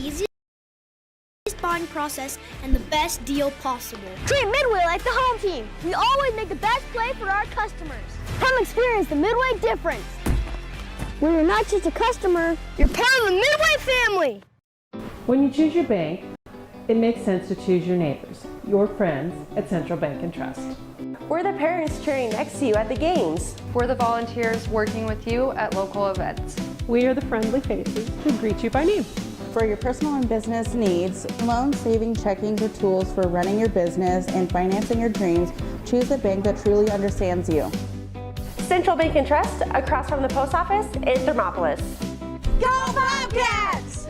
easiest buying process and the best deal possible. Treat Midway like the home team. We always make the best play for our customers. Come experience the Midway difference. Where you're not just a customer, you're part of the Midway family. When you choose your bank, it makes sense to choose your neighbors, your friends at Central Bank and Trust. We're the parents cheering next to you at the games. We're the volunteers working with you at local events. We are the friendly faces who greet you by name. For your personal and business needs, loan, saving, checking, or tools for running your business and financing your dreams, choose a bank that truly understands you. Central Bank and Trust, across from the post office in Thermopolis. Go Bobcats!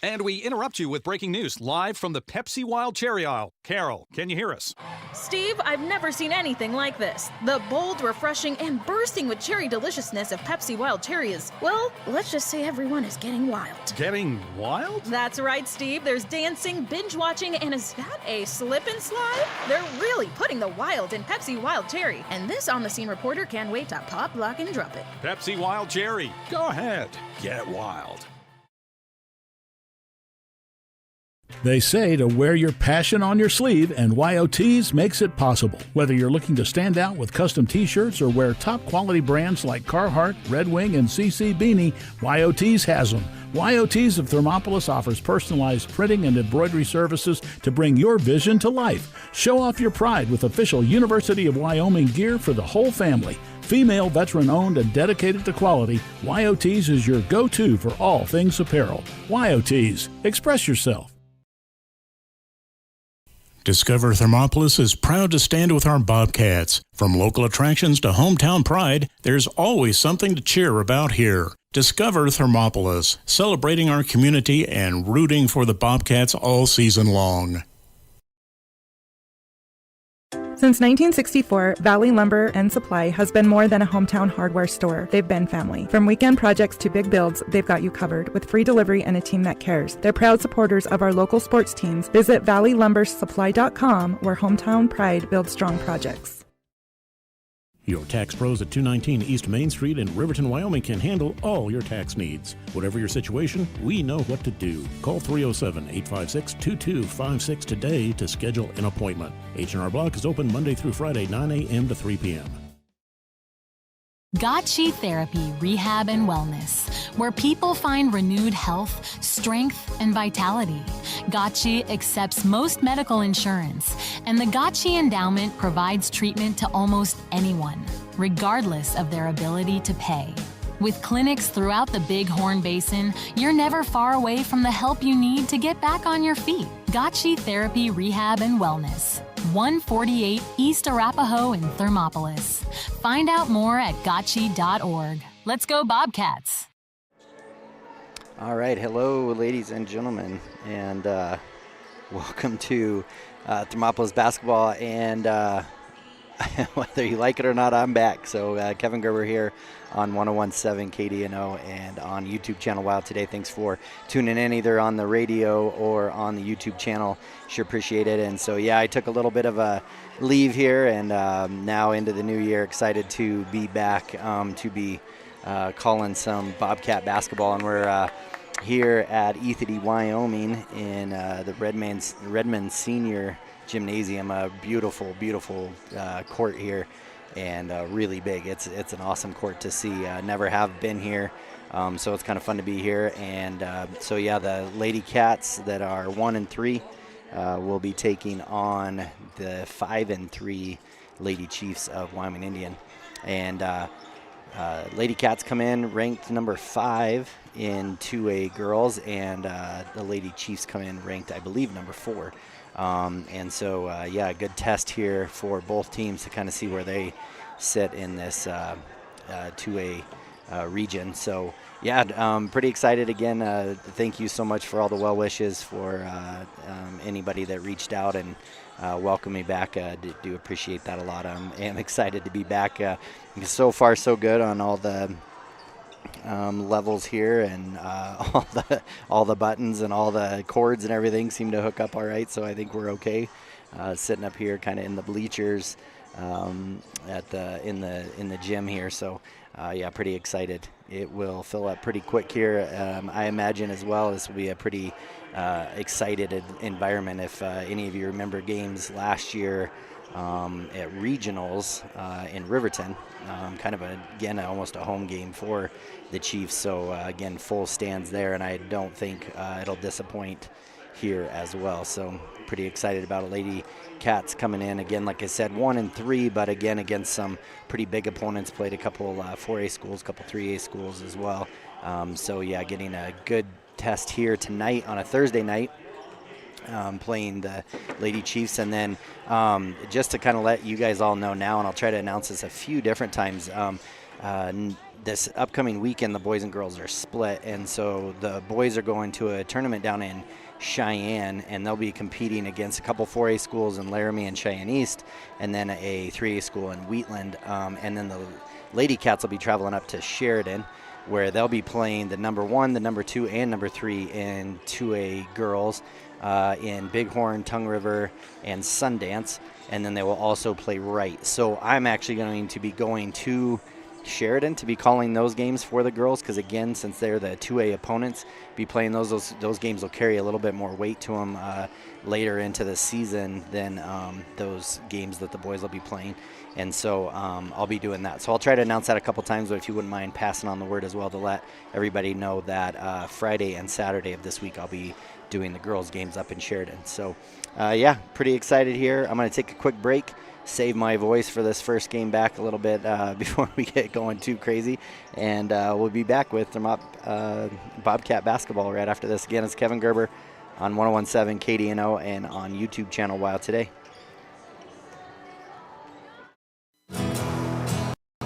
And we interrupt you with breaking news live from the Pepsi Wild Cherry aisle. Carol, can you hear us? Steve, I've never seen anything like this. The bold, refreshing, and bursting with cherry deliciousness of Pepsi Wild Cherry is, well, let's just say everyone is getting wild. Getting wild? That's right, Steve. There's dancing, binge-watching, and is that a slip and slide? They're really putting the wild in Pepsi Wild Cherry, and this on-the-scene reporter can't wait to pop, lock, and drop it. Pepsi Wild Cherry. Go ahead. Get wild. They say to wear your passion on your sleeve, and Yotees makes it possible. Whether you're looking to stand out with custom t-shirts or wear top-quality brands like Carhartt, Red Wing, and CC Beanie, Yotees has them. Yotees of Thermopolis offers personalized printing and embroidery services to bring your vision to life. Show off your pride with official University of Wyoming gear for the whole family. Female, veteran-owned, and dedicated to quality, Yotees is your go-to for all things apparel. Yotees. Express yourself. Discover Thermopolis is proud to stand with our Bobcats. From local attractions to hometown pride, there's always something to cheer about here. Discover Thermopolis, celebrating our community and rooting for the Bobcats all season long. Since 1964, Valley Lumber and Supply has been more than a hometown hardware store. They've been family. From weekend projects to big builds, they've got you covered with free delivery and a team that cares. They're proud supporters of our local sports teams. Visit valleylumbersupply.com, where hometown pride builds strong projects. Your tax pros at 219 East Main Street in Riverton, Wyoming can handle all your tax needs. Whatever your situation, we know what to do. Call 307-856-2256 today to schedule an appointment. H&R Block is open Monday through Friday, 9 a.m. to 3 p.m. Gotchi Therapy, Rehab and Wellness, where people find renewed health, strength, and vitality. Gotchi accepts most medical insurance, and the Gotchi Endowment provides treatment to almost anyone, regardless of their ability to pay. With clinics throughout the Bighorn Basin, you're never far away from the help you need to get back on your feet. Gotchi Therapy, Rehab and Wellness, 148 East Arapahoe in Thermopolis. Find out more at gotchi.org. Let's go Bobcats! All right, hello, ladies and gentlemen, and welcome to Thermopolis basketball. And whether you like it or not, I'm back. So Kevin Gerber here on 101.7 KDNO and on YouTube channel Wild Today. Thanks for tuning in either on the radio or on the YouTube channel. Sure appreciate it. And so, yeah, I took a little bit of a leave here, and now into the new year, excited to be back to be calling some Bobcat basketball. And we're here at Yotees, Wyoming in the Redmond Senior Gymnasium. A beautiful, beautiful court here, and really big. It's an awesome court to see. Never have been here, so it's kind of fun to be here. And so yeah, the Lady Cats that are 1-3 will be taking on the 5-3 Lady Chiefs of Wyoming Indian. And Lady Cats come in ranked number 5 in 2A girls, and the Lady Chiefs come in ranked, I believe, number 4. And so, yeah, a good test here for both teams to kind of see where they sit in this 2A region. So, yeah, pretty excited again. Thank you so much for all the well wishes, for anybody that reached out and welcomed me back. Do appreciate that a lot. I am excited to be back. So far, so good on all the levels here, and all the buttons and all the cords and everything seem to hook up all right, so I think we're okay. Sitting up here kind of in the bleachers, in the gym here. So yeah, pretty excited. It will fill up pretty quick here. I imagine as well this will be a pretty excited environment. If any of you remember games last year at regionals in Riverton, kind of again almost a home game for the Chiefs. So again, full stands there, and I don't think it'll disappoint here as well. So pretty excited about a Lady Cats coming in again, like I said, 1-3, but again against some pretty big opponents. Played a couple 4A schools, couple 3A schools as well. So yeah, getting a good test here tonight on a Thursday night, playing the Lady Chiefs. And then just to kind of let you guys all know now, and I'll try to announce this a few different times, this upcoming weekend the boys and girls are split, and so the boys are going to a tournament down in Cheyenne, and they'll be competing against a couple 4A schools in Laramie and Cheyenne East, and then a 3A school in Wheatland. And then the Lady Cats will be traveling up to Sheridan, where they'll be playing the number 1, the number 2, and number 3 in 2A girls in Bighorn, Tongue River, and Sundance. And then they will also play Wright. So I'm actually going to be going to Sheridan to be calling those games for the girls, because again, since they're the 2A opponents, be playing those games will carry a little bit more weight to them later into the season than those games that the boys will be playing. And so I'll be doing that. So I'll try to announce that a couple times, but if you wouldn't mind passing on the word as well to let everybody know that Friday and Saturday of this week I'll be doing the girls games up in Sheridan. So yeah, pretty excited here. I'm going to take a quick break, save my voice for this first game back a little bit before we get going too crazy, and we'll be back with Bobcat basketball right after this. Again, it's Kevin Gerber on 101.7 KDNO and on YouTube channel Wild Today.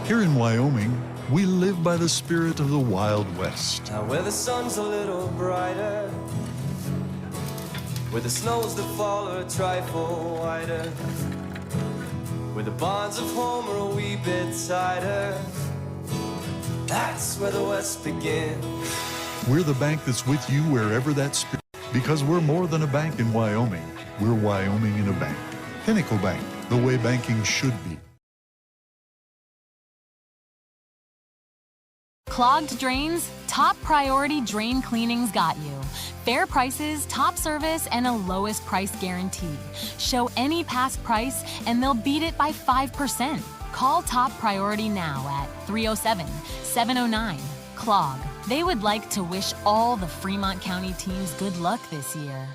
Here in Wyoming, we live by the spirit of the Wild West. Now where the sun's a little brighter, where the snows that fall are a trifle wider, where the bonds of home are a wee bit tighter, that's where the West begins. We're the bank that's with you wherever that spirit, because we're more than a bank in Wyoming. We're Wyoming in a bank. Pinnacle Bank, the way banking should be. Clogged drains? Top Priority Drain Cleaning's got you. Fair prices, top service, and a lowest price guarantee. Show any past price and they'll beat it by 5%. Call Top Priority now at 307-709-CLOG. They would like to wish all the Fremont County teams good luck this year.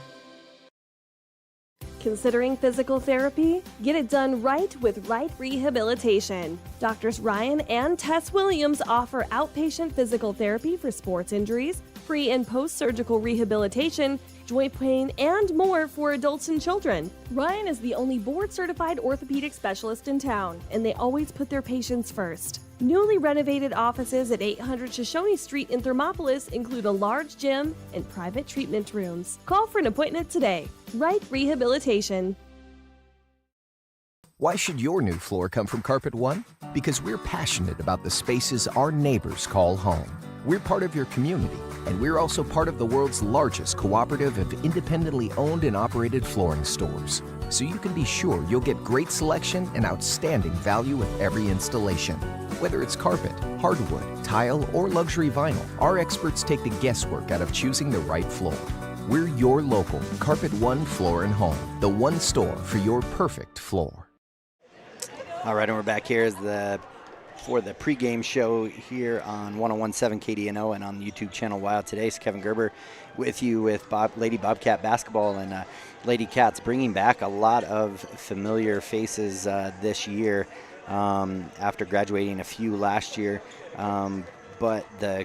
Considering physical therapy? Get it done right with Right Rehabilitation. Doctors Ryan and Tess Williams offer outpatient physical therapy for sports injuries, pre- and post-surgical rehabilitation, joint pain, and more for adults and children. Ryan is the only board-certified orthopedic specialist in town, and they always put their patients first. Newly renovated offices at 800 Shoshone Street in Thermopolis include a large gym and private treatment rooms. Call for an appointment today. Right Rehabilitation. Why should your new floor come from Carpet One? Because we're passionate about the spaces our neighbors call home. We're part of your community, and we're also part of the world's largest cooperative of independently owned and operated flooring stores. So you can be sure you'll get great selection and outstanding value with every installation. Whether it's carpet, hardwood, tile, or luxury vinyl, our experts take the guesswork out of choosing the right floor. We're your local Carpet One Floor and Home, the one store for your perfect floor. All right, and we're back here for the pregame show here on 101.7 KDNO and on the YouTube channel Wild Today. It's Kevin Gerber with you with Lady Bobcat basketball and Lady Cats, bringing back a lot of familiar faces this year after graduating a few last year. But a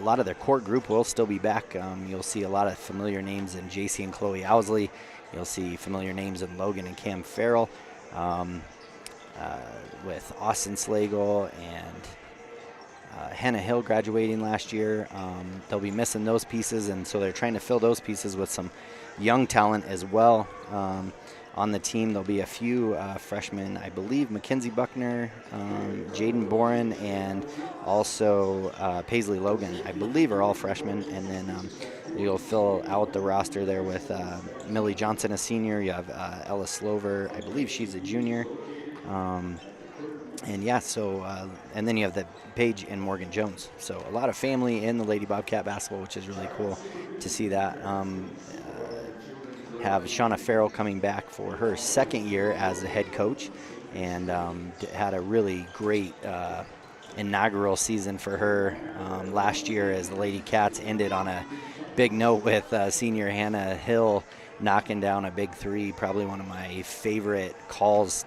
lot of their core group will still be back. You'll see a lot of familiar names in JC and Chloe Owsley. You'll see familiar names in Logan and Cam Farrell. With Austin Slagle and Hannah Hill graduating last year. They'll be missing those pieces, and so they're trying to fill those pieces with some young talent as well. On the team, there'll be a few freshmen, I believe Mackenzie Buckner, Jaden Boren, and also Paisley Logan, I believe are all freshmen. And then you'll fill out the roster there with Millie Johnson, a senior. You have Ella Slover, I believe she's a junior. And yeah, so, and then you have the Paige and Morgan Jones. So a lot of family in the Lady Bobcat basketball, which is really cool to see that. Have Shauna Farrell coming back for her second year as the head coach, and had a really great inaugural season for her last year, as the Lady Cats ended on a big note with senior Hannah Hill knocking down a big three, probably one of my favorite calls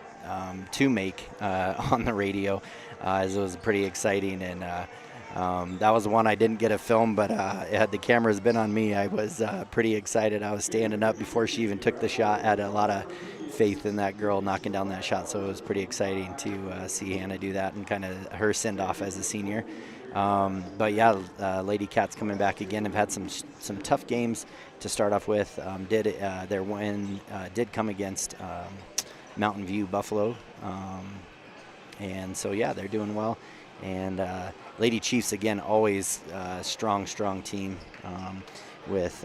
to make on the radio, as it was pretty exciting. And that was one I didn't get a film, but had the cameras been on me, I was pretty excited. I was standing up before she even took the shot. Had a lot of faith in that girl knocking down that shot, so it was pretty exciting to see Hannah do that and kind of her send off as a senior. But yeah, Lady Cats coming back again. Have had some tough games to start off with. Their win did come against Mountain View Buffalo, and so yeah, they're doing well. And Lady Chiefs, again, always strong team with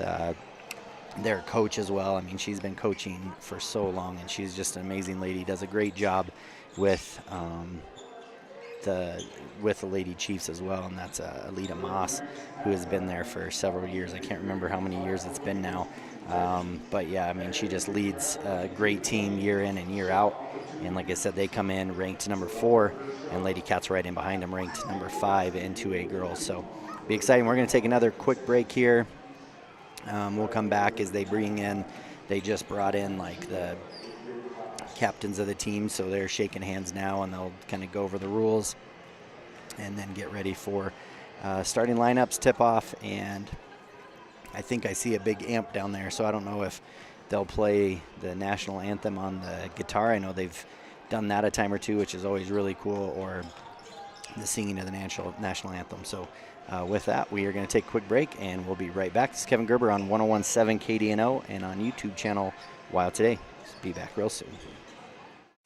their coach as well. I mean, she's been coaching for so long, and she's just an amazing lady. Does a great job with the Lady Chiefs as well, and that's Alita Moss, who has been there for several years. I can't remember how many years it's been now. But yeah, I mean, she just leads a great team year in and year out. And like I said, they come in ranked number 4, and Lady Cats right in behind them, ranked number 5 in 2A girls. So be exciting. We're going to take another quick break here. We'll come back as they just brought in like the captains of the team, so they're shaking hands now, and they'll kind of go over the rules and then get ready for starting lineups, tip-off, and I think I see a big amp down there, so I don't know if they'll play the national anthem on the guitar. I know they've done that a time or two, which is always really cool, or the singing of the national anthem. So with that, we are going to take a quick break, and we'll be right back. This is Kevin Gerber on 101.7 KDNO and on YouTube channel Wild Today. Be back real soon.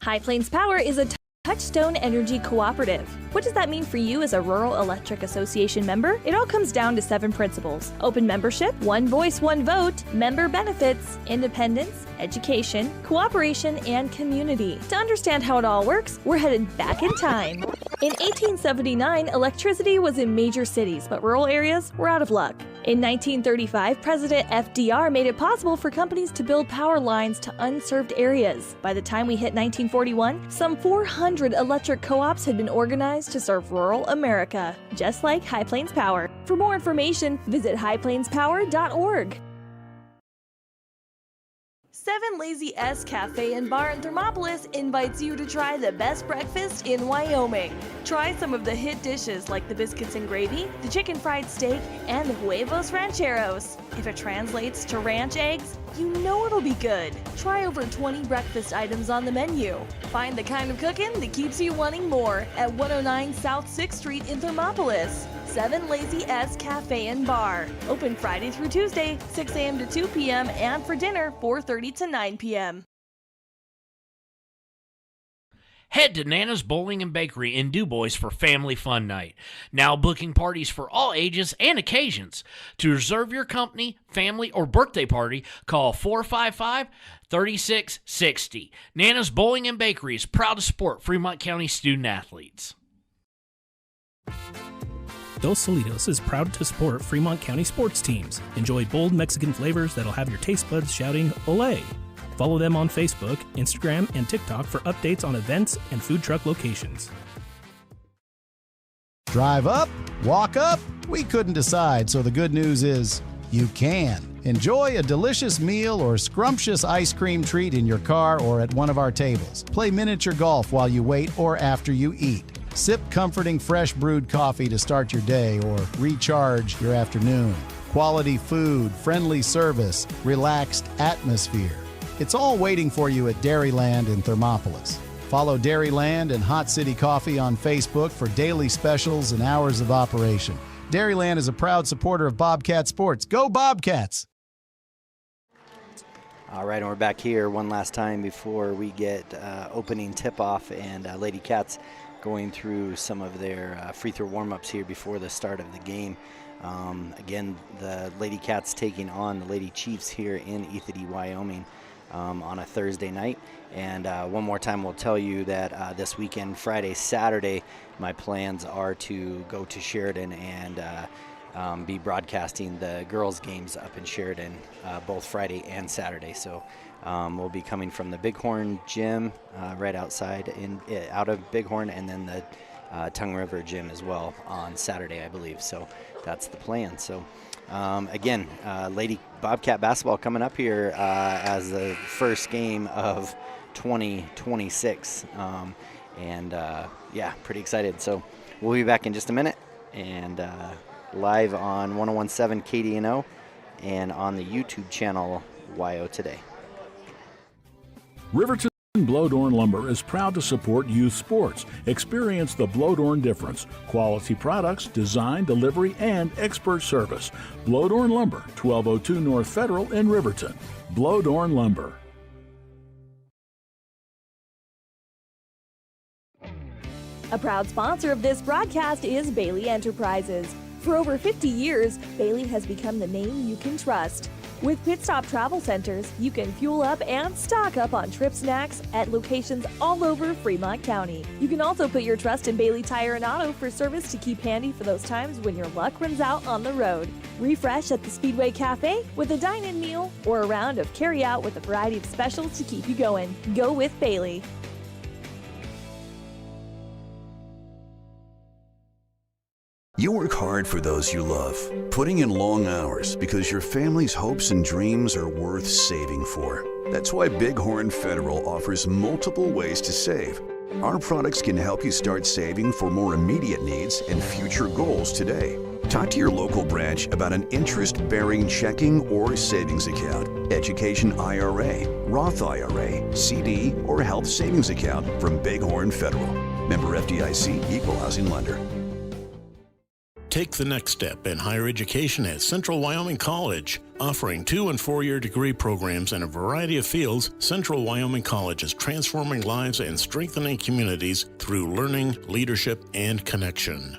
High Plains Power is a Touchstone Energy Cooperative. What does that mean for you as a Rural Electric Association member? It all comes down to 7 principles: open membership, one voice, one vote, member benefits, independence, education, cooperation, and community. To understand how it all works, we're headed back in time. In 1879, electricity was in major cities, but rural areas were out of luck. In 1935, President FDR made it possible for companies to build power lines to unserved areas. By the time we hit 1941, some 400 electric co-ops had been organized to serve rural America, just like High Plains Power. For more information, visit highplainspower.org. 7 Lazy S Cafe and Bar in Thermopolis invites you to try the best breakfast in Wyoming. Try some of the hit dishes like the biscuits and gravy, the chicken fried steak, and the huevos rancheros. If it translates to ranch eggs, you know it'll be good. Try over 20 breakfast items on the menu. Find the kind of cooking that keeps you wanting more at 109 South 6th Street in Thermopolis. 7 Lazy S Cafe and Bar. Open Friday through Tuesday, 6 a.m. to 2 p.m. and for dinner, 4:30 to 9 p.m. Head to Nana's Bowling and Bakery in DuBois for Family Fun Night. Now booking parties for all ages and occasions. To reserve your company, family, or birthday party, call 455-3660. Nana's Bowling and Bakery is proud to support Fremont County student athletes. Dos Solitos is proud to support Fremont County sports teams. Enjoy bold Mexican flavors that'll have your taste buds shouting, "Olé!" Follow them on Facebook, Instagram, and TikTok for updates on events and food truck locations. Drive up? Walk up? We couldn't decide, so the good news is you can. Enjoy a delicious meal or scrumptious ice cream treat in your car or at one of our tables. Play miniature golf while you wait or after you eat. Sip comforting fresh brewed coffee to start your day or recharge your afternoon. Quality food, friendly service, relaxed atmosphere. It's all waiting for you at Dairyland in Thermopolis. Follow Dairyland and Hot City Coffee on Facebook for daily specials and hours of operation. Dairyland is a proud supporter of Bobcat Sports. Go Bobcats! All right, and we're back here one last time before we get opening tip-off, and Lady Cats going through some of their free throw warm-ups here before the start of the game. Again, the Lady Cats taking on the Lady Chiefs here in Yotees, Wyoming. on a Thursday night. And one more time, we'll tell you that this weekend, Friday, Saturday, my plans are to go to Sheridan and be broadcasting the girls' games up in Sheridan both Friday and Saturday. So we'll be coming from the Bighorn Gym right outside out of Bighorn, and then the Tongue River Gym as well on Saturday, I believe. So that's the plan. So again, Lady Bobcat basketball coming up here as the first game of 2026, and yeah, pretty excited. So we'll be back in just a minute, and live on 101.7 KDNO and on the YouTube channel YO Today. Riverton Blowdorn Lumber is proud to support youth sports. Experience the Blowdorn difference. Quality products, design, delivery, and expert service. Blowdorn Lumber, 1202 North Federal in Riverton. Blowdorn Lumber. A proud sponsor of this broadcast is Bailey Enterprises. For over 50 years, Bailey has become the name you can trust. With Pit Stop Travel Centers, you can fuel up and stock up on trip snacks at locations all over Fremont County. You can also put your trust in Bailey Tire and Auto for service to keep handy for those times when your luck runs out on the road. Refresh at the Speedway Cafe with a dine-in meal or a round of carry-out with a variety of specials to keep you going. Go with Bailey. You work hard for those you love, putting in long hours because your family's hopes and dreams are worth saving for. That's why Bighorn Federal offers multiple ways to save. Our products can help you start saving for more immediate needs and future goals today. Talk to your local branch about an interest-bearing checking or savings account, education IRA, Roth IRA, CD, or health savings account from Bighorn Federal. Member FDIC, Equal Housing Lender. Take the next step in higher education at Central Wyoming College. Offering 2- and 4-year degree programs in a variety of fields, Central Wyoming College is transforming lives and strengthening communities through learning, leadership, and connection.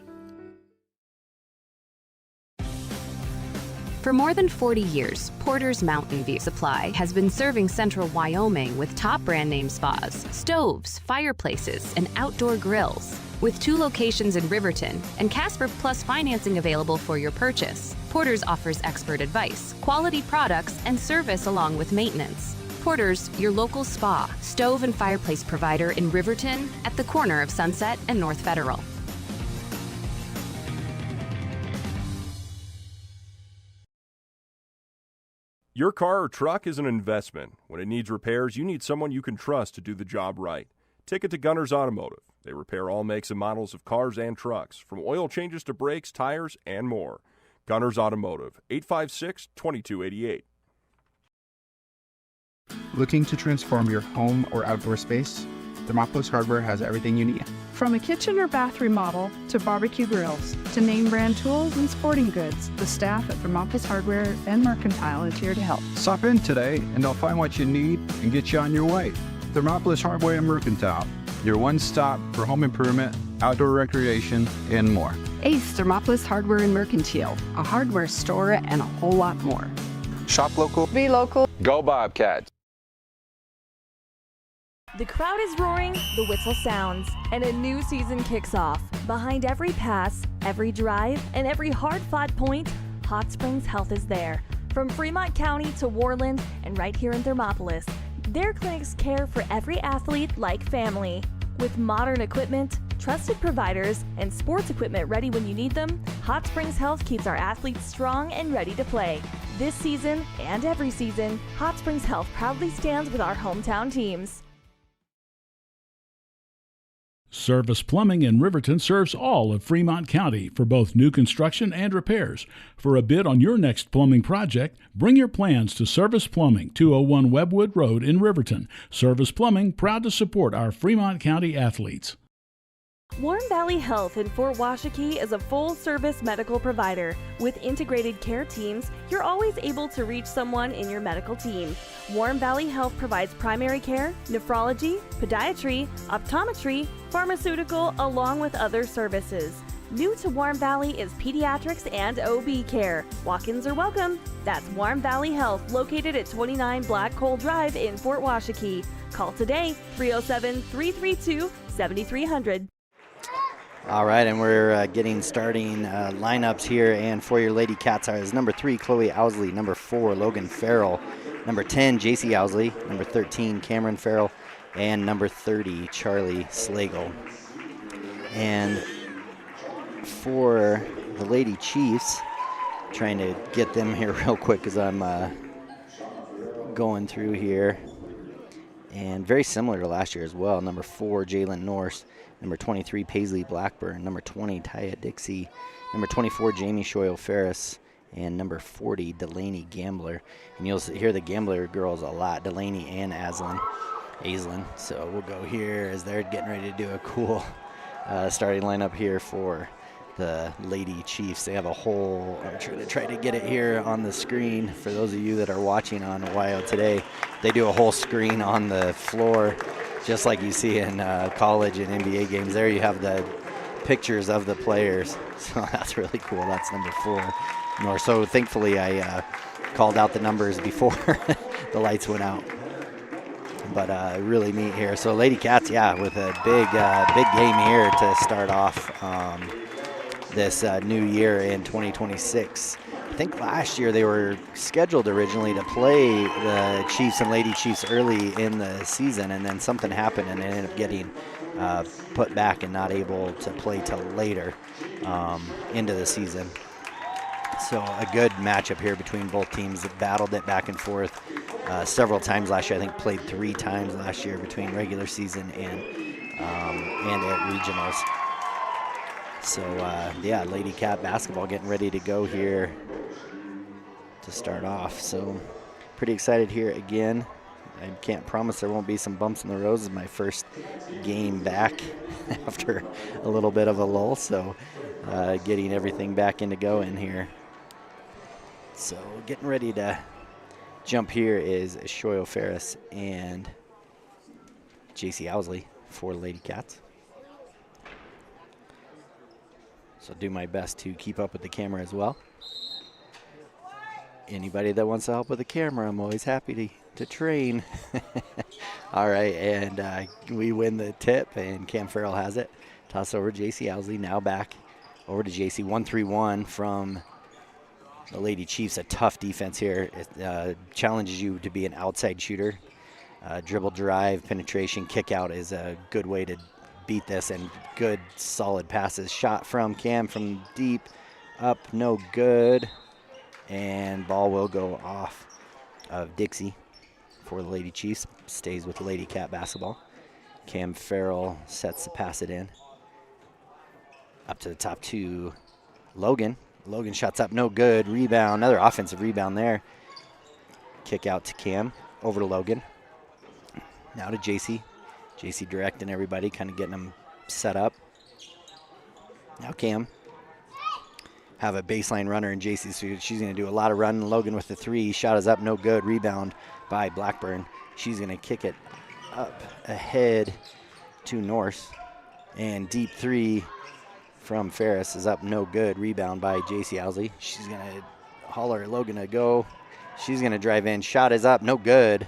For more than 40 years, Porter's Mountain View Supply has been serving Central Wyoming with top brand name spas, stoves, fireplaces, and outdoor grills. With 2 locations in Riverton and Casper Plus financing available for your purchase, Porter's offers expert advice, quality products, and service along with maintenance. Porter's, your local spa, stove, and fireplace provider in Riverton at the corner of Sunset and North Federal. Your car or truck is an investment. When it needs repairs, you need someone you can trust to do the job right. Take it to Gunner's Automotive. They repair all makes and models of cars and trucks, from oil changes to brakes, tires, and more. Gunner's Automotive, 856-2288. Looking to transform your home or outdoor space? Thermopolis Hardware has everything you need. From a kitchen or bath remodel to barbecue grills to name brand tools and sporting goods, the staff at Thermopolis Hardware and Mercantile is here to help. Stop in today and they'll find what you need and get you on your way. Thermopolis Hardware and Mercantile, your one-stop for home improvement, outdoor recreation, and more. Ace Thermopolis Hardware and Mercantile, a hardware store and a whole lot more. Shop local. Be local. Go Bobcats. The crowd is roaring, the whistle sounds, and a new season kicks off. Behind every pass, every drive, and every hard-fought point, Hot Springs Health is there. From Fremont County to Worland and right here in Thermopolis, their clinics care for every athlete like family. With modern equipment, trusted providers, and sports equipment ready when you need them, Hot Springs Health keeps our athletes strong and ready to play. This season and every season, Hot Springs Health proudly stands with our hometown teams. Service Plumbing in Riverton serves all of Fremont County for both new construction and repairs. For a bid on your next plumbing project, bring your plans to Service Plumbing, 201 Webwood Road in Riverton. Service Plumbing, proud to support our Fremont County athletes. Warm Valley Health in Fort Washakie is a full-service medical provider. With integrated care teams, you're always able to reach someone in your medical team. Warm Valley Health provides primary care, nephrology, podiatry, optometry, pharmaceutical, along with other services. New to Warm Valley is pediatrics and OB care. Walk-ins are welcome. That's Warm Valley Health, located at 29 Black Coal Drive in Fort Washakie. Call today, 307-332-7300. All right, and we're getting starting lineups here, and for your Lady Cats is number 3, Chloe Owsley, number 4, Logan Farrell, number 10, JC Owsley, number 13, Cameron Farrell, and number 30, Charlie Slagle. And for the Lady Chiefs, trying to get them here real quick because I'm going through here. And very similar to last year as well. Number 4, Jalen Norse. Number 23, Paisley Blackburn. Number 20, Taya Dixie. Number 24, Jamie Shoyle Ferris. And number 40, Delaney Gambler. And you'll hear the Gambler girls a lot, Delaney and Aislinn. So we'll go here as they're getting ready to do a cool starting lineup here for the Lady Chiefs. They have a whole, I'm trying to get it here on the screen for those of you that are watching on WYO today. They do a whole screen on the floor, just like you see in college and NBA games. There you have the pictures of the players. So that's really cool. That's number 4. So thankfully I called out the numbers before the lights went out. But really neat here. So Lady Cats, yeah, with a big game here to start off this new year in 2026. I think last year they were scheduled originally to play the Chiefs and Lady Chiefs early in the season, and then something happened and they ended up getting put back and not able to play till later into the season. So a good matchup here between both teams that battled it back and forth several times last year. I think played 3 times last year between regular season and at regionals. So yeah, Lady Cat basketball getting ready to go here to start off. So pretty excited here again. I can't promise there won't be some bumps in the road. This is my first game back after a little bit of a lull. So getting everything back into going here. So getting ready to jump here is Shoyo Ferris and JC Owsley for Lady Cats. So do my best to keep up with the camera as well. Anybody that wants to help with the camera, I'm always happy to train. All right, and we win the tip, and Cam Farrell has it. Toss over JC Owsley, now back over to JC. 1-3-1 from the Lady Chiefs. A tough defense here. It challenges you to be an outside shooter. Dribble drive, penetration, kick out is a good way to beat this, and good solid passes. Shot from Cam from deep, up, no good, and ball will go off of Dixie for the Lady Chiefs. Stays with Lady Cat basketball. Cam Farrell sets to pass it in. Up to the top to Logan. Logan shots up, no good. Rebound, another offensive rebound there. Kick out to Cam, over to Logan. Now to JC. JC directing everybody, kind of getting them set up. Now Cam. Have a baseline runner in JC, so she's going to do a lot of running. Logan with the 3. Shot is up, no good. Rebound by Blackburn. She's going to kick it up ahead to Norse. And deep 3 from Ferris is up, no good. Rebound by JC Owsley. She's going to holler at Logan to go. She's going to drive in. Shot is up, no good.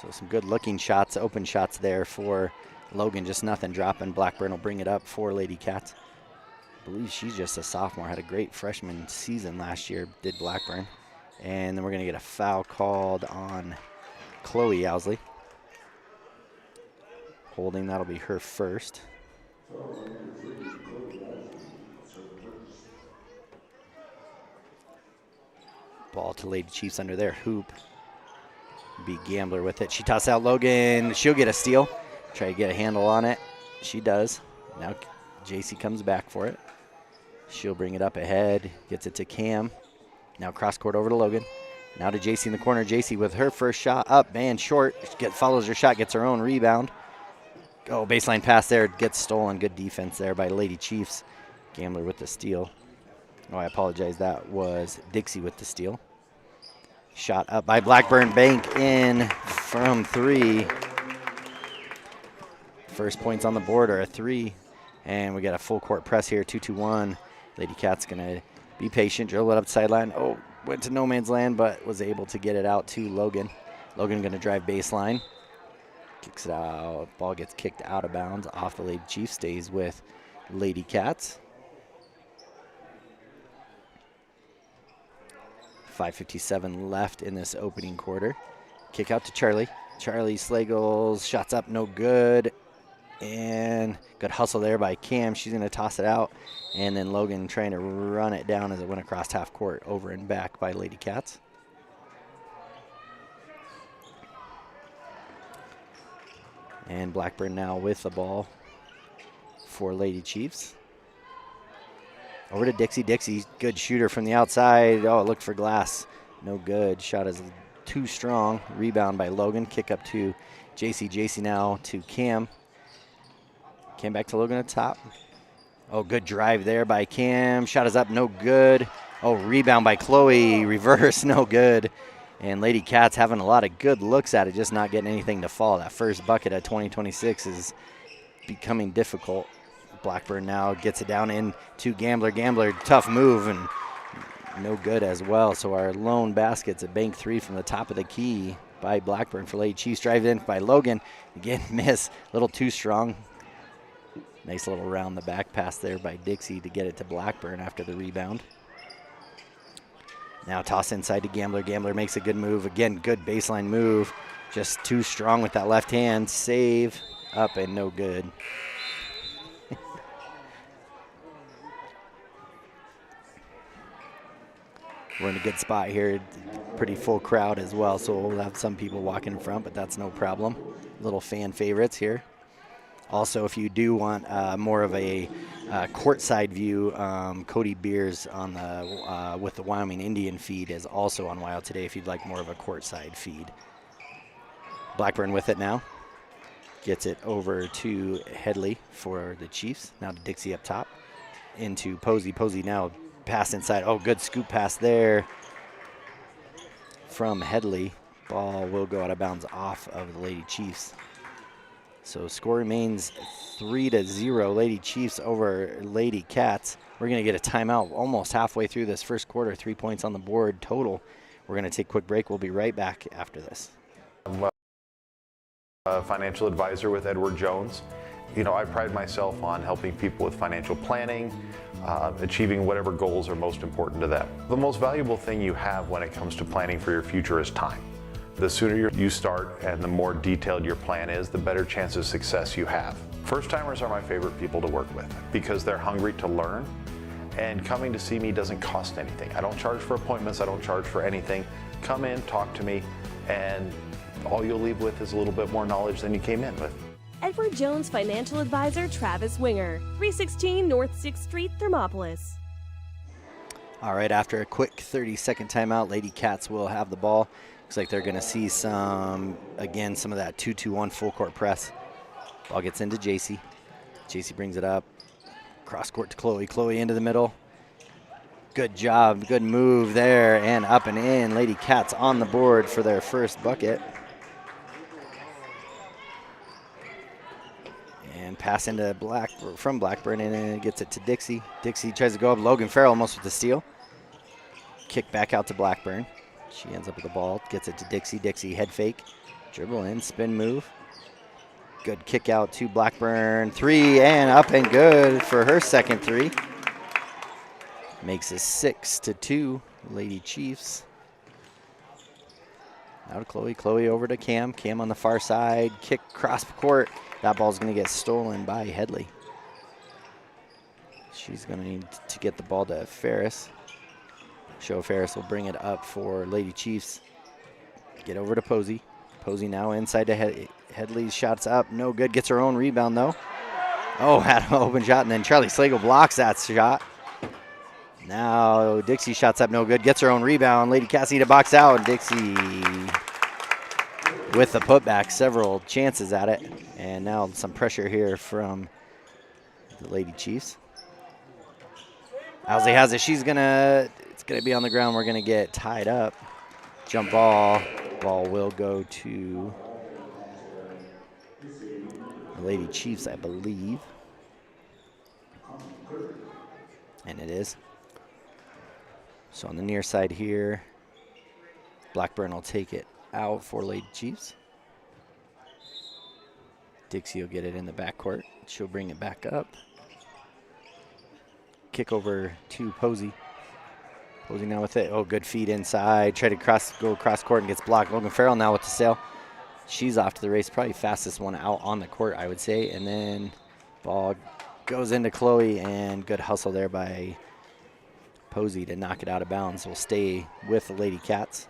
So some good looking shots, open shots there for Logan, just nothing dropping. Blackburn will bring it up for Lady Cats. I believe she's just a sophomore, had a great freshman season last year, did Blackburn. And then we're gonna get a foul called on Chloe Owsley. Holding, that'll be her first. Ball to Lady Chiefs under their hoop. Be Gambler with it. She tosses out Logan. She'll get a steal. Try to get a handle on it. She does. Now JC comes back for it. She'll bring it up ahead. Gets it to Cam. Now cross court over to Logan. Now to JC in the corner. JC with her first shot up and short. Follows her shot. Gets her own rebound. Oh, baseline pass there. Gets stolen. Good defense there by Lady Chiefs. Gambler with the steal. Oh, I apologize. That was Dixie with the steal. Shot up by Blackburn, bank in from 3. First points on the board are a 3 And we got a full court press here, 2-2-1. Lady Cat's going to be patient, dribble it up the sideline. Oh, went to no man's land, but was able to get it out to Logan. Logan going to drive baseline. Kicks it out. Ball gets kicked out of bounds off the Lady Chiefs. Stays with Lady Cats. 5:57 left in this opening quarter. Kick out to Charlie. Charlie Slagles, shots up, no good. And good hustle there by Cam. She's going to toss it out. And then Logan trying to run it down as it went across half court, over and back by Lady Cats. And Blackburn now with the ball for Lady Chiefs. Over to Dixie. Dixie, good shooter from the outside. Oh, looked for glass. No good. Shot is too strong. Rebound by Logan. Kick up to JC. JC now to Cam. Cam back to Logan at top. Oh, good drive there by Cam. Shot is up, no good. Oh, rebound by Chloe. Reverse, no good. And Lady Cats having a lot of good looks at it, just not getting anything to fall. That first bucket at 20-26 is becoming difficult. Blackburn now gets it down into Gambler. Gambler, tough move, and no good as well. So our lone basket's a bank three from the top of the key by Blackburn for Lady Chiefs. Drive in by Logan. Again, miss. A little too strong. Nice little round the back pass there by Dixie to get it to Blackburn after the rebound. Now toss inside to Gambler. Gambler makes a good move. Again, good baseline move. Just too strong with that left hand. Save. Up and no good. We're in a good spot here. Pretty full crowd as well, so we'll have some people walking in front, but that's no problem. Little fan favorites here. Also, if you do want more of a courtside view, Cody Beers on the with the Wyoming Indian feed is also on Wild today if you'd like more of a courtside feed. Blackburn with it now. Gets it over to Headley for the Chiefs. Now to Dixie up top. Into Posey. Posey now pass inside. Oh, good scoop pass there from Headley. Ball will go out of bounds off of the Lady Chiefs. So score remains 3-0. Lady Chiefs over Lady Cats. We're going to get a timeout almost halfway through this first quarter. 3 points on the board total. We're going to take a quick break. We'll be right back after this. I'm a financial advisor with Edward Jones. You know, I pride myself on helping people with financial planning, achieving whatever goals are most important to them. The most valuable thing you have when it comes to planning for your future is time. The sooner you start and the more detailed your plan is, the better chance of success you have. First-timers are my favorite people to work with because they're hungry to learn, and coming to see me doesn't cost anything. I don't charge for appointments, I don't charge for anything. Come in, talk to me, and all you'll leave with is a little bit more knowledge than you came in with. Edward Jones Financial Advisor Travis Winger, 316 North 6th Street, Thermopolis. All right, after a quick 30-second timeout, Lady Cats will have the ball. Looks like they're going to see some of that 2-2-1 full court press. Ball gets into JC. JC brings it up. Cross court to Chloe. Chloe into the middle. Good job, good move there, and up and in. Lady Cats on the board for their first bucket. And pass into from Blackburn, and then gets it to Dixie. Dixie tries to go up. Logan Farrell almost with the steal. Kick back out to Blackburn. She ends up with the ball, gets it to Dixie. Dixie head fake, dribble in, spin move. Good kick out to Blackburn. Three, and up and good for her second three. Makes it 6-2, Lady Chiefs. Now to Chloe. Chloe over to Cam. Cam on the far side. Kick cross court. That ball's going to get stolen by Headley. She's going to need to get the ball to Ferris. Show Ferris will bring it up for Lady Chiefs. Get over to Posey. Posey now inside to Headley's shots up. No good. Gets her own rebound, though. Oh, had an open shot, and then Charlie Slagle blocks that shot. Now Dixie shots up. No good. Gets her own rebound. Lady Cassie to box out. Dixie with the putback. Several chances at it. And now some pressure here from the Lady Chiefs. Owsley has it. It's going to be on the ground. We're going to get tied up. Jump ball. Ball will go to the Lady Chiefs, I believe. And it is. So on the near side here, Blackburn will take it out for Lady Chiefs. Dixie will get it in the backcourt. She'll bring it back up. Kick over to Posey. Posey now with it. Oh, good feed inside. Try to go across court and gets blocked. Logan Farrell now with the sail. She's off to the race. Probably fastest one out on the court, I would say. And then ball goes into Chloe, and good hustle there by Posey to knock it out of bounds. Will stay with the Lady Cats.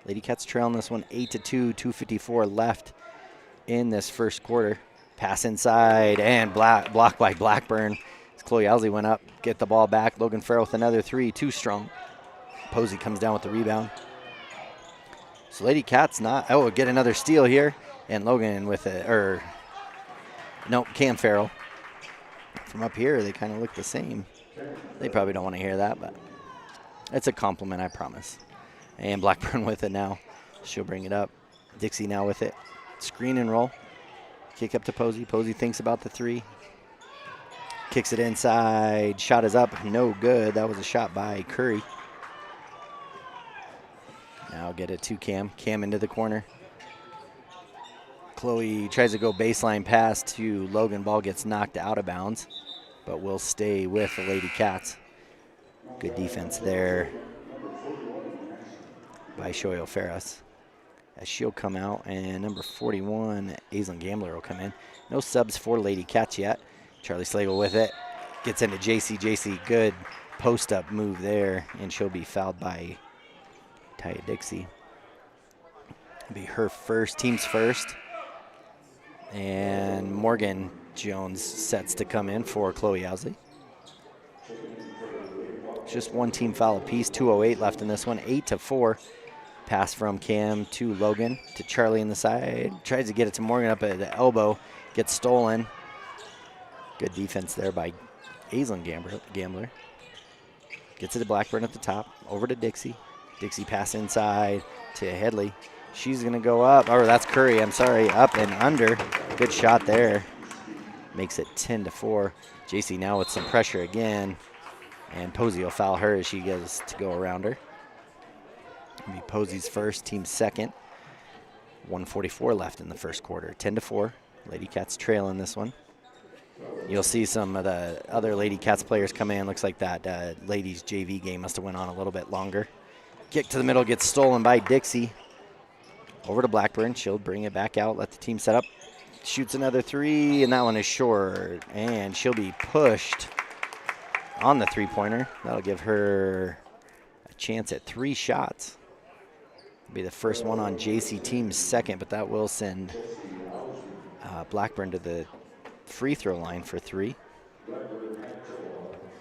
Lady Cats trailing this one 8-2, 2:54 left in this first quarter. Pass inside and blocked by Blackburn. As Chloe Owsley went up, get the ball back. Logan Farrell with another three, too strong. Posey comes down with the rebound. So Lady Cats get another steal here. And Logan with it, Cam Farrell. From up here, they kind of look the same. They probably don't want to hear that, but it's a compliment, I promise. And Blackburn with it now. She'll bring it up. Dixie now with it. Screen and roll. Kick up to Posey. Posey thinks about the three. Kicks it inside. Shot is up. No good. That was a shot by Curry. Now get it to Cam. Cam into the corner. Chloe tries to go baseline pass to Logan. Ball gets knocked out of bounds, but will stay with the Lady Cats. Good defense there by Shoyo Ferris. As she'll come out, and number 41, Aislinn Gambler, will come in. No subs for Lady Cats yet. Charlie Slagle with it. Gets into JC. JC, good post-up move there, and she'll be fouled by Taya Dixie. Be her first, team's first. And Morgan Jones sets to come in for Chloe Owsley. Just one team foul apiece, 2:08 left in this one, 8-4. Pass from Cam to Logan, to Charlie in the side. Tries to get it to Morgan up at the elbow. Gets stolen. Good defense there by Aislinn Gambler. Gets it to Blackburn at the top. Over to Dixie. Dixie pass inside to Headley. She's going to go up. Oh, that's Curry. I'm sorry. Up and under. Good shot there. Makes it 10-4. JC now with some pressure again. And Posey will foul her as she goes to go around her. It'll be Posey's first, team's second. 1:44 left in the first quarter. 10-4. Lady Cats trailing this one. You'll see some of the other Lady Cats players come in. Looks like that ladies JV game must have went on a little bit longer. Kick to the middle gets stolen by Dixie. Over to Blackburn. She'll bring it back out, let the team set up. Shoots another three, and that one is short. And she'll be pushed on the three-pointer. That'll give her a chance at 3 shots. It'll be the first one on JC team's second, but that will send Blackburn to the free throw line for 3.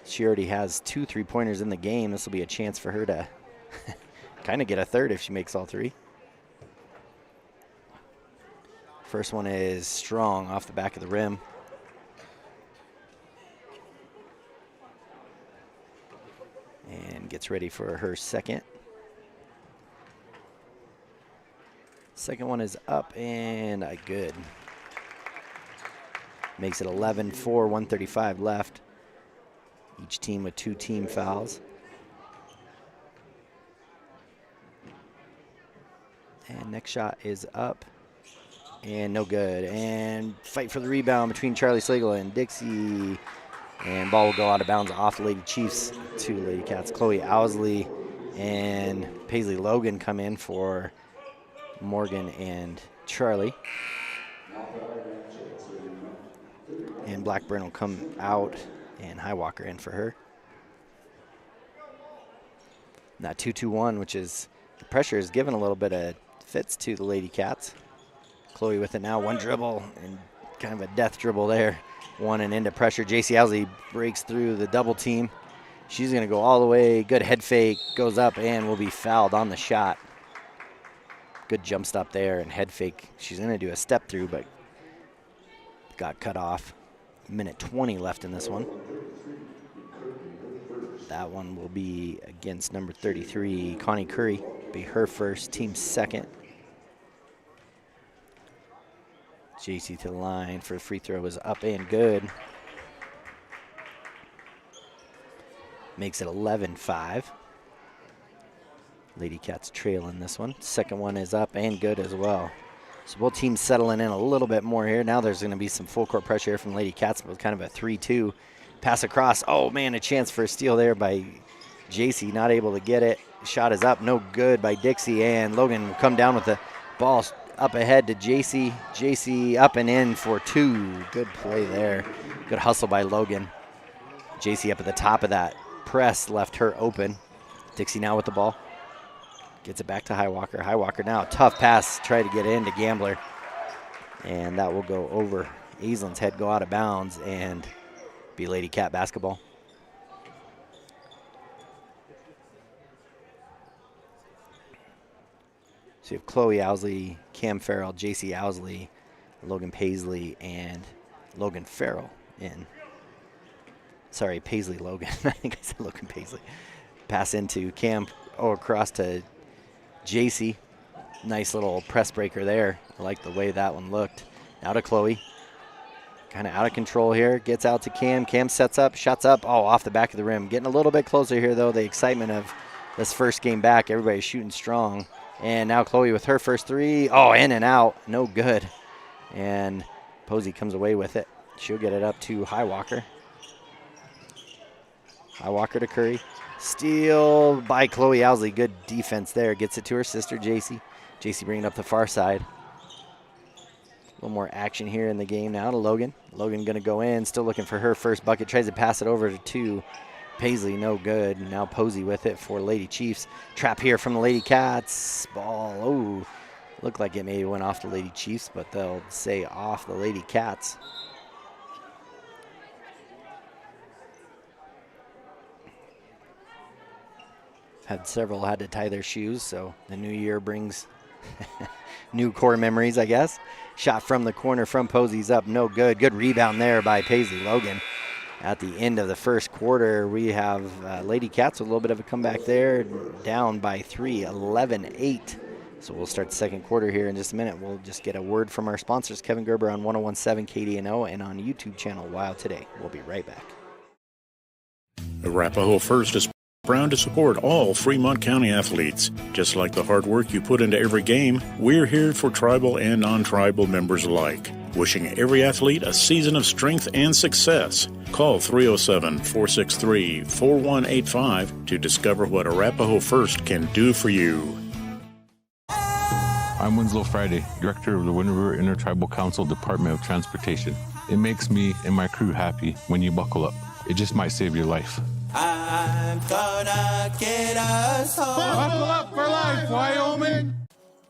She already has 2 3-pointers in the game. This will be a chance for her to kind of get a third if she makes all 3. First one is strong off the back of the rim. And gets ready for her second. Second one is up and good. Makes it 11-4, 1:35 left. Each team with 2 team fouls. And next shot is up. And no good. And fight for the rebound between Charlie Slagle and Dixie. And ball will go out of bounds off the Lady Chiefs to Lady Cats. Chloe Owsley and Paisley Logan come in for Morgan and Charlie. And Blackburn will come out and Highwalker in for her. Now 2-2-1, which is the pressure is given a little bit of fits to the Lady Cats. Chloe with it now, one dribble and kind of a death dribble there. One and into pressure. JC Owsley breaks through the double team. She's going to go all the way. Good head fake, goes up and will be fouled on the shot. Good jump stop there and head fake. She's going to do a step through, but got cut off. Minute 20 left in this one. That one will be against number 33, Connie Curry. Be her first, team second. JC to the line for the free throw is up and good. makes it 11-5. Lady Cats trailing this one. Second one is up and good as well. So both teams settling in a little bit more here. Now there's going to be some full court pressure here from Lady Cats, but kind of a 3-2. Pass across. Oh, man, a chance for a steal there by JC. Not able to get it. Shot is up. No good by Dixie. And Logan will come down with the ball up ahead to JC. JC up and in for 2. Good play there. Good hustle by Logan. JC up at the top of that press left her open. Dixie now with the ball. Gets it back to Highwalker. Highwalker now. Tough pass. Try to get it into Gambler. And that will go over Aislin's head, go out of bounds, and be Lady Cat basketball. So you have Chloe Owsley, Cam Farrell, JC Owsley, Logan Paisley, and Logan Farrell in. Sorry, Paisley Logan. I think I said Logan Paisley. Pass into Cam, across to JC. Nice little press breaker there. I like the way that one looked. Now to Chloe. Kind of out of control here. Gets out to Cam. Cam sets up, shots up. Oh, off the back of the rim. Getting a little bit closer here, though. The excitement of this first game back. Everybody's shooting strong. And now Chloe with her first 3. Oh, in and out. No good. And Posey comes away with it. She'll get it up to Highwalker. Highwalker to Curry. Steal by Chloe Owsley. Good defense there. Gets it to her sister, JC. JC bringing it up the far side. A little more action here in the game now to Logan. Logan going to go in, still looking for her first bucket. Tries to pass it over to Paisley, no good. Now Posey with it for Lady Chiefs. Trap here from the Lady Cats. Ball, oh, looked like it maybe went off the Lady Chiefs, but they'll say off the Lady Cats. Several had to tie their shoes, so the new year brings new core memories, I guess. Shot from the corner from Posey's up, no good. Good rebound there by Paisley Logan. At the end of the first quarter, we have Lady Cats with a little bit of a comeback there, down by 3, 11-8. So we'll start the second quarter here in just a minute. We'll just get a word from our sponsors, Kevin Gerber on 101.7 KDNO and on YouTube channel Wild Today. We'll be right back. Arapahoe First is proud to support all Fremont County athletes. Just like the hard work you put into every game, we're here for tribal and non-tribal members alike. Wishing every athlete a season of strength and success. Call 307-463-4185 to discover what Arapahoe First can do for you. I'm Winslow Friday, Director of the Wind River Intertribal Council Department of Transportation. It makes me and my crew happy when you buckle up. It just might save your life. I'm gonna get us home. Buckle up for life, Wyoming!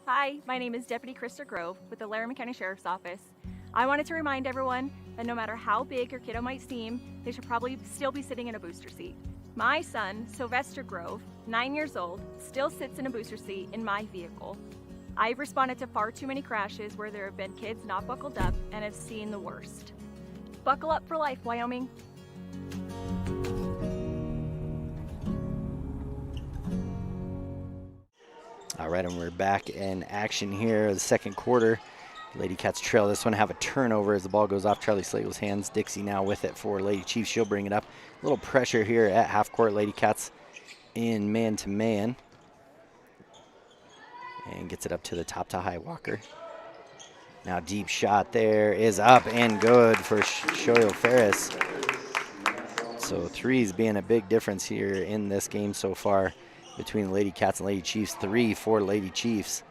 Hi, my name is Deputy Krista Grove with the Laramie County Sheriff's Office. I wanted to remind everyone that no matter how big your kiddo might seem, they should probably still be sitting in a booster seat. My son, Sylvester Grove, 9 years old, still sits in a booster seat in my vehicle. I've responded to far too many crashes where there have been kids not buckled up and have seen the worst. Buckle up for life, Wyoming. All right, and we're back in action here. The second quarter. Lady Cats trail this one, have a turnover as the ball goes off Charlie Slagle's hands. Dixie now with it for Lady Chiefs. She'll bring it up. A little pressure here at half court. Lady Cats in man-to-man. And gets it up to the top to Highwalker. Now deep shot there is up and good for Shoyo Ferris. So threes being a big difference here in this game so far between Lady Cats and Lady Chiefs. 3 for Lady Chiefs.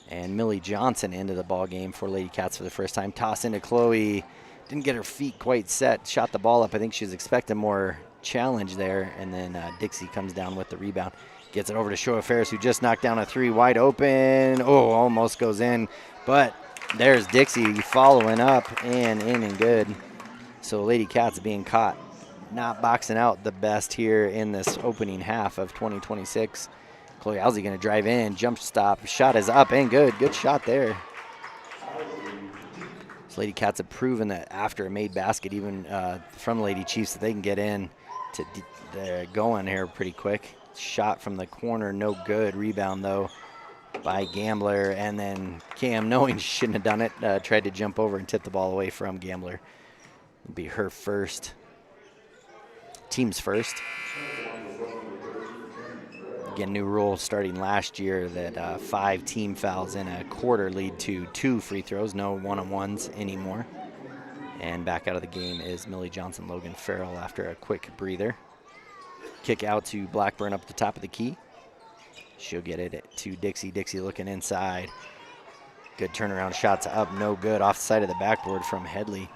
And Millie Johnson into the ball game for Lady Cats for the first time. Toss into Chloe. Didn't get her feet quite set. Shot the ball up. I think she was expecting more challenge there. And then Dixie comes down with the rebound. Gets it over to Shoyo Ferris, who just knocked down a 3 wide open. Oh, almost goes in. But there's Dixie following up and in and good. So Lady Cats being caught not boxing out the best here in this opening half of 2026. Chloe Owsley going to drive in, jump stop, shot is up and good. Good shot there. So Lady Cats have proven that after a made basket, even from Lady Chiefs, that they can get in to they're going here pretty quick. Shot from the corner, no good. Rebound though by Gambler, and then Cam, knowing she shouldn't have done it, tried to jump over and tip the ball away from Gambler. It'll be her first team's first. Again, new rule starting last year that 5 team fouls in a quarter lead to 2 free throws, no one-on-ones anymore. And back out of the game is Millie Johnson, Logan Farrell after a quick breather. Kick out to Blackburn up at the top of the key. She'll get it to Dixie. Dixie looking inside. Good turnaround shots up, no good. Off the side of the backboard from Headley.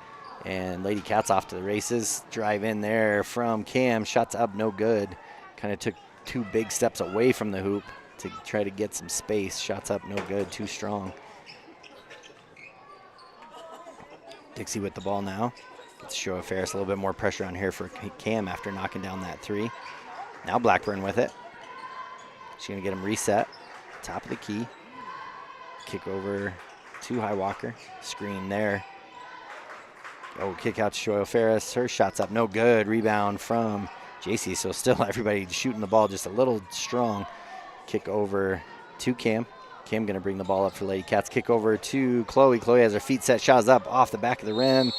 And Lady Cats off to the races. Drive in there from Cam. Shots up, no good. Kind of took 2 big steps away from the hoop to try to get some space. Shots up, no good, too strong. Dixie with the ball now. Gets Showa Ferris, a little bit more pressure on here for Cam after knocking down that 3. Now Blackburn with it. She's going to get him reset. Top of the key. Kick over to Highwalker. Screen there. Oh, kick out to Showa Ferris. Her shot's up, no good. Rebound from JC, so still everybody shooting the ball just a little strong. Kick over to Cam. Cam going to bring the ball up for Lady Cats. Kick over to Chloe. Chloe has her feet set. Shots up off the back of the rim.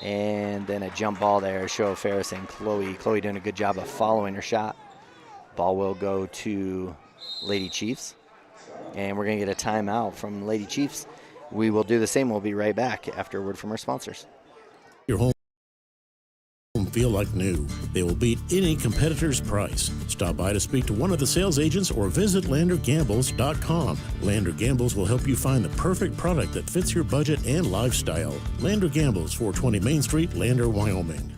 And then a jump ball there. Showa Ferris and Chloe. Chloe doing a good job of following her shot. Ball will go to Lady Chiefs. And we're going to get a timeout from Lady Chiefs. We will do the same. We'll be right back after a word from our sponsors. Your home feel like new. They will beat any competitor's price. Stop by to speak to one of the sales agents or visit LanderGambles.com. Lander Gambles will help you find the perfect product that fits your budget and lifestyle. Lander Gambles, 420 Main Street, Lander, Wyoming.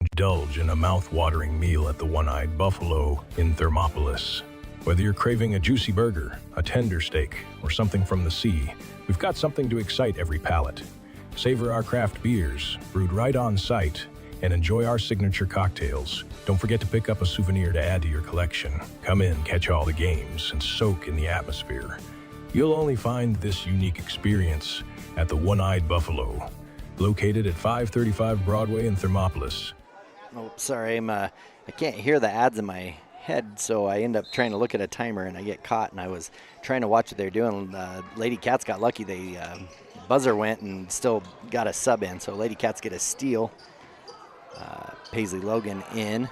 Indulge in a mouth-watering meal at the One-Eyed Buffalo in Thermopolis. Whether you're craving a juicy burger, a tender steak, or something from the sea, we've got something to excite every palate. Savor our craft beers, brewed right on site, and enjoy our signature cocktails. Don't forget to pick up a souvenir to add to your collection. Come in, catch all the games, and soak in the atmosphere. You'll only find this unique experience at the One-Eyed Buffalo, located at 535 Broadway in Thermopolis. Oh, sorry, I can't hear the ads in my head, so I end up trying to look at a timer, and I get caught, and I was trying to watch what they're doing. Lady Cats got lucky. They buzzer went and still got a sub in, so Lady Cats get a steal. Paisley Logan in.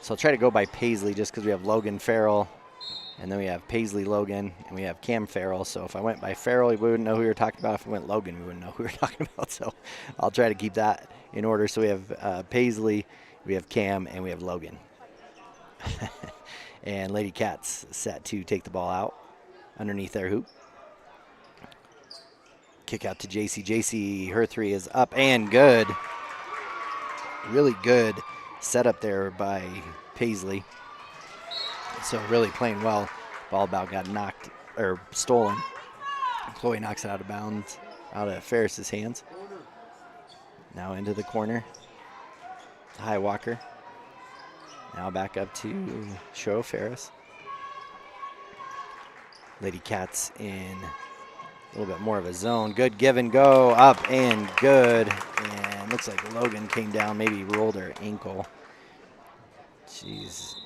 So I'll try to go by Paisley just because we have Logan Farrell, and then we have Paisley Logan, and we have Cam Farrell. So if I went by Farrell, we wouldn't know who we were talking about. If we went Logan, we wouldn't know who we were talking about. So I'll try to keep that in order. So we have Paisley, we have Cam, and we have Logan. And Lady Cats set to take the ball out underneath their hoop. Kick out to JC. JC, her 3 is up and good. Really good setup there by Paisley. So really playing well. Ball about got knocked or stolen. Chloe knocks it out of bounds, out of Ferris's hands. Now into the corner. Highwalker. Now back up to Showa Ferris. Lady Cats in a little bit more of a zone. Good give and go, up and good. And looks like Logan came down, maybe rolled her ankle. She's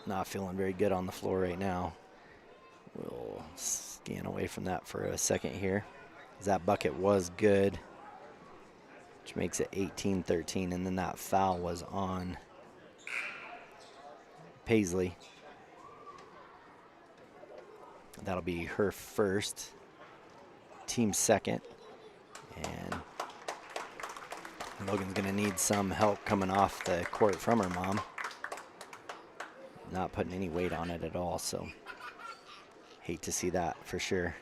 not feeling very good on the floor right now. We'll scan away from that for a second here. That bucket was good, which makes it 18-13, and then that foul was on Paisley. That'll be her first, team second, and Logan's gonna need some help coming off the court from her mom. Not putting any weight on it at all, so hate to see that for sure.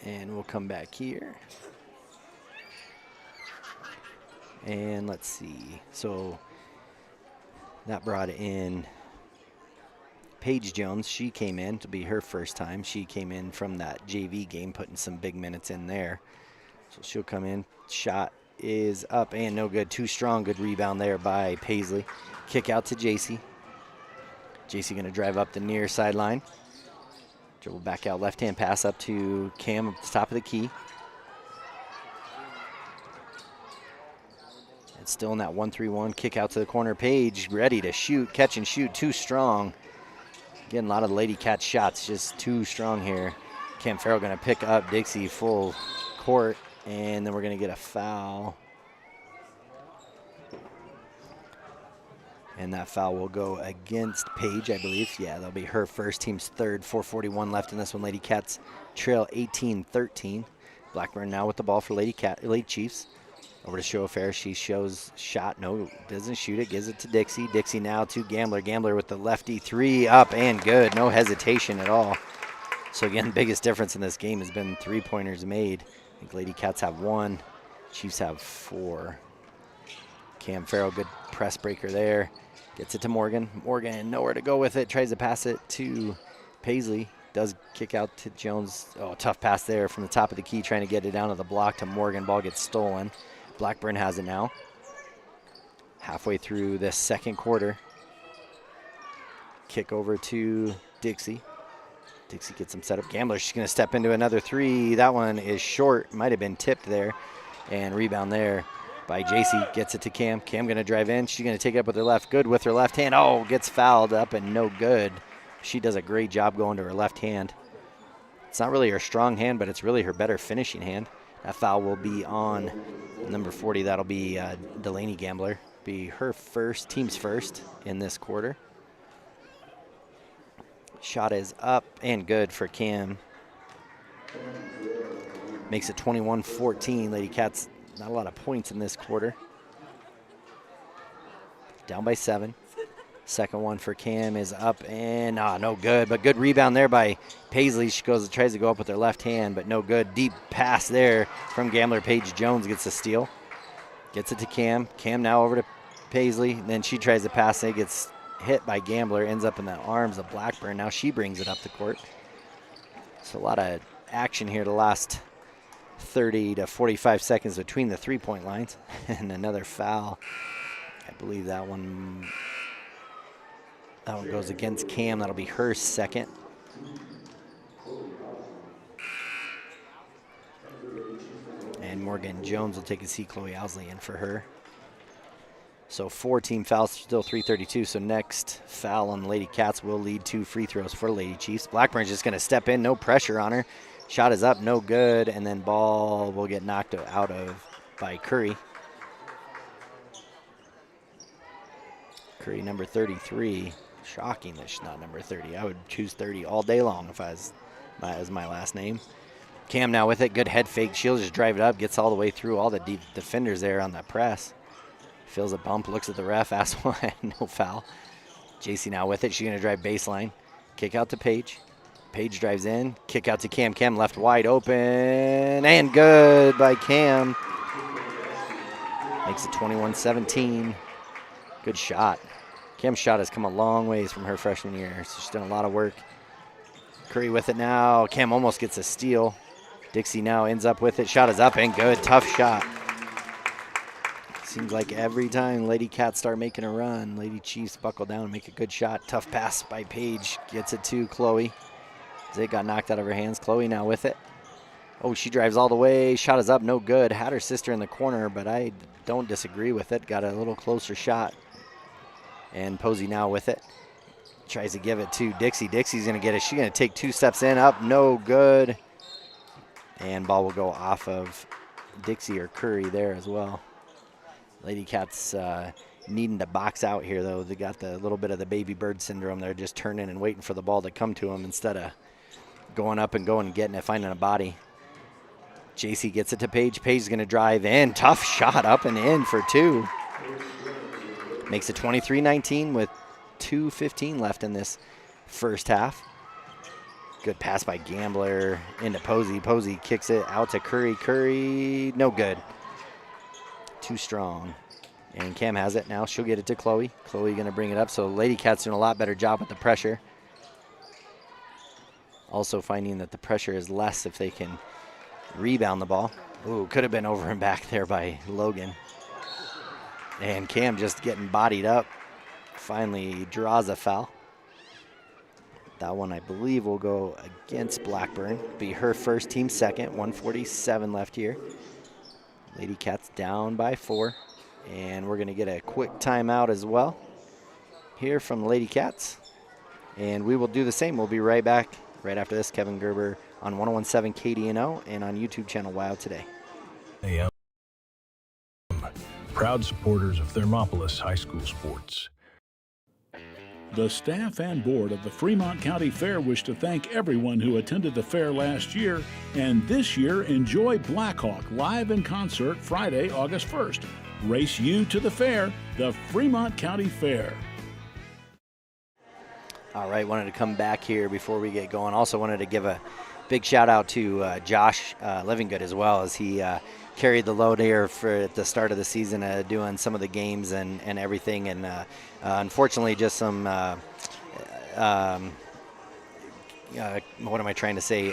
And we'll come back here. And let's see. So that brought in Paige Jones. She came in to be her first time. She came in from that JV game, putting some big minutes in there. So she'll come in. Shot is up and no good. Too strong. Good rebound there by Paisley. Kick out to JC. JC going to drive up the near sideline. Dribble back out. Left-hand pass up to Cam at the top of the key. It's still in that 1-3-1. Kick out to the corner. Paige ready to shoot. Catch and shoot. Too strong. Getting a lot of Lady Cat shots. Just too strong here. Cam Farrell going to pick up Dixie full court, and then we're going to get a foul. And that foul will go against Paige, I believe. Yeah, that'll be her first, team's third. 4:41 left in this one. Lady Cats trail 18-13. Blackburn now with the ball for Lady Chiefs. Over to Show Fair. She shows shot. No, doesn't shoot it. Gives it to Dixie. Dixie now to Gambler. Gambler with the lefty three up and good. No hesitation at all. So again, biggest difference in this game has been 3-pointers made. I think Lady Cats have 1. Chiefs have 4. Cam Farrell, good press breaker there. Gets it to Morgan. Morgan, nowhere to go with it. Tries to pass it to Paisley. Does kick out to Jones. Oh, tough pass there from the top of the key, trying to get it down to the block to Morgan. Ball gets stolen. Blackburn has it now. Halfway through the second quarter. Kick over to Dixie. Dixie gets some set up. Gambler, she's going to step into another three. That one is short. Might have been tipped there. And rebound there by JC. Gets it to Cam. Cam going to drive in. She's going to take it up with her left. Good with her left hand. Oh, gets fouled up and no good. She does a great job going to her left hand. It's not really her strong hand, but it's really her better finishing hand. That foul will be on number 40. That'll be Delaney Gambler. Be her first, team's first in this quarter. Shot is up and good for Cam. Makes it 21-14. Lady Cats, not a lot of points in this quarter. Down by 7. Second one for Cam is up and no good, but good rebound there by Paisley. She tries to go up with her left hand, but no good. Deep pass there from Gambler. Paige Jones gets a steal. Gets it to Cam. Cam now over to Paisley. Then she tries to pass and it gets hit by Gambler. Ends up in the arms of Blackburn. Now she brings it up the court. So a lot of action here the last 30 to 45 seconds between the three-point lines. And another foul. I believe that one goes against Cam. That'll be her second. And Morgan Jones will take a seat. Chloe Owsley in for her. So 4 team fouls, still 3:32. So next foul on the Lady Cats will lead to free throws for Lady Chiefs. Blackburn's just going to step in. No pressure on her. Shot is up, no good. And then ball will get knocked out of by Curry. Curry, number 33. Shocking that she's not number 30. I would choose 30 all day long if I was my last name. Cam now with it. Good head fake. She'll just drive it up. Gets all the way through all the deep defenders there on that press. Feels a bump. Looks at the ref. Asks why. No foul. JC now with it. She's going to drive baseline. Kick out to Paige. Paige drives in. Kick out to Cam. Cam left wide open. And good by Cam. Makes it 21-17. Good shot. Cam's shot has come a long ways from her freshman year. So she's done a lot of work. Curry with it now. Cam almost gets a steal. Dixie now ends up with it. Shot is up and good. Tough shot. Seems like every time Lady Cats start making a run, Lady Chiefs buckle down and make a good shot. Tough pass by Paige. Gets it to Chloe. It got knocked out of her hands. Chloe now with it. Oh, she drives all the way. Shot is up. No good. Had her sister in the corner, but I don't disagree with it. Got a little closer shot. And Posey now with it. Tries to give it to Dixie. Dixie's going to get it. She's going to take 2 steps in. Up. No good. And ball will go off of Dixie or Curry there as well. Lady Cats needing to box out here, though. They got the little bit of the baby bird syndrome. They're just turning and waiting for the ball to come to them instead of going up and going and getting it, finding a body. JC gets it to Paige. Paige's going to drive in. Tough shot up and in for 2. Makes it 23-19 with 2:15 left in this first half. Good pass by Gambler into Posey. Posey kicks it out to Curry. Curry, no good. Too strong. And Cam has it now. She'll get it to Chloe. Chloe going to bring it up. So Lady Cat's doing a lot better job with the pressure. Also finding that the pressure is less if they can rebound the ball. Ooh, could have been over and back there by Logan. And Cam just getting bodied up. Finally draws a foul. That one, I believe, will go against Blackburn. Be her first, team second. 1:47 left here. Lady Cats down by 4. And we're going to get a quick timeout as well here from the Lady Cats. And we will do the same. We'll be right back right after this. Kevin Gerber on 101.7 KDNO and on YouTube channel Wild Today. AM. Proud supporters of Thermopolis High School sports. The staff and board of the Fremont County Fair wish to thank everyone who attended the fair last year, and this year enjoy Blackhawk live in concert Friday, August 1st. Race you to the fair, the Fremont County Fair. All right, wanted to come back here before we get going. Also wanted to give a big shout out to Josh Livingood as well, as he carried the load here for at the start of the season, doing some of the games and everything. And unfortunately, just some, what am I trying to say?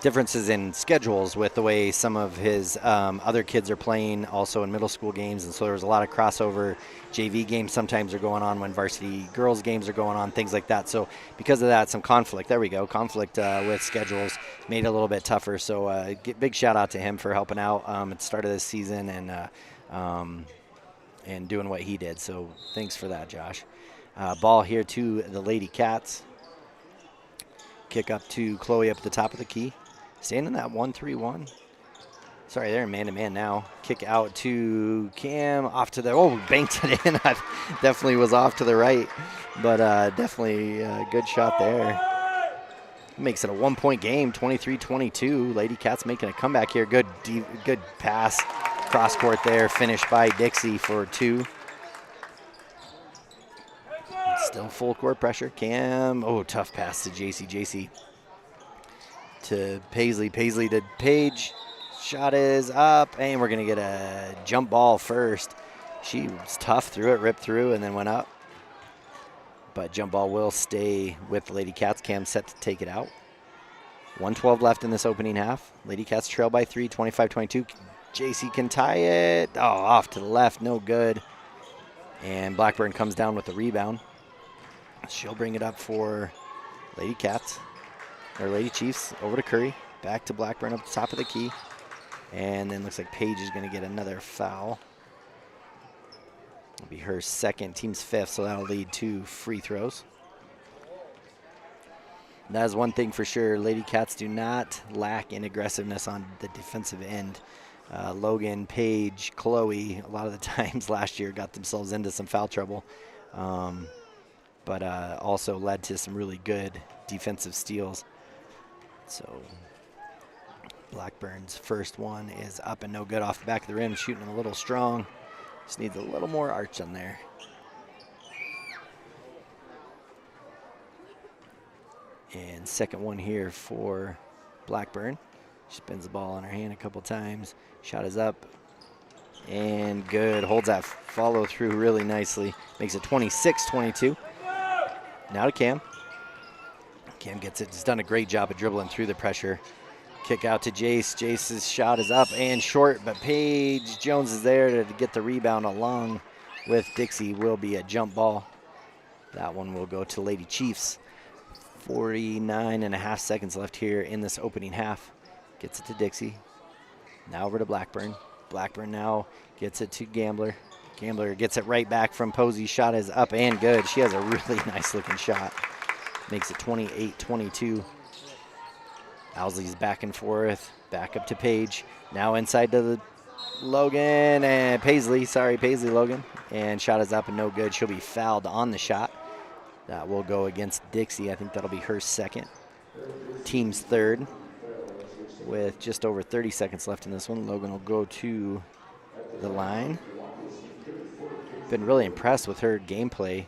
Differences in schedules with the way some of his other kids are playing also in middle school games. And so there was a lot of crossover. JV games sometimes are going on when varsity girls games are going on, things like that. So because of that, some conflict, conflict with schedules made it a little bit tougher. So big shout out to him for helping out at the start of this season and doing what he did. So thanks for that, Josh. Ball here to the Lady Cats. Kick up to Chloe up at the top of the key. Staying in that 1-3-1. Sorry, they're in man-to-man now. Kick out to Cam, off to the, banked it in. I definitely was off to the right, but definitely a good shot there. Makes it a 1-point game, 23-22. Lady Cats making a comeback here. Good pass, cross court there, finished by Dixie for 2. Still full court pressure. Cam, tough pass to JC. JC to Paisley. Paisley to Page. Shot is up, and we're going to get a jump ball first. She was tough, threw it, ripped through, and then went up. But jump ball will stay with the Lady Cats. Cam set to take it out. 1:12 left in this opening half. Lady Cats trail by 3, 25-22. JC can tie it. Off to the left, no good. And Blackburn comes down with the rebound. She'll bring it up for Lady Cats, or Lady Chiefs, over to Curry. Back to Blackburn up the top of the key. And then looks like Paige is going to get another foul. It'll be her second, team's 5th, so that'll lead to free throws. That is one thing for sure. Lady Cats do not lack in aggressiveness on the defensive end. Logan, Paige, Chloe, a lot of the times last year got themselves into some foul trouble. But also led to some really good defensive steals. So Blackburn's first one is up and no good off the back of the rim, shooting a little strong. Just needs a little more arch on there. And second one here for Blackburn. She spins the ball in her hand a couple times. Shot is up and good. Holds that follow through really nicely. Makes it 26-22. Now to Cam. Cam gets it. He's done a great job of dribbling through the pressure. Kick out to Jace. Jace's shot is up and short, but Paige Jones is there to get the rebound along with Dixie. Will be a jump ball. That one will go to Lady Chiefs. 49.5 seconds left here in this opening half. Gets it to Dixie. Now over to Blackburn. Blackburn now gets it to Gambler. Gambler gets it right back from Posey. Shot is up and good. She has a really nice looking shot. Makes it 28-22. Owsley's back and forth. Back up to Paige. Now inside to the Logan and Paisley. Sorry, Paisley Logan. And shot is up and no good. She'll be fouled on the shot. That will go against Dixie. I think that'll be her second. Team's third. With just over 30 seconds left in this one, Logan will go to the line. Been really impressed with her gameplay.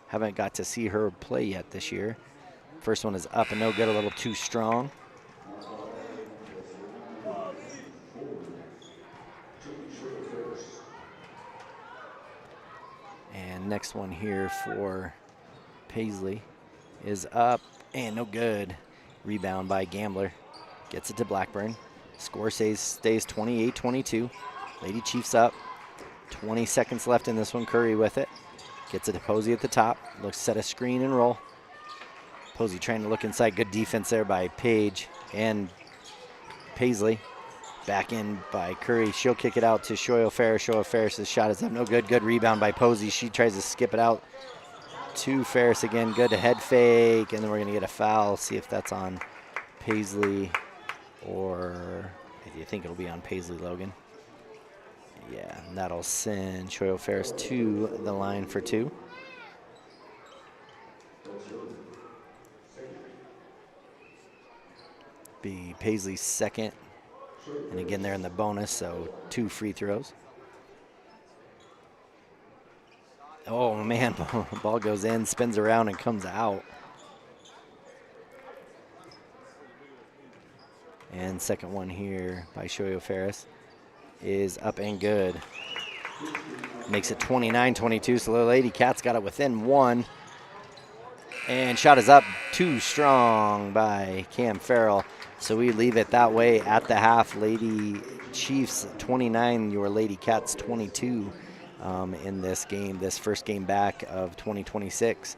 Haven't got to see her play yet this year. First one is up and no good, a little too strong. And next one here for Paisley is up and no good. Rebound by Gambler. Gets it to Blackburn. Score stays 28-22. Lady Chiefs up. 20 seconds left in this one. Curry with it. Gets it to Posey at the top. Looks set a screen and roll. Posey trying to look inside. Good defense there by Paige and Paisley. Back in by Curry. She'll kick it out to Shoyo Ferris. Shoyo Ferris' shot is up. No good. Good rebound by Posey. She tries to skip it out to Ferris again. Good head fake. And then we're going to get a foul. See if that's on Paisley, or I think it'll be on Paisley Logan. Yeah, and that'll send Choyo Ferris to the line for 2. Be Paisley's second. And again, they're in the bonus, so 2 free throws. Oh, man, ball goes in, spins around, and comes out. And second one here by Choyo Ferris is up and good. Makes it 29-22, so the Lady Cats got it within 1. And shot is up, too strong by Cam Farrell. So we leave it that way at the half. Lady Chiefs 29, your Lady Cats 22 in this game, this first game back of 2026.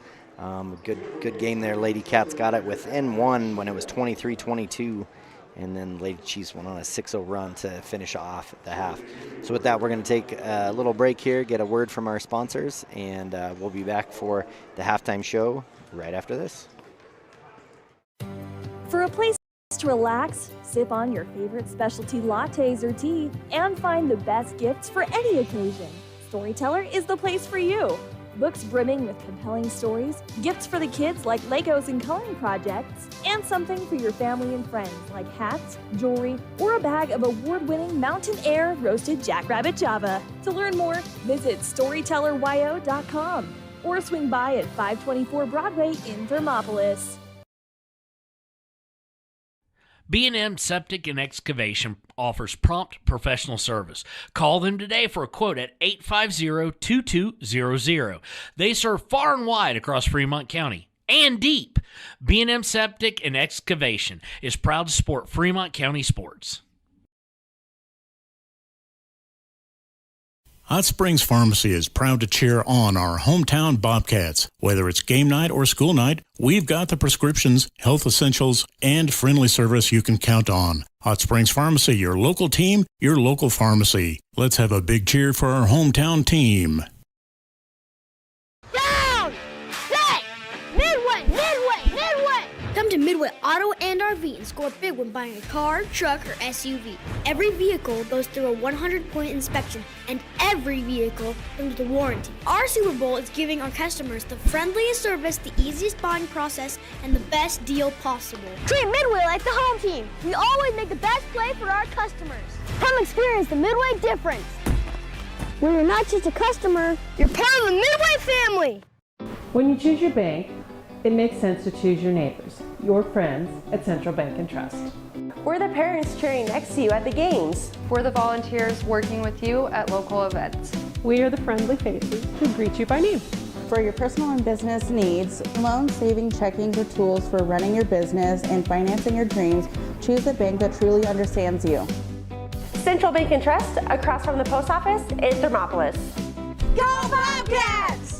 Good game there. Lady Cats got it within 1 when it was 23-22. And then Lady Chiefs went on a 6-0 run to finish off the half. So with that, we're going to take a little break here, get a word from our sponsors, and we'll be back for the halftime show right after this. For a place to relax, sip on your favorite specialty lattes or tea, and find the best gifts for any occasion, Storyteller is the place for you. Books brimming with compelling stories, gifts for the kids like Legos and coloring projects, and something for your family and friends like hats, jewelry, or a bag of award-winning Mountain Air roasted jackrabbit Java. To learn more, visit StorytellerYO.com or swing by at 524 Broadway in Thermopolis. B&M Septic and Excavation offers prompt professional service. Call them today for a quote at 850-2200. They serve far and wide across Fremont County and deep. B&M Septic and Excavation is proud to support Fremont County sports. Hot Springs Pharmacy is proud to cheer on our hometown Bobcats. Whether it's game night or school night, we've got the prescriptions, health essentials, and friendly service you can count on. Hot Springs Pharmacy, your local team, your local pharmacy. Let's have a big cheer for our hometown team. Down! Set! Midway! Midway! Midway! Come to Midway Auto and RV and score big when buying a car, truck, or SUV. Every vehicle goes through a 100-point inspection, and every vehicle comes with a warranty. Our Super Bowl is giving our customers the friendliest service, the easiest buying process, and the best deal possible. Treat Midway like the home team. We always make the best play for our customers. Come experience the Midway difference, where you're not just a customer, you're part of the Midway family. When you choose your bank, it makes sense to choose your neighbors, your friends at Central Bank and Trust. We're the parents cheering next to you at the games. We're the volunteers working with you at local events. We are the friendly faces who greet you by name. For your personal and business needs, loan, saving, checking, or tools for running your business and financing your dreams, choose a bank that truly understands you. Central Bank and Trust, across from the post office in Thermopolis. Go Bobcats!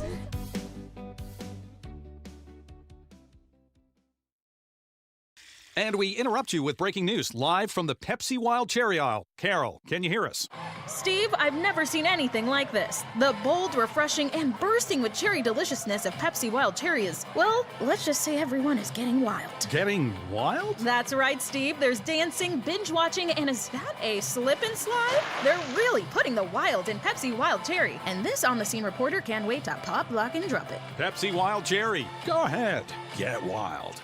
And we interrupt you with breaking news live from the Pepsi Wild Cherry aisle. Carol, can you hear us? Steve, I've never seen anything like this. The bold, refreshing, and bursting with cherry deliciousness of Pepsi Wild Cherry is, well, let's just say everyone is getting wild. Getting wild? That's right, Steve. There's dancing, binge-watching, and is that a slip and slide? They're really putting the wild in Pepsi Wild Cherry, and this on-the-scene reporter can't wait to pop, lock, and drop it. Pepsi Wild Cherry. Go ahead. Get wild.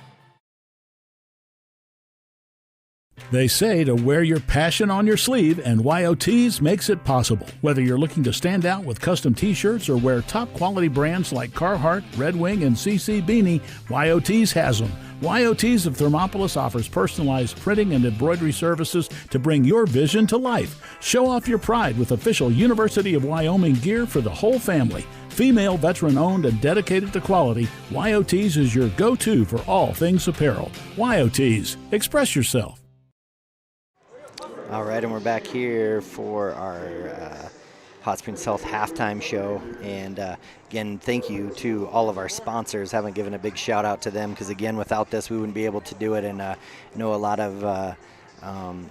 They say to wear your passion on your sleeve, and Yotees makes it possible. Whether you're looking to stand out with custom t-shirts or wear top-quality brands like Carhartt, Red Wing, and CC Beanie, Yotees has them. Yotees of Thermopolis offers personalized printing and embroidery services to bring your vision to life. Show off your pride with official University of Wyoming gear for the whole family. Female, veteran-owned, and dedicated to quality, Yotees is your go-to for all things apparel. Yotees, express yourself. All right, and we're back here for our Hot Springs Health halftime show. And again, thank you to all of our sponsors. Haven't given a big shout out to them because, again, without this, we wouldn't be able to do it. And I know a lot of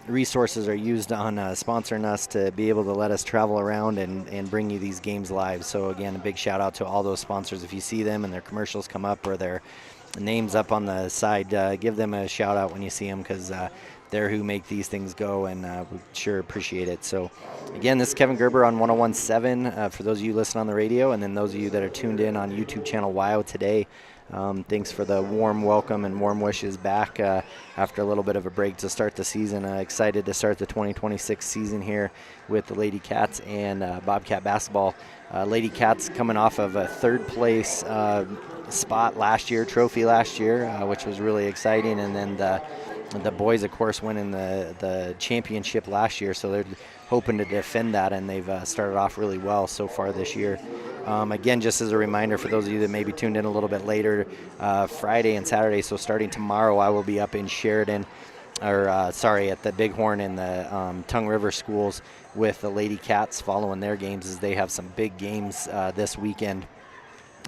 resources are used on sponsoring us to be able to let us travel around and bring you these games live. So, again, a big shout out to all those sponsors. If you see them and their commercials come up or their names up on the side. Give them a shout out when you see them, because they're who make these things go, and we sure appreciate it. So again, this is Kevin Gerber on 101.7 for those of you listening on the radio, and then those of you that are tuned in on YouTube channel WYO today. Thanks for the warm welcome and warm wishes back after a little bit of a break to start the season. Excited to start the 2026 season here with the Lady Cats and Bobcat basketball. Lady Cats coming off of a third place spot last year, trophy last year, which was really exciting. And then the boys, of course, winning the championship last year, so they're hoping to defend that, and they've started off really well so far this year. Again, just as a reminder for those of you that may be tuned in a little bit later, Friday and Saturday, so starting tomorrow, I will be up in Sheridan, at the Bighorn and the Tongue River schools with the Lady Cats following their games, as they have some big games this weekend.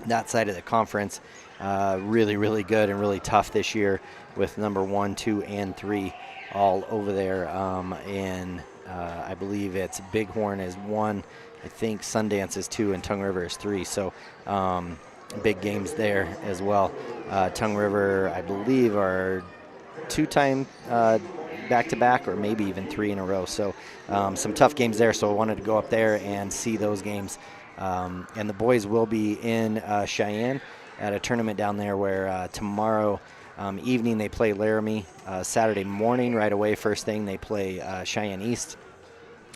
That side of the conference, really, really good and really tough this year, with number 1, 2, and 3 all over there. I believe it's Bighorn is 1, I think Sundance is 2, and Tongue River is 3. So big games there as well. Tongue River, I believe, are 2-time back-to-back, or maybe even 3 in a row. So some tough games there, so I wanted to go up there and see those games. And the boys will be in Cheyenne at a tournament down there, where tomorrow evening they play Laramie. Saturday morning, right away, first thing, they play Cheyenne East.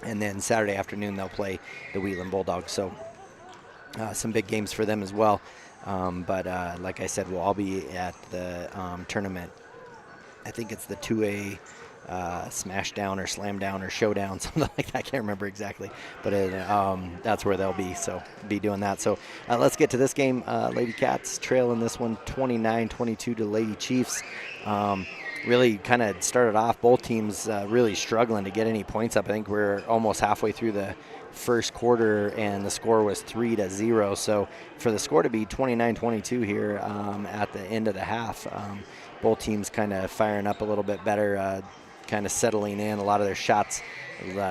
And then Saturday afternoon they'll play the Wheatland Bulldogs. So some big games for them as well. But like I said, we'll all be at the tournament. I think it's the 2A smash down or slam down or showdown, something like that. I can't remember exactly, but that's where they'll be. So be doing that. So let's get to this game. Lady Cats trailing this one 29-22 to Lady Chiefs. Really kind of started off, both teams really struggling to get any points up. I think we're almost halfway through the first quarter, and the score was 3-0. So for the score to be 29-22 here at the end of the half, both teams kind of firing up a little bit better, kind of settling in. A lot of their shots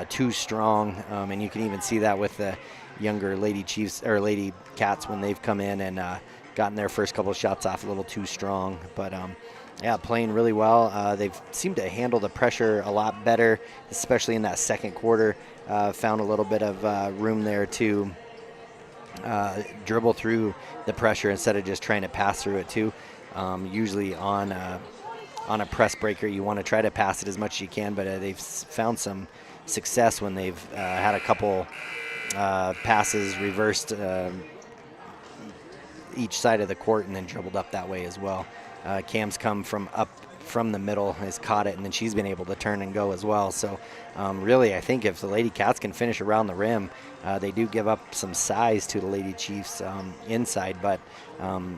too strong, and you can even see that with the younger Lady Chiefs or Lady Cats when they've come in and gotten their first couple of shots off a little too strong. But yeah, playing really well. They've seemed to handle the pressure a lot better, especially in that second quarter. Found a little bit of room there to dribble through the pressure instead of just trying to pass through it too. Usually on a press breaker, you want to try to pass it as much as you can, but they've found some success when they've had a couple passes reversed each side of the court and then dribbled up that way as well. Cam's come from the middle, has caught it, and then she's been able to turn and go as well. So really, I think if the Lady Cats can finish around the rim, they do give up some size to the Lady Chiefs inside, but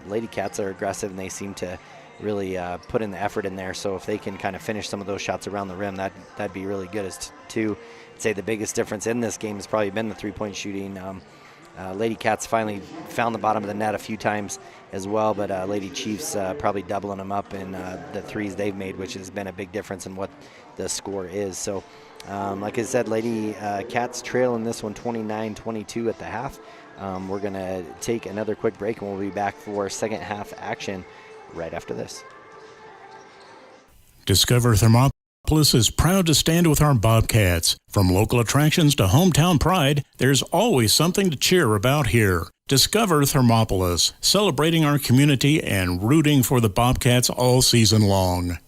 Lady Cats are aggressive, and they seem to really put in the effort in there. So if they can kind of finish some of those shots around the rim, that'd be really good. I'd say the biggest difference in this game has probably been the three-point shooting. Lady Cats finally found the bottom of the net a few times as well, but Lady Chiefs probably doubling them up in the threes they've made, which has been a big difference in what the score is. So like I said, Lady Cats trailing this one 29-22 at the half. We're going to take another quick break, and we'll be back for second half action right after this. Discover Thermopolis is proud to stand with our Bobcats. From local attractions to hometown pride, there's always something to cheer about here. Discover Thermopolis, celebrating our community and rooting for the Bobcats all season long.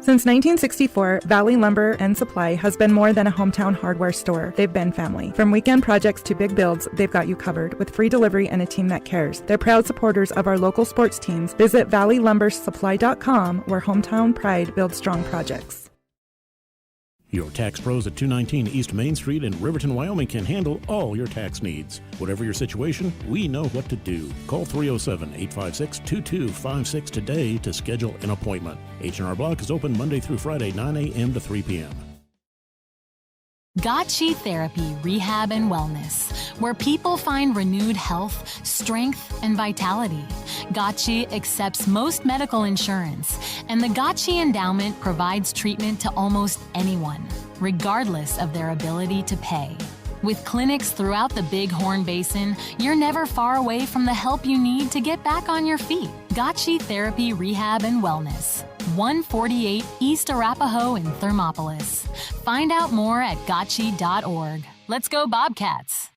Since 1964, Valley Lumber and Supply has been more than a hometown hardware store. They've been family. From weekend projects to big builds, they've got you covered with free delivery and a team that cares. They're proud supporters of our local sports teams. Visit valleylumbersupply.com, where hometown pride builds strong projects. Your tax pros at 219 East Main Street in Riverton, Wyoming can handle all your tax needs. Whatever your situation, we know what to do. Call 307-856-2256 today to schedule an appointment. H&R Block is open Monday through Friday, 9 a.m. to 3 p.m. Gotchi Therapy, Rehab and Wellness, where people find renewed health, strength, and vitality. Gotchi accepts most medical insurance, and the Gotchi Endowment provides treatment to almost anyone, regardless of their ability to pay. With clinics throughout the Bighorn Basin, you're never far away from the help you need to get back on your feet. Gotchi Therapy, Rehab, and Wellness. 148 East Arapahoe in Thermopolis. Find out more at gotchi.org. Let's go Bobcats!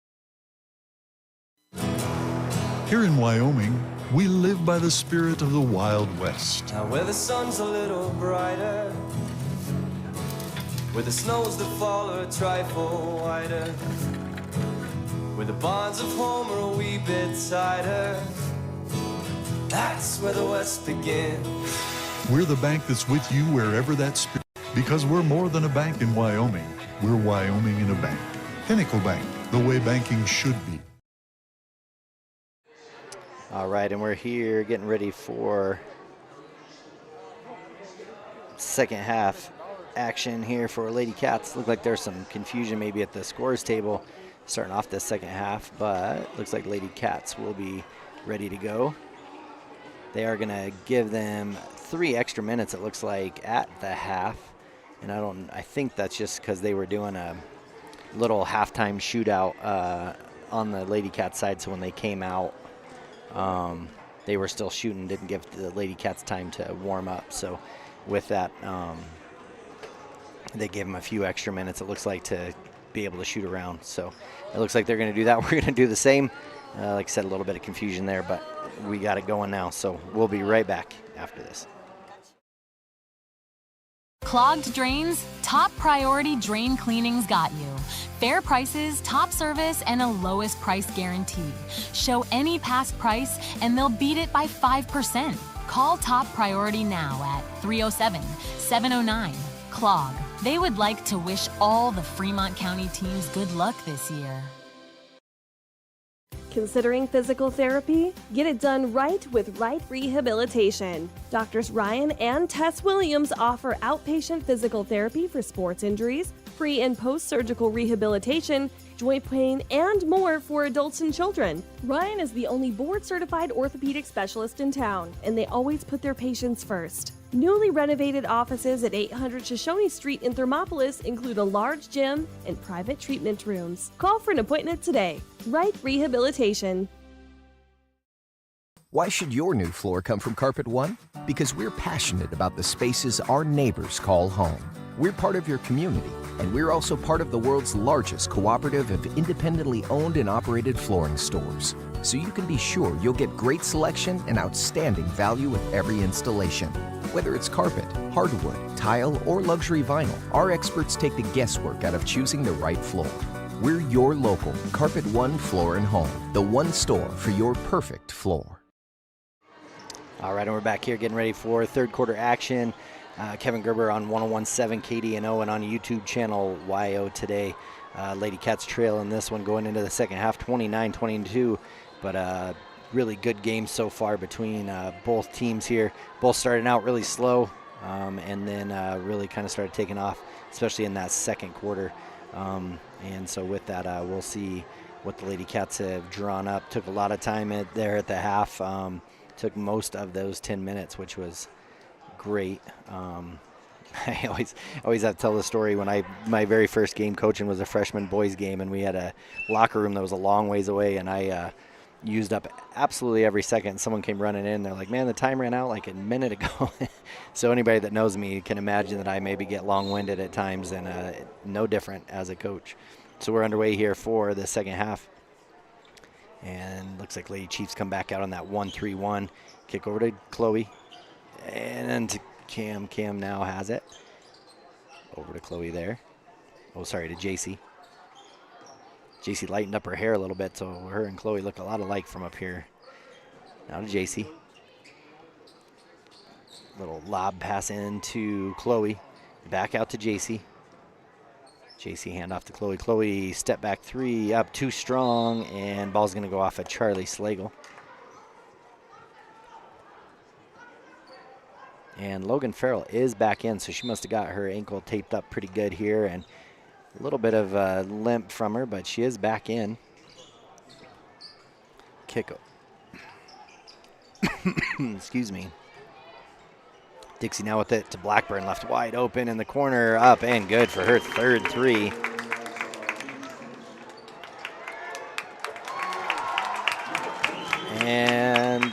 Here in Wyoming, we live by the spirit of the Wild West. Now where the sun's a little brighter, where the snows that fall are a trifle whiter, where the bonds of home are a wee bit tighter, that's where the West begins. We're the bank that's with you wherever that spirit, because we're more than a bank in Wyoming. We're Wyoming in a bank. Pinnacle Bank, the way banking should be. All right, and we're here getting ready for second half action here for Lady Cats. Look like there's some confusion maybe at the scores table starting off this second half, but looks like Lady Cats will be ready to go. They are going to give them 3 extra minutes, it looks like, at the half. And I think that's just because they were doing a little halftime shootout on the Lady Cats side, so when they came out, they were still shooting, didn't give the Lady Cats time to warm up. So with that, they gave them a few extra minutes, it looks like, to be able to shoot around. So it looks like they're going to do that. We're going to do the same. Like I said, a little bit of confusion there, but we got it going now. So we'll be right back after this. Clogged drains? Top Priority Drain Cleaning's got you. Fair prices, top service, and a lowest price guarantee. Show any past price, and they'll beat it by 5%. Call Top Priority now at 307-709-CLOG. They would like to wish all the Fremont County teams good luck this year. Considering physical therapy? Get it done right with Right Rehabilitation. Doctors Ryan and Tess Williams offer outpatient physical therapy for sports injuries, pre- and post-surgical rehabilitation, joint pain, and more for adults and children. Ryan is the only board-certified orthopedic specialist in town, and they always put their patients first. Newly renovated offices at 800 Shoshone Street in Thermopolis include a large gym and private treatment rooms. Call for an appointment today. Right Rehabilitation. Why should your new floor come from Carpet One? Because we're passionate about the spaces our neighbors call home. We're part of your community, and we're also part of the world's largest cooperative of independently owned and operated flooring stores. So you can be sure you'll get great selection and outstanding value with every installation. Whether it's carpet, hardwood, tile, or luxury vinyl, our experts take the guesswork out of choosing the right floor. We're your local Carpet One Floor and Home, the one store for your perfect floor. All right, and we're back here getting ready for third quarter action. Kevin Gerber on 101.7 KDNO and on YouTube channel YO Today. Lady Cats trail in this one going into the second half, 29-22. But really good game so far between both teams here. Both starting out really slow and then really kind of started taking off, especially in that second quarter. And so with that, we'll see what the Lady Cats have drawn up. Took a lot of time there at the half. Took most of those 10 minutes, which was great. I always have to tell the story when my very first game coaching was a freshman boys game, and we had a locker room that was a long ways away, and I used up absolutely every second. Someone came running in. They're like, man, the time ran out like a minute ago. So anybody that knows me can imagine that I maybe get long-winded at times, and no different as a coach. So we're underway here for the second half. And looks like Lady Chiefs come back out on that 1-3-1. Kick over to Chloe. And to Cam. Cam now has it. Over to Chloe there. Oh, sorry, to JC. JC lightened up her hair a little bit, so her and Chloe look a lot alike from up here. Now to JC. Little lob pass into Chloe. Back out to JC. JC hand off to Chloe. Chloe step back three, up too strong, and ball's going to go off at Charlie Slagle. And Logan Farrell is back in, so she must have got her ankle taped up pretty good here, and a little bit of a limp from her, but she is back in. Kick. Excuse me. Dixie now with it to Blackburn, left wide open in the corner, up and good for her third three. And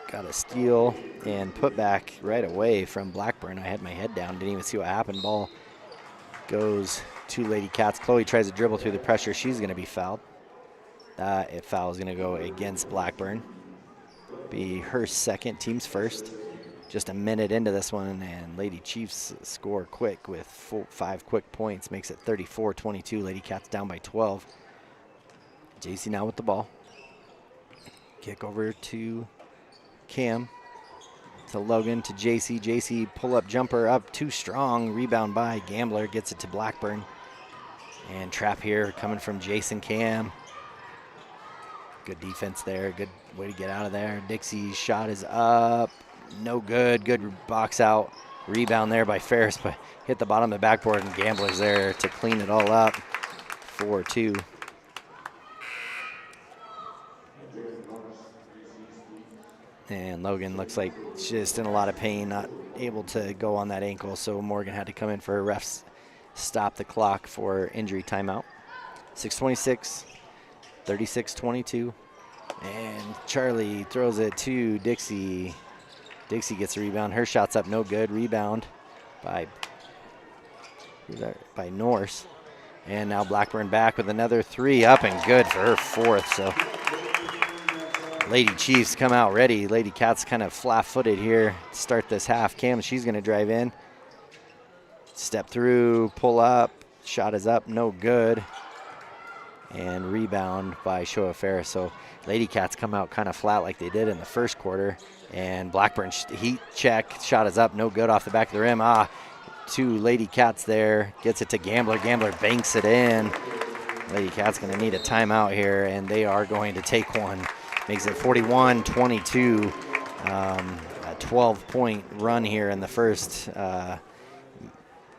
got a steal and put back right away from Blackburn. I had my head down, didn't even see what happened. Ball goes to Lady Cats. Chloe tries to dribble through the pressure. She's going to be fouled. That foul is going to go against Blackburn. Be her second, team's first. Just a minute into this one, and Lady Chiefs score quick with 5 quick points. Makes it 34-22. Lady Cats down by 12. JC now with the ball. Kick over to Cam. To Logan, to JC. JC pull-up jumper up too strong. Rebound by Gambler. Gets it to Blackburn. And trap here coming from Jason Cam. Good defense there. Good way to get out of there. Dixie's shot is up. No good. Good box out. Rebound there by Ferris, but hit the bottom of the backboard, and Gambler's there to clean it all up. 4-2. And Logan looks like she's just in a lot of pain, not able to go on that ankle, so Morgan had to come in for her refs. Stop the clock for injury timeout. 6:26, 36-22. And Charlie throws it to Dixie. Dixie gets a rebound. Her shot's up, no good. Rebound by Norse. And now Blackburn back with another 3 up and good for her 4th. So Lady Chiefs come out ready. Lady Cats kind of flat-footed here to start this half. Cam, she's going to drive in. Step through, pull up. Shot is up, no good. And rebound by Shoa Ferris. So Lady Cats come out kind of flat like they did in the first quarter. And Blackburn heat check. Shot is up, no good off the back of the rim. Two Lady Cats there. Gets it to Gambler. Gambler banks it in. Lady Cats going to need a timeout here, and they are going to take one. Makes it 41-22. A 12-point run here in the first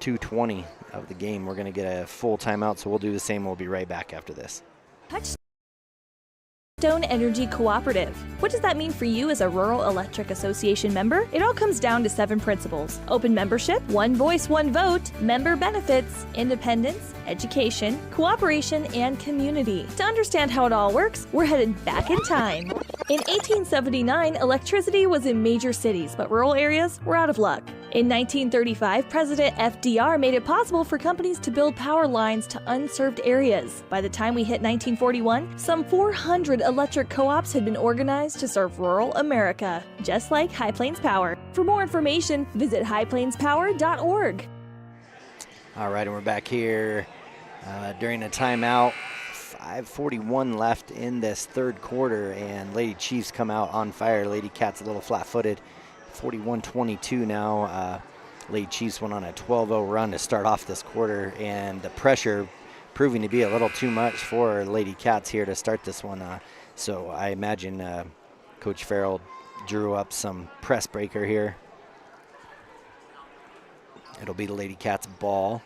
2:20 of the game. We're going to get a full timeout, so we'll do the same. We'll be right back after this. Touchstone Energy Cooperative. What does that mean for you as a Rural Electric Association member? It all comes down to 7 principles: open membership, one voice, one vote, member benefits, independence, education, cooperation, and community. To understand how it all works, we're headed back in time. In 1879, electricity was in major cities, but rural areas were out of luck. In 1935, President FDR made it possible for companies to build power lines to unserved areas. By the time we hit 1941, some 400 electric co-ops had been organized to serve rural America, just like High Plains Power. For more information, visit highplainspower.org. All right, and we're back here during a timeout. 5:41 left in this third quarter, and Lady Chiefs come out on fire. Lady Cats a little flat-footed. 41-22 now. Lady Chiefs went on a 12-0 run to start off this quarter, and the pressure proving to be a little too much for Lady Cats here to start this one. So I imagine Coach Farrell drew up some press breaker here. It'll be the Lady Cats ball.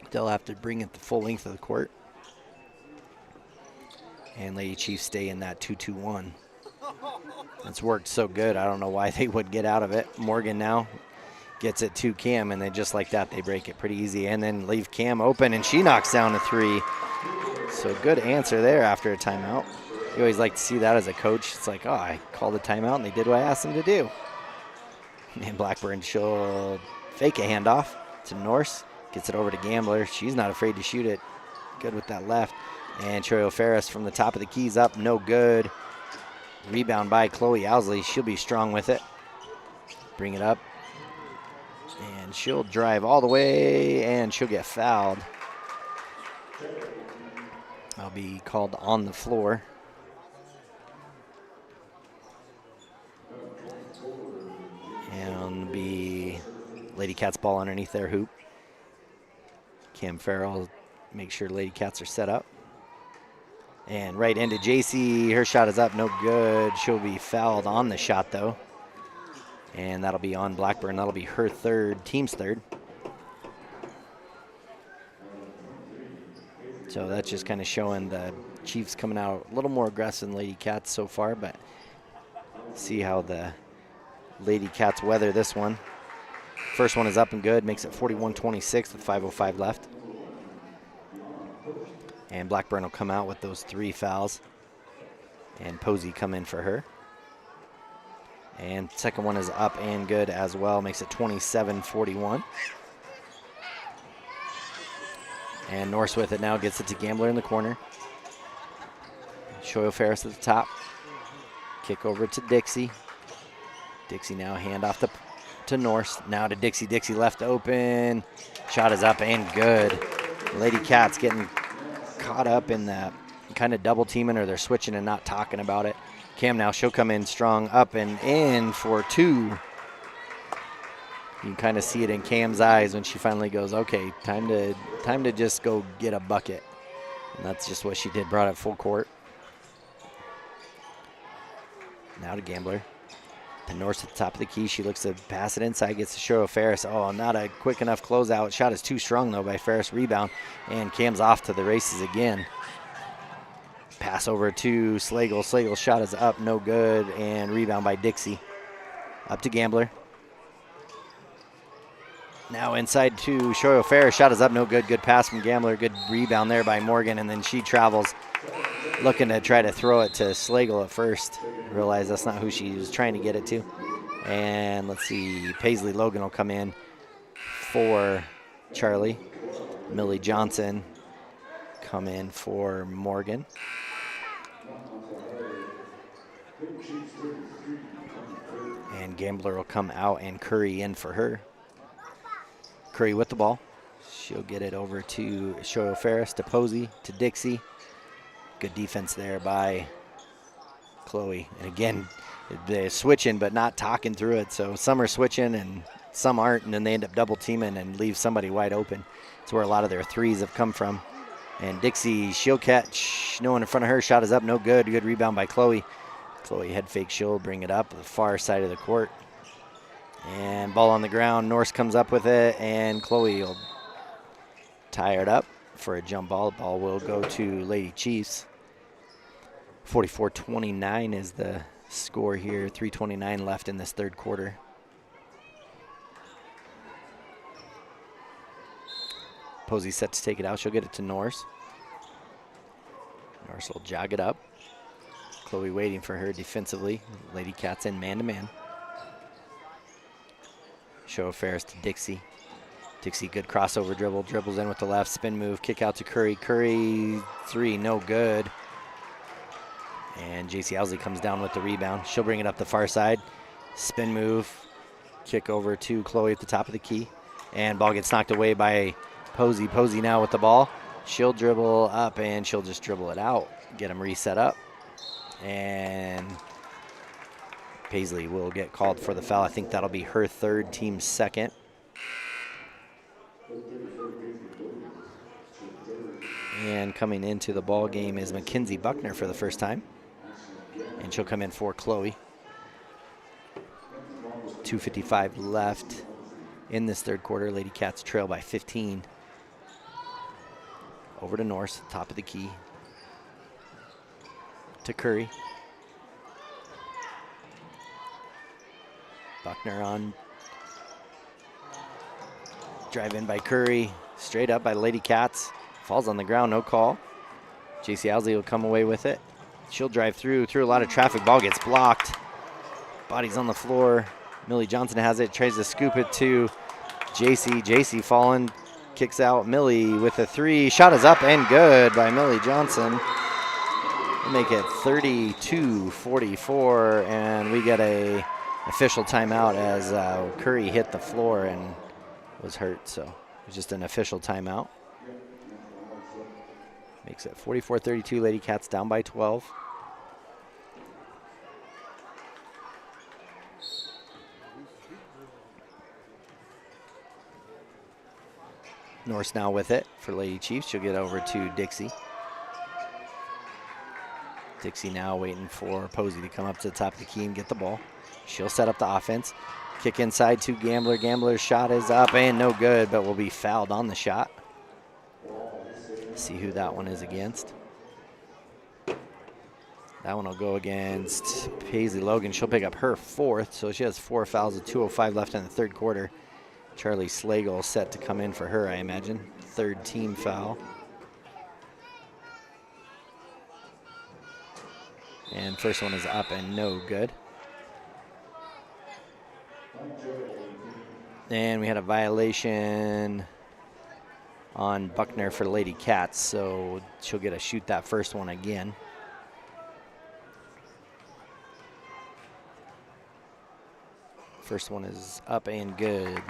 They'll have to bring it the full length of the court. And Lady Chiefs stay in that 2-2-1. It's worked so good, I don't know why they would get out of it. Morgan now gets it to Cam, and then just like that, they break it pretty easy. And then leave Cam open, and she knocks down a 3. So good answer there after a timeout. You always like to see that as a coach. It's like, oh, I called a timeout, and they did what I asked them to do. And Blackburn should fake a handoff to Norse. Gets it over to Gambler. She's not afraid to shoot it. Good with that left. And Choyo Ferris from the top of the keys up, no good. Rebound by Chloe Owsley. She'll be strong with it. Bring it up. And she'll drive all the way, and she'll get fouled. I'll be called on the floor. And it'll be Lady Cats ball underneath their hoop. Cam Farrell make sure Lady Cats are set up. And right into JC. Her shot is up, no good. She'll be fouled on the shot, though. And that'll be on Blackburn. That'll be her third, team's third. So that's just kind of showing the Chiefs coming out a little more aggressive than Lady Cats so far, but see how the Lady Cats weather this one. First one is up and good, makes it 41-26 with 5:05 left. And Blackburn will come out with those 3 fouls. And Posey come in for her. And second one is up and good as well. Makes it 27-41. And Norse with it now, gets it to Gambler in the corner. Shoyo Ferris at the top. Kick over to Dixie. Dixie now hand off to Norse. Now to Dixie. Dixie left open. Shot is up and good. Lady Cats getting caught up in that kind of double teaming, or they're switching and not talking about it. Cam now, she'll come in strong, up and in for two. You can kind of see it in Cam's eyes when she finally goes, okay, time to just go get a bucket. And that's just what she did, brought it full court. Now to Gambler. To Norse at the top of the key. She looks to pass it inside, gets to Shoyo Ferris. Oh, not a quick enough closeout. Shot is too strong, though, by Ferris. Rebound, and Cam's off to the races again. Pass over to Slagle. Slagle's shot is up, no good, and rebound by Dixie. Up to Gambler. Now inside to Shoyo Ferris. Shot is up, no good. Good pass from Gambler. Good rebound there by Morgan, and then she travels, looking to try to throw it to Slagle at first. Realize that's not who she was trying to get it to. And let's see, Paisley Logan will come in for Charlie. Millie Johnson come in for Morgan. And Gambler will come out and Curry in for her. Curry with the ball. She'll get it over to Shoyo Ferris, to Posey, to Dixie. Good defense there by Chloe. And again, they're switching but not talking through it. So some are switching and some aren't, and then they end up double teaming and leave somebody wide open. That's where a lot of their threes have come from. And Dixie, she'll catch. No one in front of her. Shot is up, no good. Good rebound by Chloe. Chloe head fake, she'll bring it up the far side of the court. And ball on the ground. Norse comes up with it, and Chloe will tie it up for a jump ball. Ball will go to Lady Chiefs. 44-29 is the score here. 3:29 left in this third quarter. Posey set to take it out. She'll get it to Norse. Norse will jog it up. Chloe waiting for her defensively. Lady Cats in man-to-man. Shoyo Ferris to Dixie. Dixie, good crossover dribble. Dribbles in with the left. Spin move. Kick out to Curry. Curry, three, no good. And JC Owsley comes down with the rebound. She'll bring it up the far side. Spin move. Kick over to Chloe at the top of the key. And ball gets knocked away by Posey. Posey now with the ball. She'll dribble up and she'll just dribble it out. Get them reset up. And Paisley will get called for the foul. I think that'll be her third, team second. And coming into the ball game is Mackenzie Buckner for the first time. And she'll come in for Chloe. 2:55 left in this third quarter. Lady Cats trail by 15. Over to Norse, top of the key. To Curry. Buckner on. Drive in by Curry. Straight up by Lady Cats. Falls on the ground, no call. JC Owsley will come away with it. She'll drive through a lot of traffic. Ball gets blocked. Body's on the floor. Millie Johnson has it, tries to scoop it to JC. JC falling, kicks out. Millie with a three. Shot is up and good by Millie Johnson. We'll make it 32-44, and we get a official timeout as Curry hit the floor and was hurt, so it was just an official timeout. Makes it 44-32, Lady Cats down by 12. Norse now with it for Lady Chiefs. She'll get over to Dixie. Dixie now waiting for Posey to come up to the top of the key and get the ball. She'll set up the offense. Kick inside to Gambler. Gambler's shot is up and no good, but will be fouled on the shot. See who that one is against. That one will go against Paisley Logan. She'll pick up her fourth, so she has 4 fouls with 2:05 left in the third quarter. Charlie Slagle set to come in for her, I imagine. Third team foul. And first one is up and no good. And we had a violation on Buckner for Lady Cats, so she'll get to shoot that first one again. First one is up and good.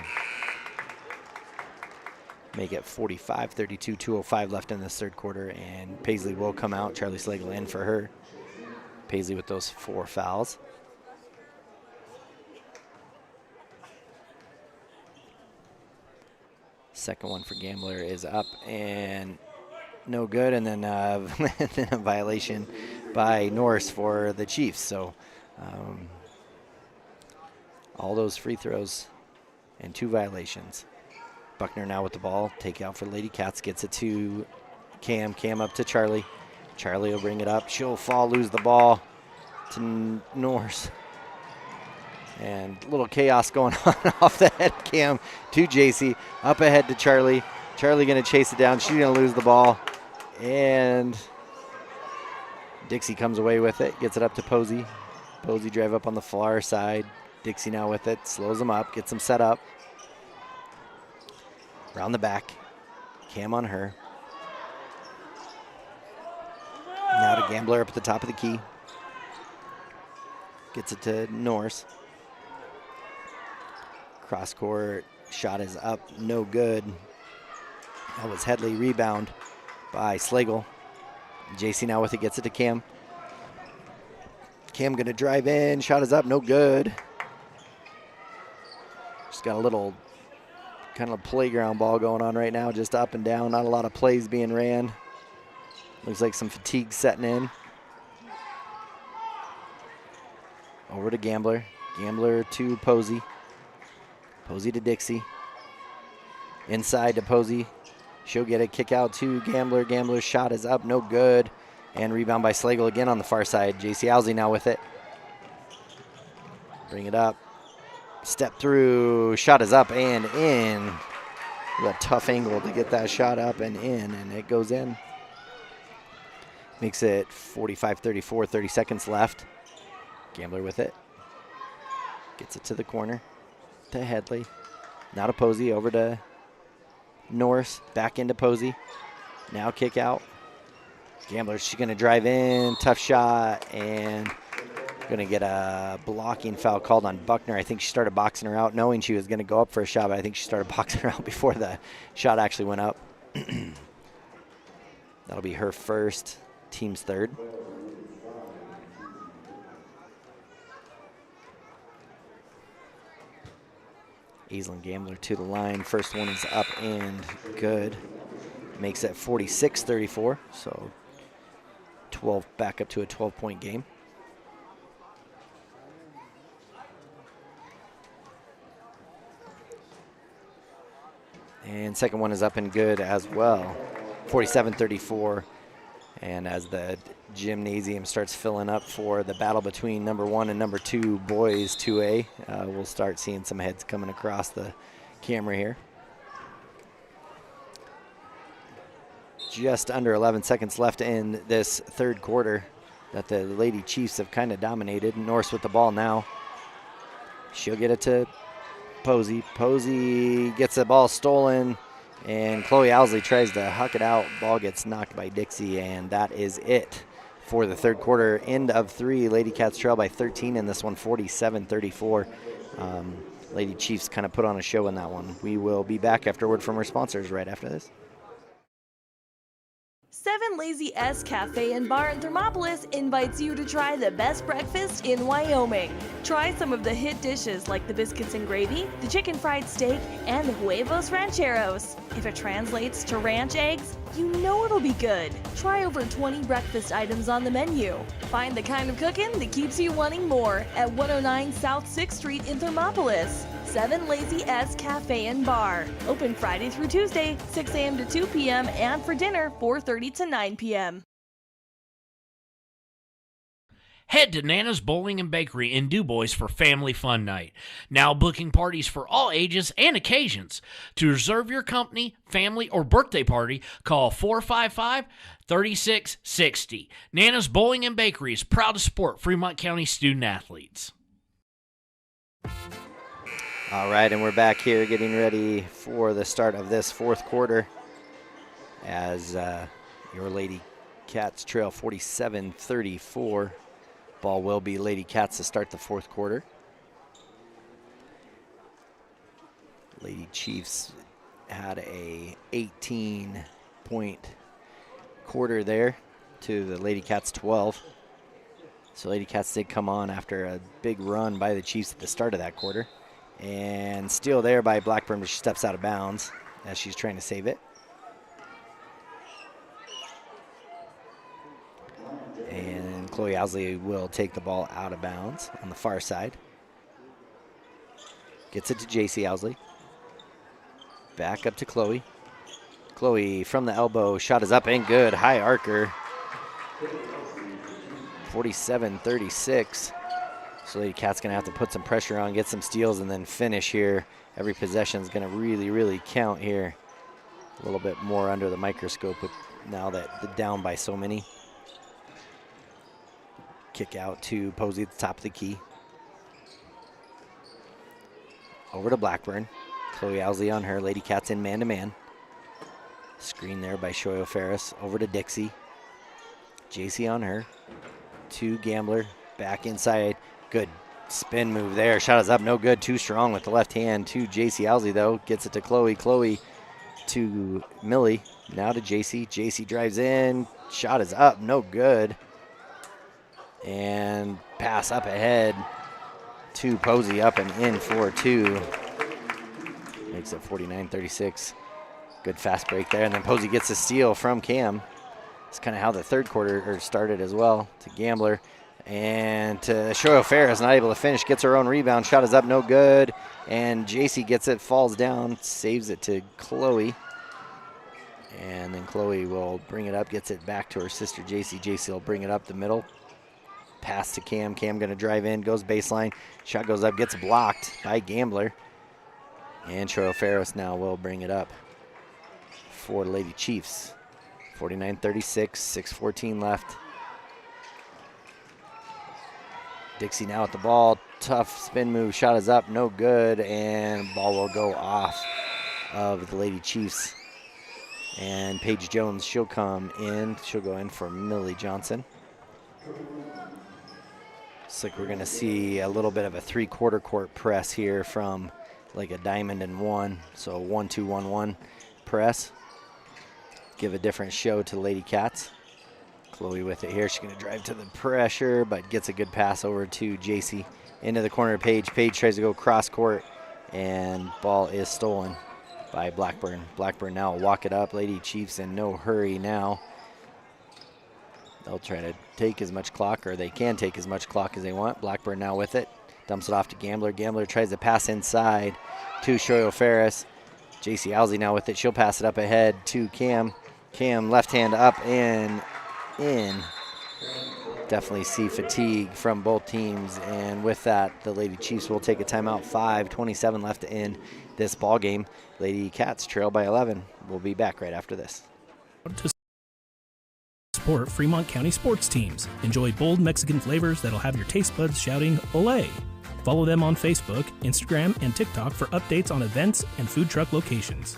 Make it 45-32, 2:05 left in this third quarter, and Paisley will come out. Charlie Slagle in for her. Paisley with those 4 fouls. Second one for Gambler is up and no good, and then a violation by Norris for the Chiefs. So all those free throws and 2 violations. Buckner now with the ball. Take out for Lady Cats. Gets it to Cam. Cam up to Charlie. Charlie will bring it up. She'll fall, lose the ball to Norris. And a little chaos going on off the head of Cam to JC. Up ahead to Charlie. Charlie going to chase it down. She's going to lose the ball. And Dixie comes away with it. Gets it up to Posey. Posey drive up on the far side. Dixie now with it. Slows them up. Gets them set up. Around the back. Cam on her. Now to Gambler up at the top of the key. Gets it to Norris. Cross court shot is up, no good. That was Headley. Rebound by Slagle. JC now with it, gets it to Cam. Cam gonna drive in, shot is up, no good. Just got a little kind of playground ball going on right now, just up and down, not a lot of plays being ran. Looks like some fatigue setting in. Over to Gambler. Gambler to Posey. Posey to Dixie. Inside to Posey. She'll get a kick out to Gambler. Gambler's shot is up, no good. And rebound by Slagle again on the far side. JC Owsley now with it. Bring it up. Step through. Shot is up and in. With a tough angle to get that shot up and in, and it goes in. Makes it 45-34, 30 seconds left. Gambler with it. Gets it to the corner. To Headley. Now to Posey. Over to Norris. Back into Posey. Now kick out. Gambler, she's going to drive in. Tough shot. And going to get a blocking foul called on Buckner. I think she started boxing her out knowing she was going to go up for a shot, but I think she started boxing her out before the shot actually went up. That'll be her first. Team's third. Aislinn Gambler to the line. First one is up and good. Makes it 46-34. So 12 back up to a 12-point game. And second one is up and good as well. 47-34. And as the gymnasium starts filling up for the battle between number 1 and number 2 boys 2A, we'll start seeing some heads coming across the camera here. Just under 11 seconds left in this third quarter that the Lady Chiefs have kind of dominated. Norris with the ball now. She'll get it to Posey. Posey gets the ball stolen. And Chloe Owsley tries to huck it out. Ball gets knocked by Dixie, and that is it for the third quarter. End of 3. Lady Cats trail by 13 in this one, 47-34. Lady Chiefs kind of put on a show in that one. We will be back after word from our sponsors right after this. 7 Lazy S Cafe and Bar in Thermopolis invites you to try the best breakfast in Wyoming. Try some of the hit dishes like the biscuits and gravy, the chicken fried steak, and the huevos rancheros. If it translates to ranch eggs, you know it'll be good. Try over 20 breakfast items on the menu. Find the kind of cooking that keeps you wanting more at 109 South 6th Street in Thermopolis. 7 Lazy S Cafe and Bar. Open Friday through Tuesday, 6 a.m. to 2 p.m. and for dinner, 4:30 to 9 p.m. Head to Nana's Bowling and Bakery in DuBois for family fun night. Now booking parties for all ages and occasions. To reserve your company, family, or birthday party, call 455-3660. Nana's Bowling and Bakery is proud to support Fremont County student athletes. All right, and we're back here getting ready for the start of this fourth quarter as your Lady Cats trail 47-34. Ball will be Lady Cats to start the fourth quarter. Lady Chiefs had a 18-point quarter there to the Lady Cats 12. So Lady Cats did come on after a big run by the Chiefs at the start of that quarter. And still there by Blackburn, but she steps out of bounds as she's trying to save it. And Chloe Owsley will take the ball out of bounds on the far side. Gets it to JC Owsley. Back up to Chloe. Chloe from the elbow, shot is up and good. High arcer. 47-36. So Lady Cat's going to have to put some pressure on, get some steals, and then finish here. Every possession is going to really, really count here. A little bit more under the microscope with now that they're down by so many. Kick out to Posey at the top of the key. Over to Blackburn. Chloe Owsley on her. Lady Cat's in man-to-man. Screen there by Shoyo Ferris. Over to Dixie. JC on her. To Gambler. Back inside. Good spin move there. Shot is up. No good. Too strong with the left hand to JC Owsley, though. Gets it to Chloe. Chloe to Millie. Now to JC. JC drives in. Shot is up. No good. And pass up ahead to Posey, up and in for two. Makes it 49-36. Good fast break there. And then Posey gets a steal from Cam. It's kind of how the third quarter started as well. To Gambler. And to Shoyo Ferris, not able to finish. Gets her own rebound. Shot is up, no good. And JC gets it, falls down, saves it to Chloe. And then Chloe will bring it up, gets it back to her sister JC. JC will bring it up the middle. Pass to Cam. Cam going to drive in, goes baseline. Shot goes up, gets blocked by Gambler. And Shoyo Ferris now will bring it up for the Lady Chiefs. 49-36, 6:14 left. Dixie now at the ball. Tough spin move. Shot is up. No good. And ball will go off of the Lady Chiefs. And Paige Jones, she'll come in. She'll go in for Millie Johnson. Looks like we're going to see a little bit of a three-quarter court press here from like a diamond and one. So 1-2-1-1 press. Give a different show to Lady Cats. Chloe with it here. She's going to drive to the pressure, but gets a good pass over to JC. Into the corner of Paige. Paige tries to go cross court, and ball is stolen by Blackburn. Blackburn now will walk it up. Lady Chiefs in no hurry now. They'll try to take as much clock, or they can take as much clock as they want. Blackburn now with it. Dumps it off to Gambler. Gambler tries to pass inside to Shoyo Ferris. JC Owsley now with it. She'll pass it up ahead to Cam. Cam left hand up and in. Definitely see fatigue from both teams, and with that, the Lady Chiefs will take a timeout. 5:27 left to end this ball game. Lady Cats trail by 11. We'll be back right after this. To support Fremont County sports teams. Enjoy bold Mexican flavors that'll have your taste buds shouting "Olé!" Follow them on Facebook, Instagram, and TikTok for updates on events and food truck locations.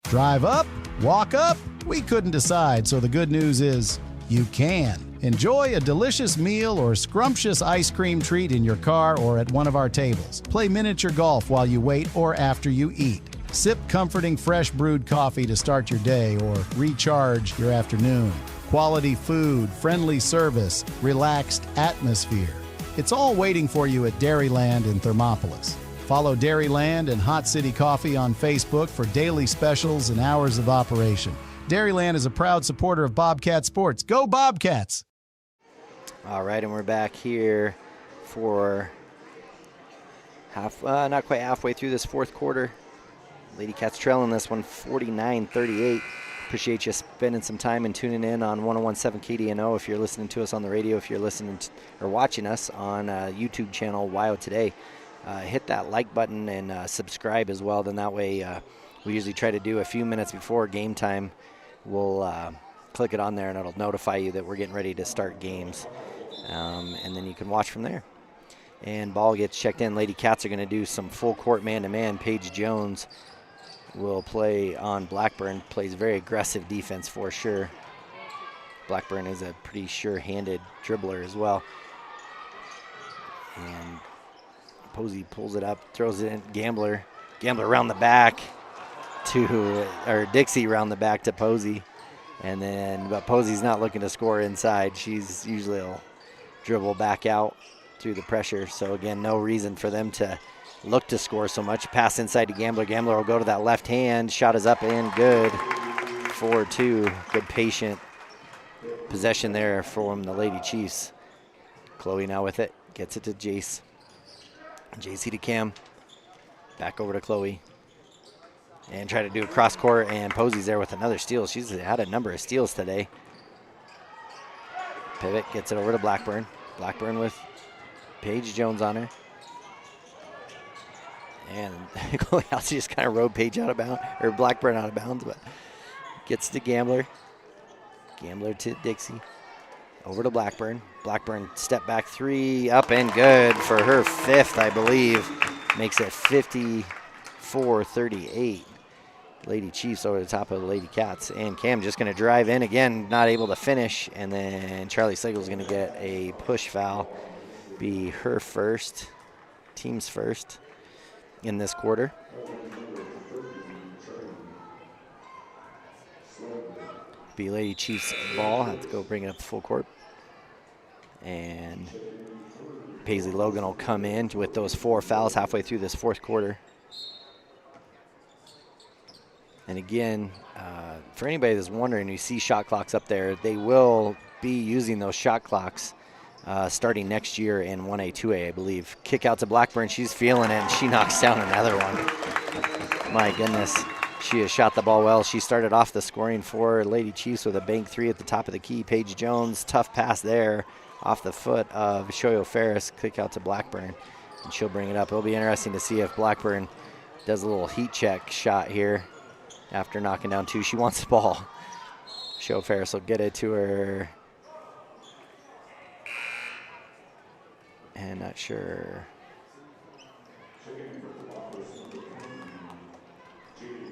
Drive up, walk up, we couldn't decide, so the good news is you can. Enjoy a delicious meal or scrumptious ice cream treat in your car or at one of our tables. Play miniature golf while you wait or after you eat. Sip comforting fresh brewed coffee to start your day or recharge your afternoon. Quality food, friendly service, relaxed atmosphere. It's all waiting for you at Dairyland in Thermopolis. Follow Dairyland and Hot City Coffee on Facebook for daily specials and hours of operation. Dairyland is a proud supporter of Bobcat Sports. Go Bobcats! All right, and we're back here for not quite halfway through this fourth quarter. Lady Cats trailing this one 49-38. Appreciate you spending some time and tuning in on 101.7 KDNO. If you're listening to us on the radio, if you're listening to, or watching us on YouTube channel WYO Today, hit that like button and subscribe as well. Then that way we usually try to do a few minutes before game time. We'll click it on there and it'll notify you that we're getting ready to start games. And then you can watch from there. And ball gets checked in. Lady Cats are going to do some full court man-to-man. Paige Jones will play on Blackburn. Plays very aggressive defense for sure. Blackburn is a pretty sure-handed dribbler as well. And Posey pulls it up, throws it in. Gambler around the back or Dixie around the back to Posey. And then, but Posey's not looking to score inside. She's usually will dribble back out through the pressure. So again, no reason for them to look to score so much. Pass inside to Gambler. Gambler will go to that left hand. Shot is up and good. 4-2. Good patient possession there from the Lady Chiefs. Chloe now with it. Gets it to Jace. JC to Cam. Back over to Chloe. And try to do a cross court, and Posey's there with another steal. She's had a number of steals today. Pivot gets it over to Blackburn. Blackburn with Paige Jones on her. And Chloe Halsey just kind of rode Paige out of bounds, or Blackburn out of bounds, but gets to Gambler. Gambler to Dixie. Over to Blackburn. Blackburn step back three, up and good for her fifth, I believe. Makes it 54-38. Lady Chiefs over the top of the Lady Cats. And Cam just going to drive in again, not able to finish. And then Charlie Siegel's going to get a push foul. Be her first, team's first in this quarter. Be Lady Chiefs ball. Have to go bring it up to full court. And Paisley Logan will come in with those 4 fouls halfway through this fourth quarter. And again, for anybody that's wondering, you see shot clocks up there, they will be using those shot clocks starting next year in 1A, 2A, I believe. Kick out to Blackburn. She's feeling it, and she knocks down another one. My goodness. She has shot the ball well. She started off the scoring for Lady Chiefs with a bank 3 at the top of the key. Paige Jones, tough pass there off the foot of Shoyo Ferris. Kick out to Blackburn, and she'll bring it up. It'll be interesting to see if Blackburn does a little heat check shot here. After knocking down 2, she wants the ball. Show Ferris will get it to her. And not sure.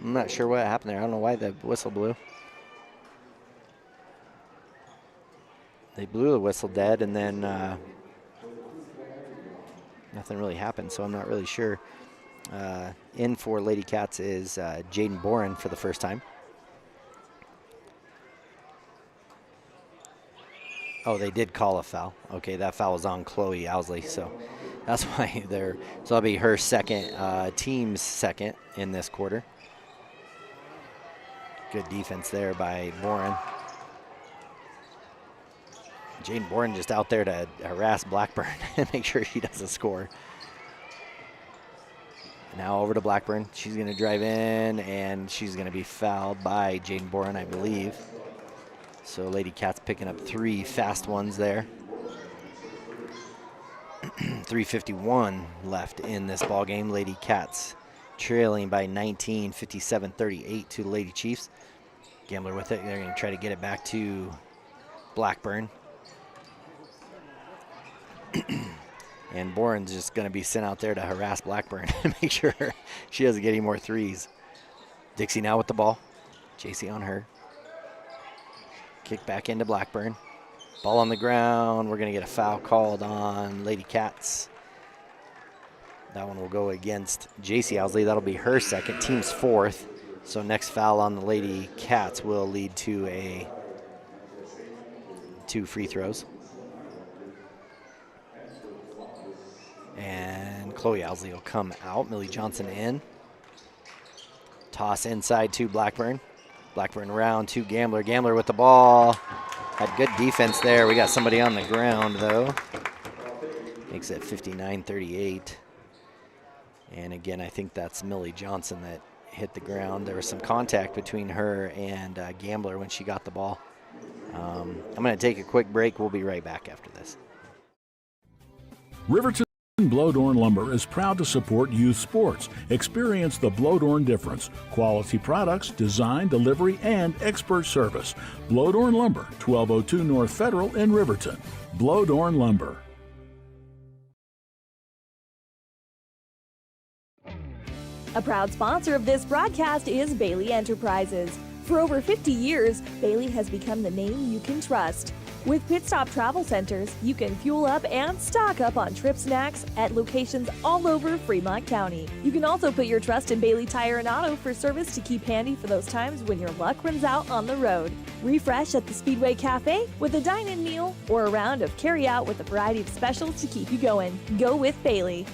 I'm not sure what happened there. I don't know why the whistle blew. They blew the whistle dead, and then nothing really happened, so I'm not really sure. In for Lady Cats is Jaden Boren for the first time. Oh, they did call a foul. Okay, that foul was on Chloe Owsley, so that's why they're. So that'll be her second, team's second in this quarter. Good defense there by Boren. Jaden Boren just out there to harass Blackburn and make sure she doesn't score. Now over to Blackburn. She's going to drive in, and she's going to be fouled by Jaden Boren, I believe. So Lady Cats picking up 3 fast ones there. 3:51 left in this ball game. Lady Cats trailing by 19, 57-38 to the Lady Chiefs. Gambler with it. They're going to try to get it back to Blackburn. And Boren's just going to be sent out there to harass Blackburn and make sure she doesn't get any more threes. Dixie now with the ball. JC on her. Kick back into Blackburn. Ball on the ground. We're going to get a foul called on Lady Cats. That one will go against JC Owsley. That'll be her second, team's 4th. So next foul on the Lady Cats will lead to 2 free throws. And Chloe Owsley will come out. Millie Johnson in. Toss inside to Blackburn. Blackburn around to Gambler. Gambler with the ball. Had good defense there. We got somebody on the ground, though. Makes it 59-38. And again, I think that's Millie Johnson that hit the ground. There was some contact between her and Gambler when she got the ball. I'm going to take a quick break. We'll be right back after this. Riverton Blodorn Lumber is proud to support youth sports. Experience the Blodorn difference. Quality products, design, delivery, and expert service. Blodorn Lumber, 1202 North Federal in Riverton. Blodorn Lumber. A proud sponsor of this broadcast is Bailey Enterprises. For over 50 years, Bailey has become the name you can trust. With Pit Stop Travel Centers, you can fuel up and stock up on trip snacks at locations all over Fremont County. You can also put your trust in Bailey Tire and Auto for service to keep handy for those times when your luck runs out on the road. Refresh at the Speedway Cafe with a dine-in meal or a round of carry-out with a variety of specials to keep you going. Go with Bailey.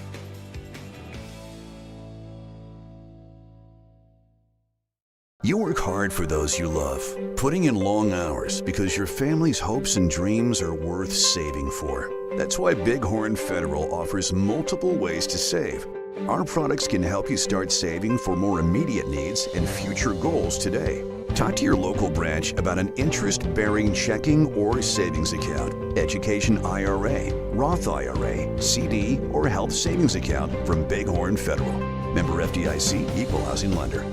You work hard for those you love, putting in long hours because your family's hopes and dreams are worth saving for. That's why Bighorn Federal offers multiple ways to save. Our products can help you start saving for more immediate needs and future goals today. Talk to your local branch about an interest-bearing checking or savings account, education IRA, Roth IRA, CD, or health savings account from Bighorn Federal. Member FDIC, Equal Housing Lender.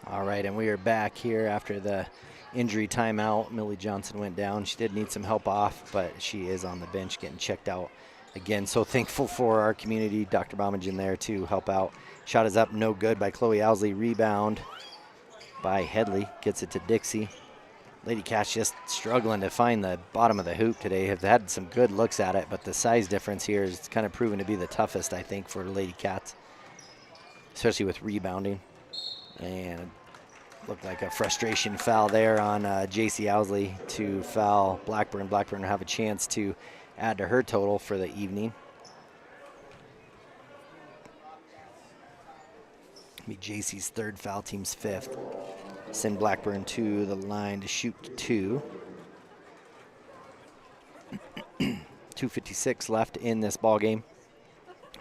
All right, and we are back here after the injury timeout. Millie Johnson went down. She did need some help off, but she is on the bench getting checked out again. So thankful for our community. Dr. Bombage there to help out. Shot is up, no good by Chloe Owsley. Rebound by Headley. Gets it to Dixie. Lady Cats just struggling to find the bottom of the hoop today. Have had some good looks at it, but the size difference here is kind of proven to be the toughest, I think, for Lady Cats, especially with rebounding. And looked like a frustration foul there on J.C. Owsley to foul Blackburn. Blackburn will have a chance to add to her total for the evening. Be J.C.'s third foul, team's fifth. Send Blackburn to the line to shoot 2. 2:56 left in this ball game.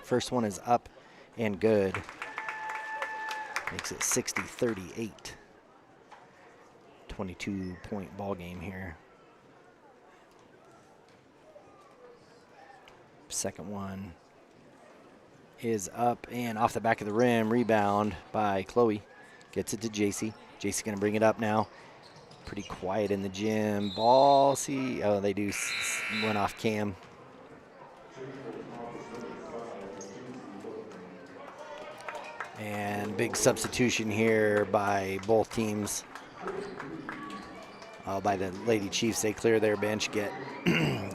First one is up and good. Makes it 60-38. 22-point ball game here. Second one is up and off the back of the rim. Rebound by Chloe. Gets it to JC. JC going to bring it up now. Pretty quiet in the gym. Ball, see, oh, they do went off Cam. And big substitution here by both teams. By the Lady Chiefs, they clear their bench, get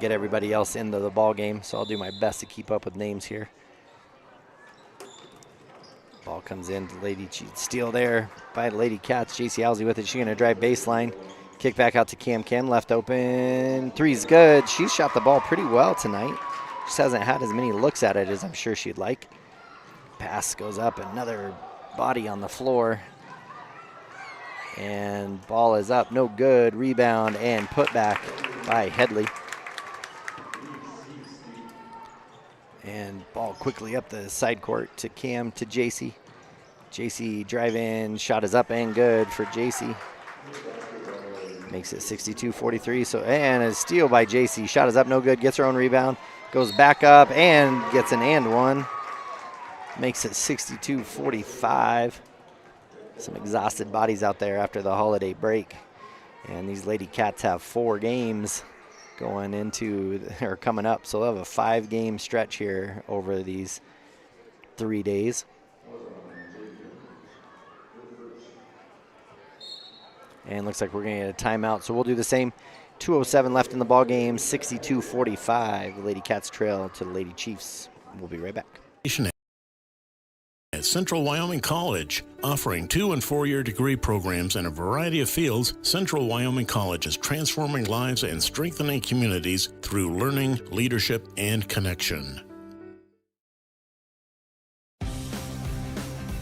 everybody else into the ball game. So I'll do my best to keep up with names here. Ball comes in to Lady Chiefs. Steal there by the Lady Cats. J.C. Owsley with it. She's going to drive baseline. Kick back out to Cam. Cam left open. Three's good. She's shot the ball pretty well tonight. Just hasn't had as many looks at it as I'm sure she'd like. Pass goes up. Another body on the floor. And ball is up, no good. Rebound and put back by Headley. And ball quickly up the side court to Cam to JC. JC drive in, shot is up and good for JC. Makes it 62-43. So, and a steal by JC. Shot is up, no good. Gets her own rebound. Goes back up and gets an and one. Makes it 62-45. Some exhausted bodies out there after the holiday break. And these Lady Cats have 4 games going into, or coming up. So they'll have a 5-game stretch here over these 3 days. And looks like we're going to get a timeout. So we'll do the same. 2:07 left in the ball game, 62-45. The Lady Cats trail to the Lady Chiefs. We'll be right back. At Central Wyoming College, offering 2- and 4-year degree programs in a variety of fields, Central Wyoming College is transforming lives and strengthening communities through learning, leadership, and connection.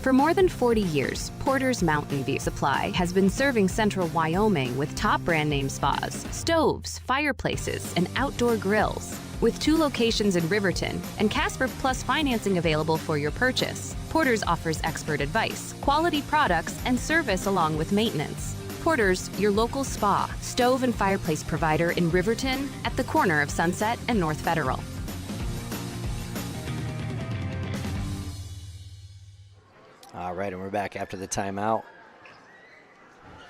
For more than 40 years, Porter's Mountain View Supply has been serving Central Wyoming with top brand name spas, stoves, fireplaces, and outdoor grills. With 2 locations in Riverton and Casper Plus financing available for your purchase, Porter's offers expert advice, quality products, and service along with maintenance. Porter's, your local spa, stove and fireplace provider in Riverton at the corner of Sunset and North Federal. All right, and we're back after the timeout.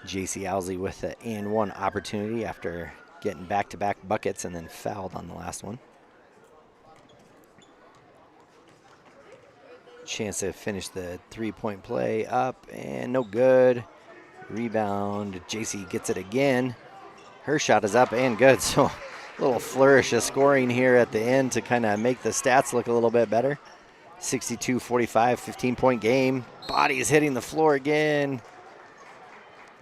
J.C. Owsley with the and one opportunity after getting back-to-back buckets and then fouled on the last one. Chance to finish the three-point play up and no good. Rebound, J.C. gets it again. Her shot is up and good, so a little flourish of scoring here at the end to kind of make the stats look a little bit better. 62-45, 15-point game. Body is hitting the floor again.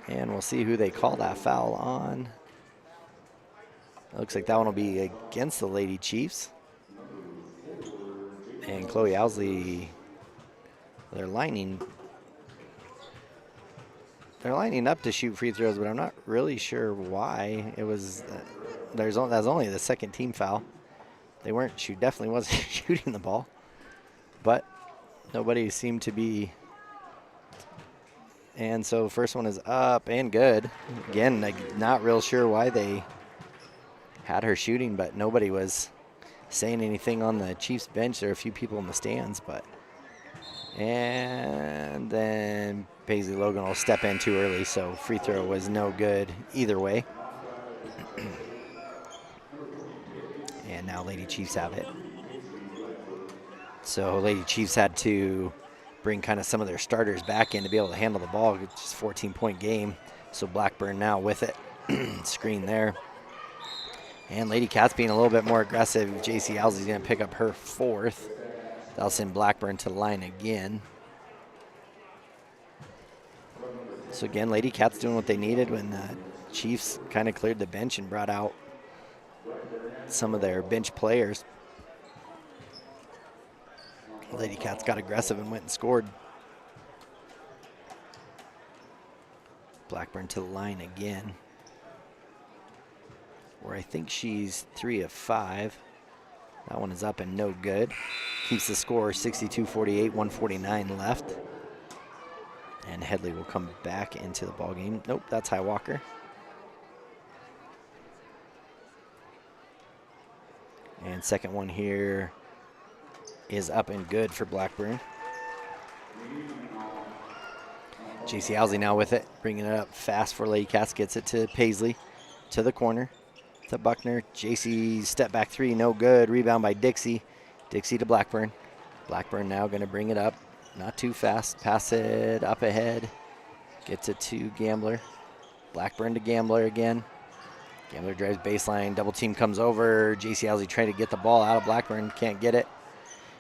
And we'll see who they call that foul on. Looks like that one will be against the Lady Chiefs. And Chloe Owsley, they're lining up to shoot free throws, but I'm not really sure why. It was that was only the second team foul. They definitely wasn't shooting the ball, but nobody seemed to be. And so first one is up and good. Again, not real sure why they had her shooting, but nobody was saying anything on the Chiefs bench. There are a few people in the stands, but. And then Paisley Logan will step in too early, so free throw was no good either way. And now Lady Chiefs have it. So Lady Chiefs had to bring kind of some of their starters back in to be able to handle the ball. It's just a 14-point game. So Blackburn now with it. Screen there. And Lady Cats being a little bit more aggressive. J.C. Owsley's going to pick up her fourth. That'll send Blackburn to the line again. So again, Lady Cats doing what they needed when the Chiefs kind of cleared the bench and brought out some of their bench players. Lady Cats got aggressive and went and scored. Blackburn to the line again, where I think she's 3 of 5. That one is up and no good. Keeps the score 62-48, 1:49 left. And Headley will come back into the ball game. Nope, that's High Walker. And second one here is up and good for Blackburn. J.C. Owsley now with it, bringing it up fast for Lady Cats. Gets it to Paisley, to the corner, to Buckner. J.C. step back three, no good. Rebound by Dixie. Dixie to Blackburn. Blackburn now going to bring it up. Not too fast. Pass it up ahead. Gets it to Gambler. Blackburn to Gambler again. Gambler drives baseline. Double team comes over. J.C. Owsley trying to get the ball out of Blackburn. Can't get it.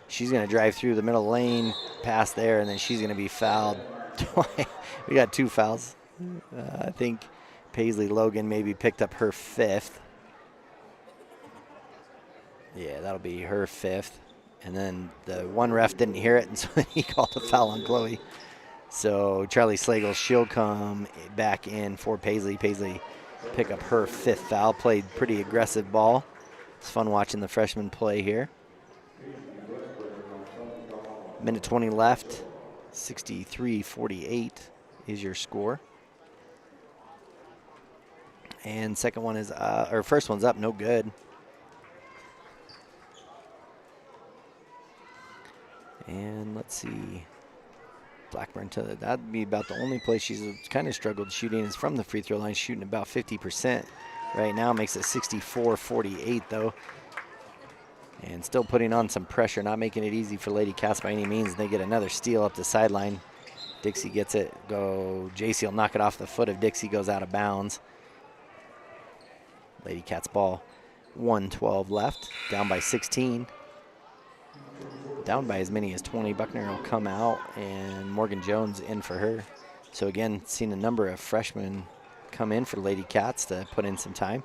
She's going to drive through the middle lane. Pass there, and then she's going to be fouled. We got 2 fouls. I think Paisley Logan maybe picked up her 5th. Yeah, that'll be her 5th. And then the one ref didn't hear it, and so he called a foul on Chloe. So Charlie Slagle, she'll come back in for Paisley. Paisley pick up her 5th foul. Played pretty aggressive ball. It's fun watching the freshman play here. Minute 20 left. 63-48 is your score. And second one is, or first one's up, no good. And let's see, Blackburn to that'd be about the only place she's kind of struggled shooting is from the free throw line, shooting about 50% right now. Makes it 64-48 though. And still putting on some pressure, not making it easy for Lady Cats by any means. They get another steal up the sideline. Dixie gets it. JC will knock it off the foot of Dixie, goes out of bounds. Lady Cats ball. 1:12 left. Down by 16. Down by as many as 20. Buckner will come out, and Morgan Jones in for her. So again, seen a number of freshmen come in for Lady Cats to put in some time.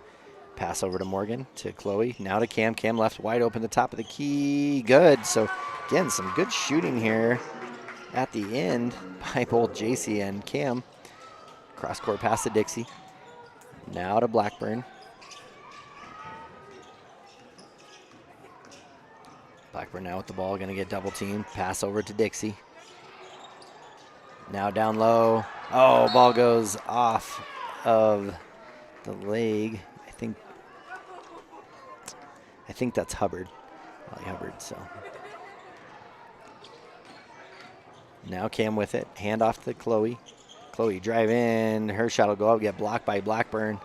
Pass over to Morgan, to Chloe, now to Cam. Cam left wide open, the top of the key, good. So again, some good shooting here at the end by both JC and Cam. Cross-court pass to Dixie. Now to Blackburn. Blackburn now with the ball, going to get double teamed. Pass over to Dixie. Now down low. Oh, ball goes off of the leg. I think that's Hubbard. Molly Hubbard, so. Now Cam with it. Hand off to Chloe. Chloe drive in. Her shot will go up, get blocked by Blackburn.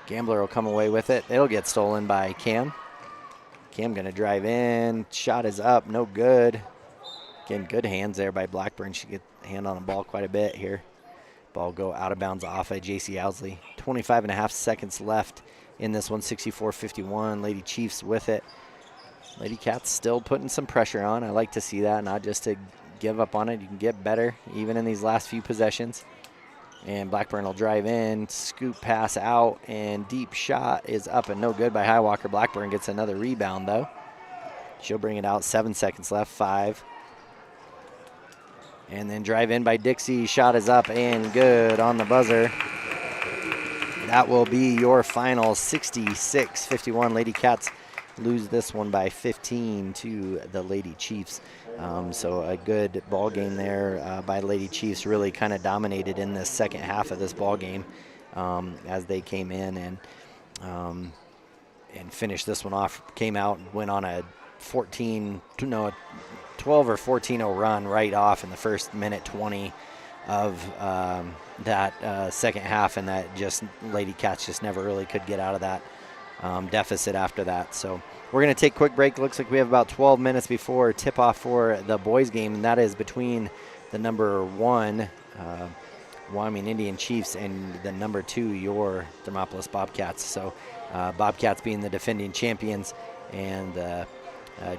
Gambler will come away with it. It'll get stolen by Cam. Cam going to drive in. Shot is up. No good. Again, good hands there by Blackburn. She get a hand on the ball quite a bit here. Ball go out of bounds off by J.C. Owsley. 25.5 seconds left in this one. 64-51. Lady Chiefs with it. Lady Cats still putting some pressure on. I like to see that, not just to give up on it. You can get better even in these last few possessions. And Blackburn will drive in, scoop pass out, and deep shot is up and no good by Highwalker. Blackburn gets another rebound though. She'll bring it out. 7 seconds left. 5. And then drive in by Dixie. Shot is up and good on the buzzer. That will be your final. 66-51. Lady Cats lose this one by 15 to the Lady Chiefs. So a good ball game there by Lady Chiefs. Really kind of dominated in the second half of this ball game as they came in and finished this one off. Came out and went on a 12 or 14-0 run right off in the first minute 20 of that second half, and that just Lady Cats just never really could get out of that deficit after that. So we're going to take a quick break. Looks like we have about 12 minutes before tip-off for the boys game, and that is between the number 1 Wyoming Indian Chiefs and the number 2, your Thermopolis Bobcats. So Bobcats being the defending champions, and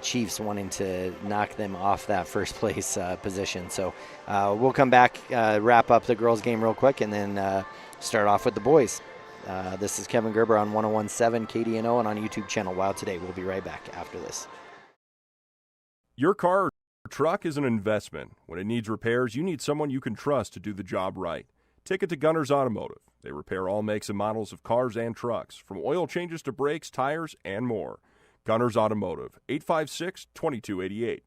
Chiefs wanting to knock them off that first place position. So we'll come back, wrap up the girls game real quick, and then start off with the boys. This is Kevin Gerber on 101.7 KDNO and on YouTube channel Wild Today. We'll be right back after this. Your car or truck is an investment. When it needs repairs, you need someone you can trust to do the job right. Take it to Gunners Automotive. They repair all makes and models of cars and trucks, from oil changes to brakes, tires, and more. Gunners Automotive, 856-2288.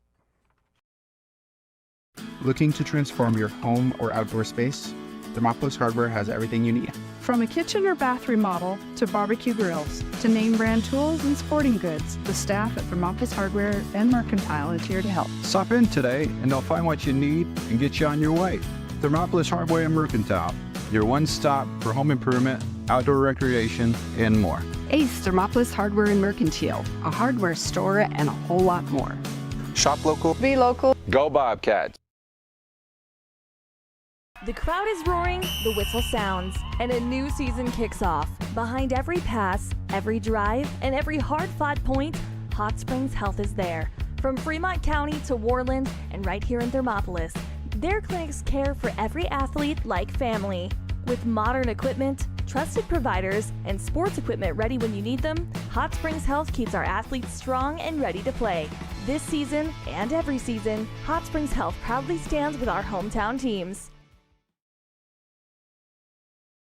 Looking to transform your home or outdoor space? Thermopolis Hardware has everything you need. From a kitchen or bath remodel to barbecue grills to name brand tools and sporting goods, the staff at Thermopolis Hardware and Mercantile is here to help. Stop in today and they'll find what you need and get you on your way. Thermopolis Hardware and Mercantile, your one-stop for home improvement, outdoor recreation, and more. Ace Thermopolis Hardware and Mercantile, a hardware store and a whole lot more. Shop local. Be local. Go Bobcats. The crowd is roaring, the whistle sounds, and a new season kicks off. Behind every pass, every drive, and every hard-fought point, Hot Springs Health is there. From Fremont County to Worland and right here in Thermopolis, their clinics care for every athlete like family. With modern equipment, trusted providers, and sports equipment ready when you need them, Hot Springs Health keeps our athletes strong and ready to play. This season and every season, Hot Springs Health proudly stands with our hometown teams.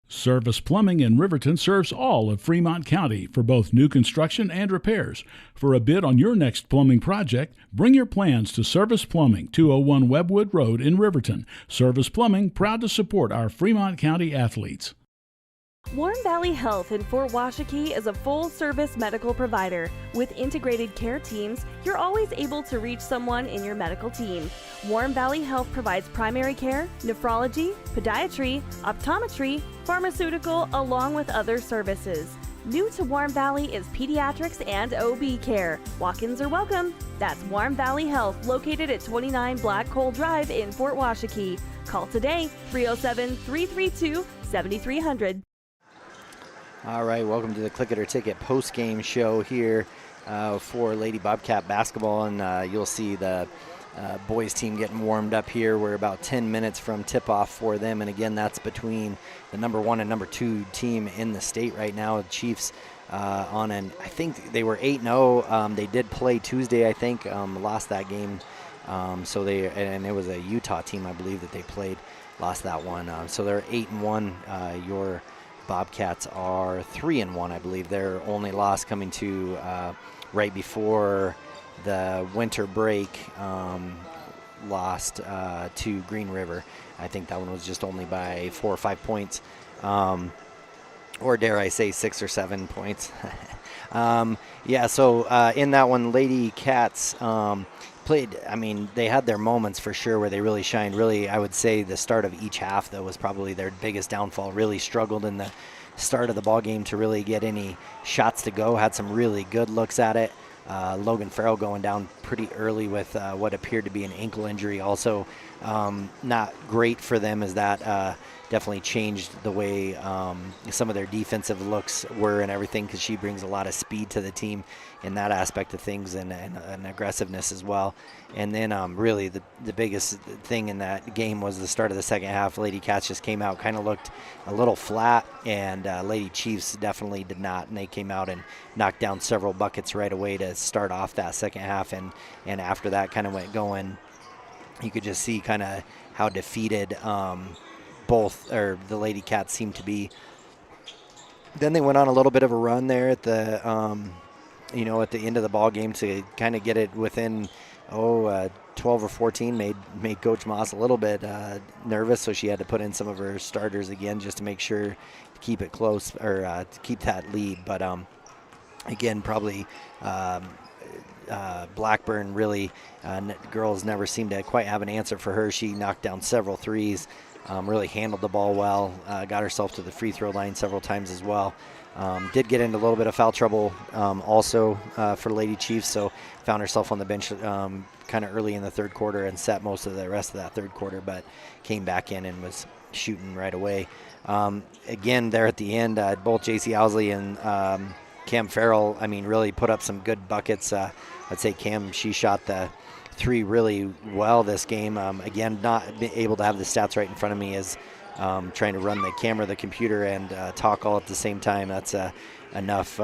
Service Plumbing in Riverton serves all of Fremont County for both new construction and repairs. For a bid on your next plumbing project, bring your plans to Service Plumbing, 201 Webwood Road in Riverton. Service Plumbing, proud to support our Fremont County athletes. Warm Valley Health in Fort Washakie is a full-service medical provider. With integrated care teams, you're always able to reach someone in your medical team. Warm Valley Health provides primary care, nephrology, podiatry, optometry, pharmaceutical, along with other services. New to Warm Valley is pediatrics and OB care. Walk-ins are welcome. That's Warm Valley Health, located at 29 Black Coal Drive in Fort Washakie. Call today, 307-332-7300. All right, welcome to the Click It or Ticket post-game show here for Lady Bobcat basketball, and you'll see the boys team getting warmed up here. We're about 10 minutes from tip-off for them, and again, that's between the number 1 and number 2 team in the state right now. The Chiefs I think they were 8-0. They did play Tuesday, I think, lost that game. And it was a Utah team, I believe, that they played, lost that one. So they're 8-1. Your Bobcats are 3-1, I believe. Their only loss coming to right before the winter break lost to Green River. I think that one was just only by 4 or 5 points, or dare I say 6 or 7 points. So in that one, Lady Cats played, I mean, they had their moments for sure where they really shined. Really, I would say the start of each half, though, was probably their biggest downfall. Really struggled in the start of the ball game to really get any shots to go. Had some really good looks at it. Logan Farrell going down pretty early with what appeared to be an ankle injury. Also, not great for them, as that definitely changed the way some of their defensive looks were and everything, because she brings a lot of speed to the team in that aspect of things, and aggressiveness as well. And then really the biggest thing in that game was the start of the second half. Lady Cats just came out, kind of looked a little flat, and Lady Chiefs definitely did not, and they came out and knocked down several buckets right away to start off that second half, and after that kind of went going. You could just see kind of how defeated the Lady Cats seemed to be. Then they went on a little bit of a run there at the at the end of the ball game to kind of get it within 12 or 14. Made Coach Moss a little bit nervous, so she had to put in some of her starters again just to make sure to keep it close, or to keep that lead. But again, probably Blackburn really, girls never seemed to quite have an answer for her. She knocked down several threes, really handled the ball well, got herself to the free throw line several times as well. Did get into a little bit of foul trouble also for Lady Chiefs, so found herself on the bench kind of early in the third quarter and sat most of the rest of that third quarter, but came back in and was shooting right away. Again, there at the end, both J.C. Owsley and Cam Farrell, I mean, really put up some good buckets. I'd say Cam, she shot the three really well this game. Again, not able to have the stats right in front of me, as trying to run the camera, the computer, and talk all at the same time. That's enough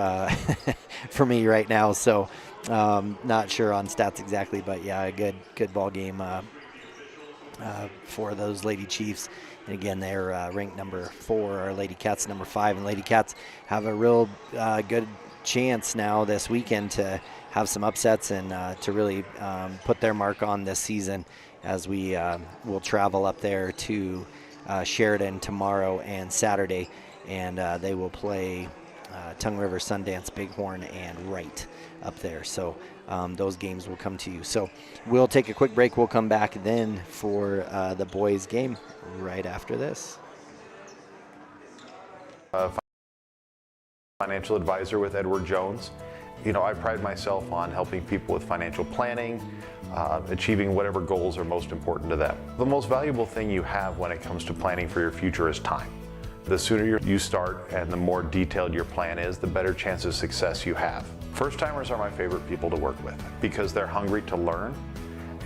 for me right now. So not sure on stats exactly, but yeah, a good ball game for those Lady Chiefs. And again, they're ranked number 4, or Lady Cats number 5, and Lady Cats have a real good chance now this weekend to have some upsets and to really put their mark on this season, as we will travel up there to Sheridan tomorrow and Saturday, and they will play Tongue River, Sundance, Bighorn, and Wright up there. So those games will come to you. So we'll take a quick break. We'll come back then for the boys game right after this. Financial advisor with Edward Jones. You know, I pride myself on helping people with financial planning, achieving whatever goals are most important to them. The most valuable thing you have when it comes to planning for your future is time. The sooner you start and the more detailed your plan is, the better chance of success you have. First-timers are my favorite people to work with because they're hungry to learn,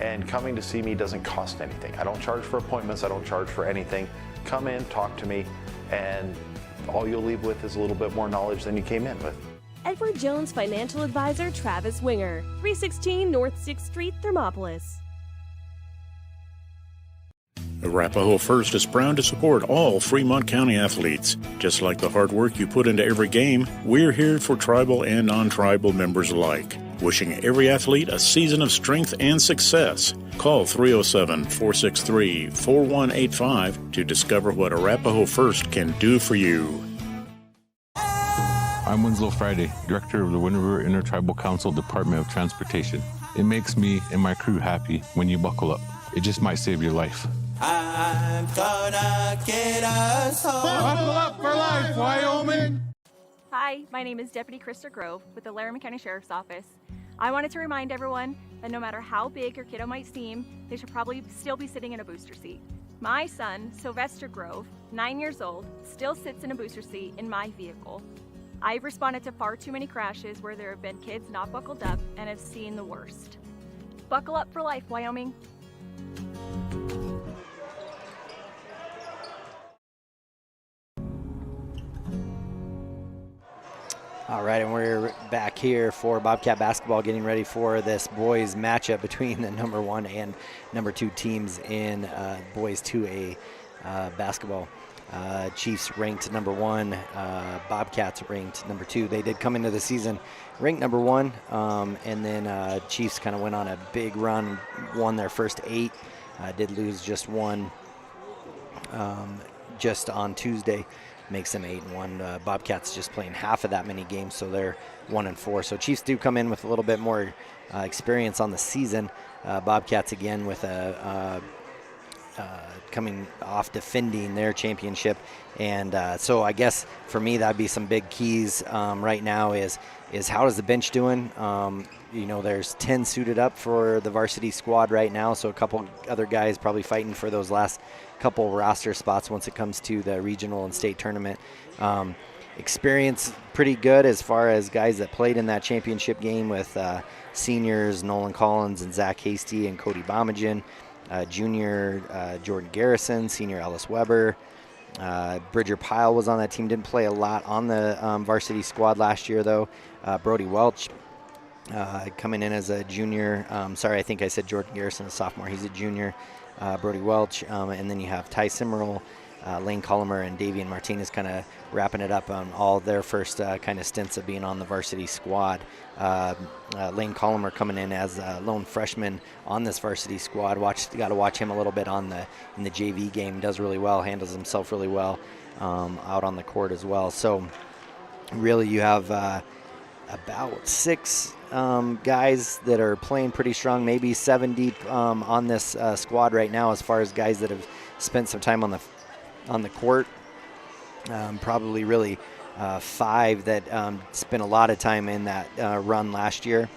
and coming to see me doesn't cost anything. I don't charge for appointments, I don't charge for anything. Come in, talk to me, and all you'll leave with is a little bit more knowledge than you came in with. Edward Jones Financial Advisor Travis Winger, 316 North 6th Street, Thermopolis. Arapahoe First is proud to support all Fremont County athletes. Just like the hard work you put into every game, we're here for tribal and non-tribal members alike. Wishing every athlete a season of strength and success. Call 307-463-4185 to discover what Arapahoe First can do for you. I'm Winslow Friday, Director of the Wind River Intertribal Council Department of Transportation. It makes me and my crew happy when you buckle up. It just might save your life. I'm gonna get us home. Buckle up for life, Wyoming! Hi, my name is Deputy Krista Grove with the Laramie County Sheriff's Office. I wanted to remind everyone that no matter how big your kiddo might seem, they should probably still be sitting in a booster seat. My son, Sylvester Grove, 9 years old, still sits in a booster seat in my vehicle. I've responded to far too many crashes where there have been kids not buckled up and have seen the worst. Buckle up for life, Wyoming. All right, and we're back here for Bobcat basketball, getting ready for this boys matchup between the number 1 and number 2 teams in boys 2A basketball. Chiefs ranked number 1, Bobcats ranked number 2. They did come into the season ranked number 1, and then Chiefs kind of went on a big run, won their first 8, did lose just one just on Tuesday, makes them 8-1. Bobcats just playing half of that many games, so they're 1-4. So Chiefs do come in with a little bit more experience on the season. Bobcats again with coming off defending their championship, and so I guess for me that'd be some big keys right now is how is the bench doing? There's 10 suited up for the varsity squad right now, so a couple other guys probably fighting for those last couple roster spots once it comes to the regional and state tournament. Experience pretty good as far as guys that played in that championship game with seniors Nolan Collins and Zach Hasty and Cody Bomagen, junior Jordan Garrison, senior Ellis Weber. Bridger Pyle was on that team, didn't play a lot on the varsity squad last year though. Brody Welch coming in as a junior. Sorry, I think I said Jordan Garrison, a sophomore. He's a junior. Brody Welch, and then you have Ty Simmerl, Lane Colomer, and Davian Martinez kind of wrapping it up on all their first kind of stints of being on the varsity squad. Lane Colomer coming in as a lone freshman on this varsity squad. Got to watch him a little bit in the JV game. Does really well, handles himself really well out on the court as well. So really you have about 6 guys that are playing pretty strong, maybe 7 deep on this squad right now as far as guys that have spent some time on the court. Probably really 5 that spent a lot of time in that run last year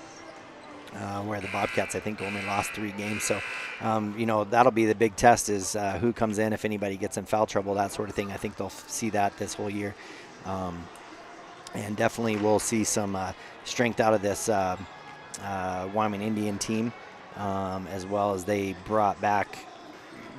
where the Bobcats, I think, only lost 3 games. So, that'll be the big test is who comes in, if anybody gets in foul trouble, that sort of thing. I think they'll see that this whole year. And definitely we'll see some strength out of this Wyoming Indian team, as well as they brought back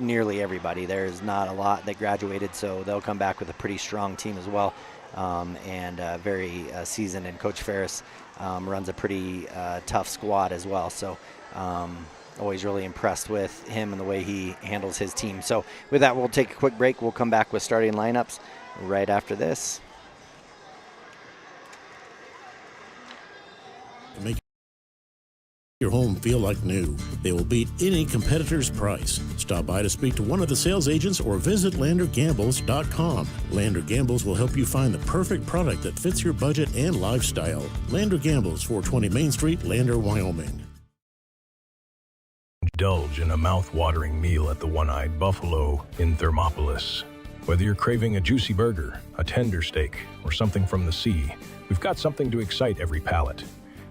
nearly everybody. There's not a lot that graduated, so they'll come back with a pretty strong team as well, and very seasoned. And Coach Ferris runs a pretty tough squad as well. So always really impressed with him and the way he handles his team. So with that, we'll take a quick break. We'll come back with starting lineups right after this. Make your home feel like new. They will beat any competitor's price. Stop by to speak to one of the sales agents or visit LanderGambles.com. Lander Gambles will help you find the perfect product that fits your budget and lifestyle. Lander Gambles, 420 Main Street, Lander, Wyoming. Indulge in a mouth-watering meal at the One-Eyed Buffalo in Thermopolis. Whether you're craving a juicy burger, a tender steak, or something from the sea, we've got something to excite every palate.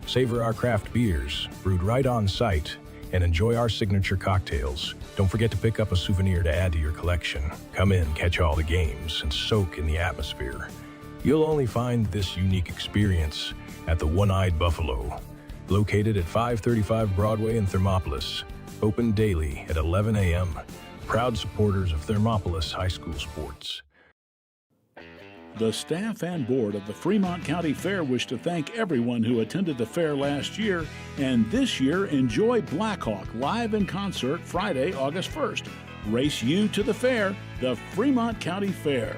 Savor our craft beers, brewed right on site, and enjoy our signature cocktails. Don't forget to pick up a souvenir to add to your collection. Come in, catch all the games, and soak in the atmosphere. You'll only find this unique experience at the One-Eyed Buffalo, located at 535 Broadway in Thermopolis, open daily at 11 a.m. Proud supporters of Thermopolis High School sports. The staff and board of the Fremont County Fair wish to thank everyone who attended the fair last year, and this year enjoy Blackhawk live in concert Friday, August 1st. Race you to the fair, the Fremont County Fair.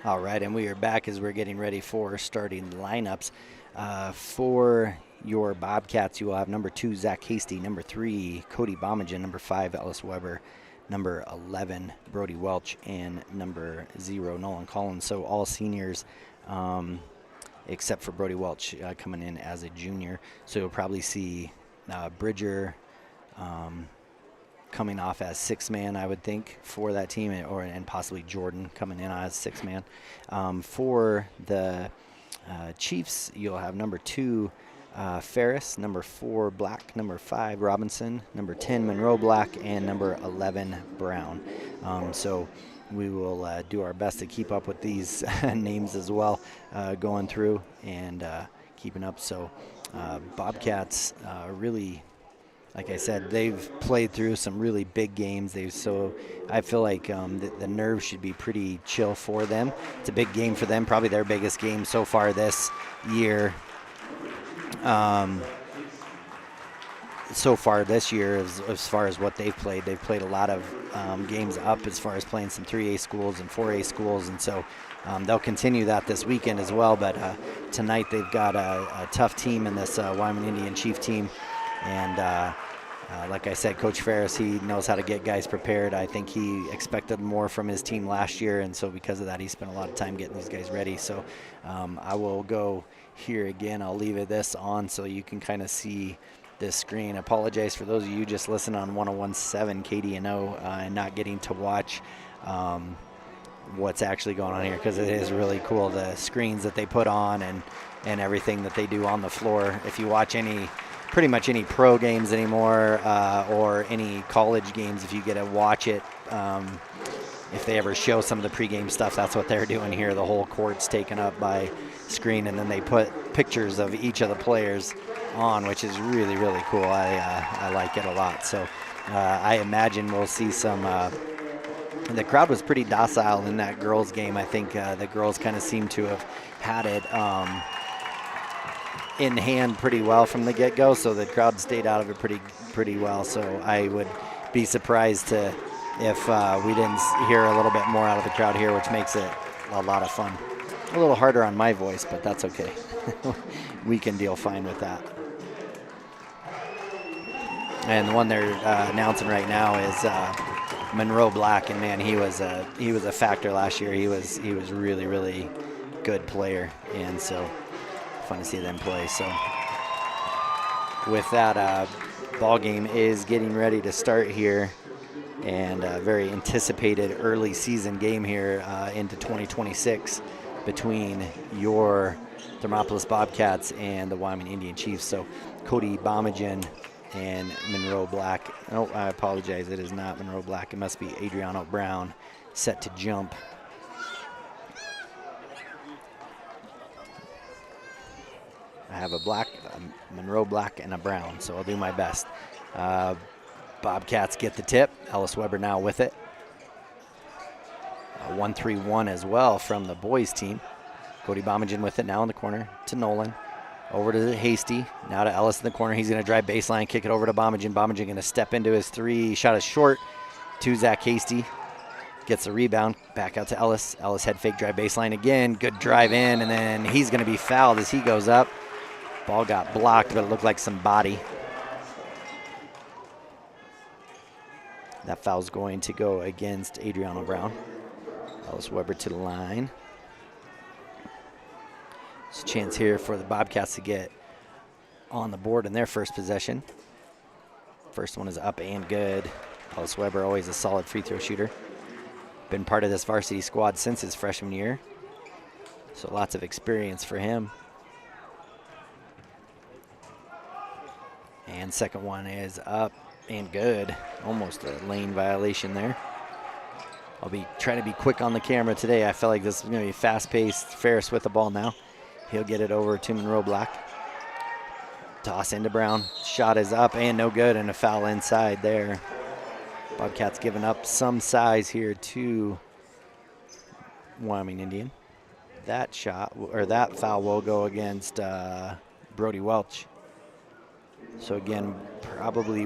All right, and we are back as we're getting ready for starting lineups. For your Bobcats, you will have number 2, Zach Hasty, number 3, Cody Bomagen, number 5, Ellis Weber, number 11, Brody Welch, and number 0, Nolan Collins. So all seniors except for Brody Welch coming in as a junior. So you'll probably see Bridger coming off as 6-man, I would think, for that team, and possibly Jordan coming in as 6-man. For the Chiefs, you'll have number 2, Ferris, number 4, Black, number 5, Robinson, number 10, Monroe Black, and number 11, Brown. So we will do our best to keep up with these names as well, going through and keeping up. So Bobcats really, like I said, they've played through some really big games. I feel like the nerves should be pretty chill for them. It's a big game for them, probably their biggest game so far this year. so far this year, as far as what they've played a lot of games up as far as playing some 3A schools and 4A schools, and so they'll continue that this weekend as well. But tonight they've got a tough team in this Wyoming Indian Chief team, and like I said, Coach Ferris, he knows how to get guys prepared. I think he expected more from his team last year, and so because of that, he spent a lot of time getting these guys ready. So I will go here again. I'll leave this on so you can kind of see this screen. I apologize for those of you just listening on 101.7 KDNO and not getting to watch what's actually going on here, because it is really cool, the screens that they put on and everything that they do on the floor. If you watch pretty much any pro games anymore or any college games, if you get to watch it, if they ever show some of the pregame stuff, that's what they're doing here. The whole court's taken up by screen, and then they put pictures of each of the players on, which is really, really cool. I like it a lot. So I imagine we'll see some the crowd was pretty docile in that girls game. I think the girls kind of seem to have had it in hand pretty well from the get-go, so the crowd stayed out of it pretty well. So I would be surprised if we didn't hear a little bit more out of the crowd here, which makes it a lot of fun. A little harder on my voice, but that's okay. We can deal fine with that. And the one they're announcing right now is Monroe Black, and man, he was a factor last year. He was really, really good player, and so fun to see them play. So with that, ball game is getting ready to start here, and a very anticipated early season game here into 2026 between your Thermopolis Bobcats and the Wyoming Indian Chiefs. So Cody Bomagen and Monroe Black. Oh, I apologize. It is not Monroe Black. It must be Adriano Brown set to jump. I have a black, a Monroe Black, and a brown, so I'll do my best. Bobcats get the tip. Ellis Weber now with it. A 1-3-1 as well from the boys team. Cody Bomagen with it now in the corner to Nolan. Over to Hasty. Now to Ellis in the corner. He's going to drive baseline, kick it over to Bomagen. Bomagen going to step into his three. Shot is short to Zach Hasty. Gets the rebound. Back out to Ellis. Ellis head fake, drive baseline again. Good drive in, and then he's going to be fouled as he goes up. Ball got blocked, but it looked like some body. That foul's going to go against Adriano Brown. Ellis Weber to the line. It's a chance here for the Bobcats to get on the board in their first possession. First one is up and good. Ellis Weber, always a solid free throw shooter. Been part of this varsity squad since his freshman year, so lots of experience for him. And second one is up and good. Almost a lane violation there. I'll be trying to be quick on the camera today. I feel like this is going to be fast-paced. Ferris with the ball now. He'll get it over to Monroe Black. Toss into Brown. Shot is up and no good, and a foul inside there. Bobcats giving up some size here to Wyoming Indian. That shot, or that foul, will go against Brody Welch. So again, probably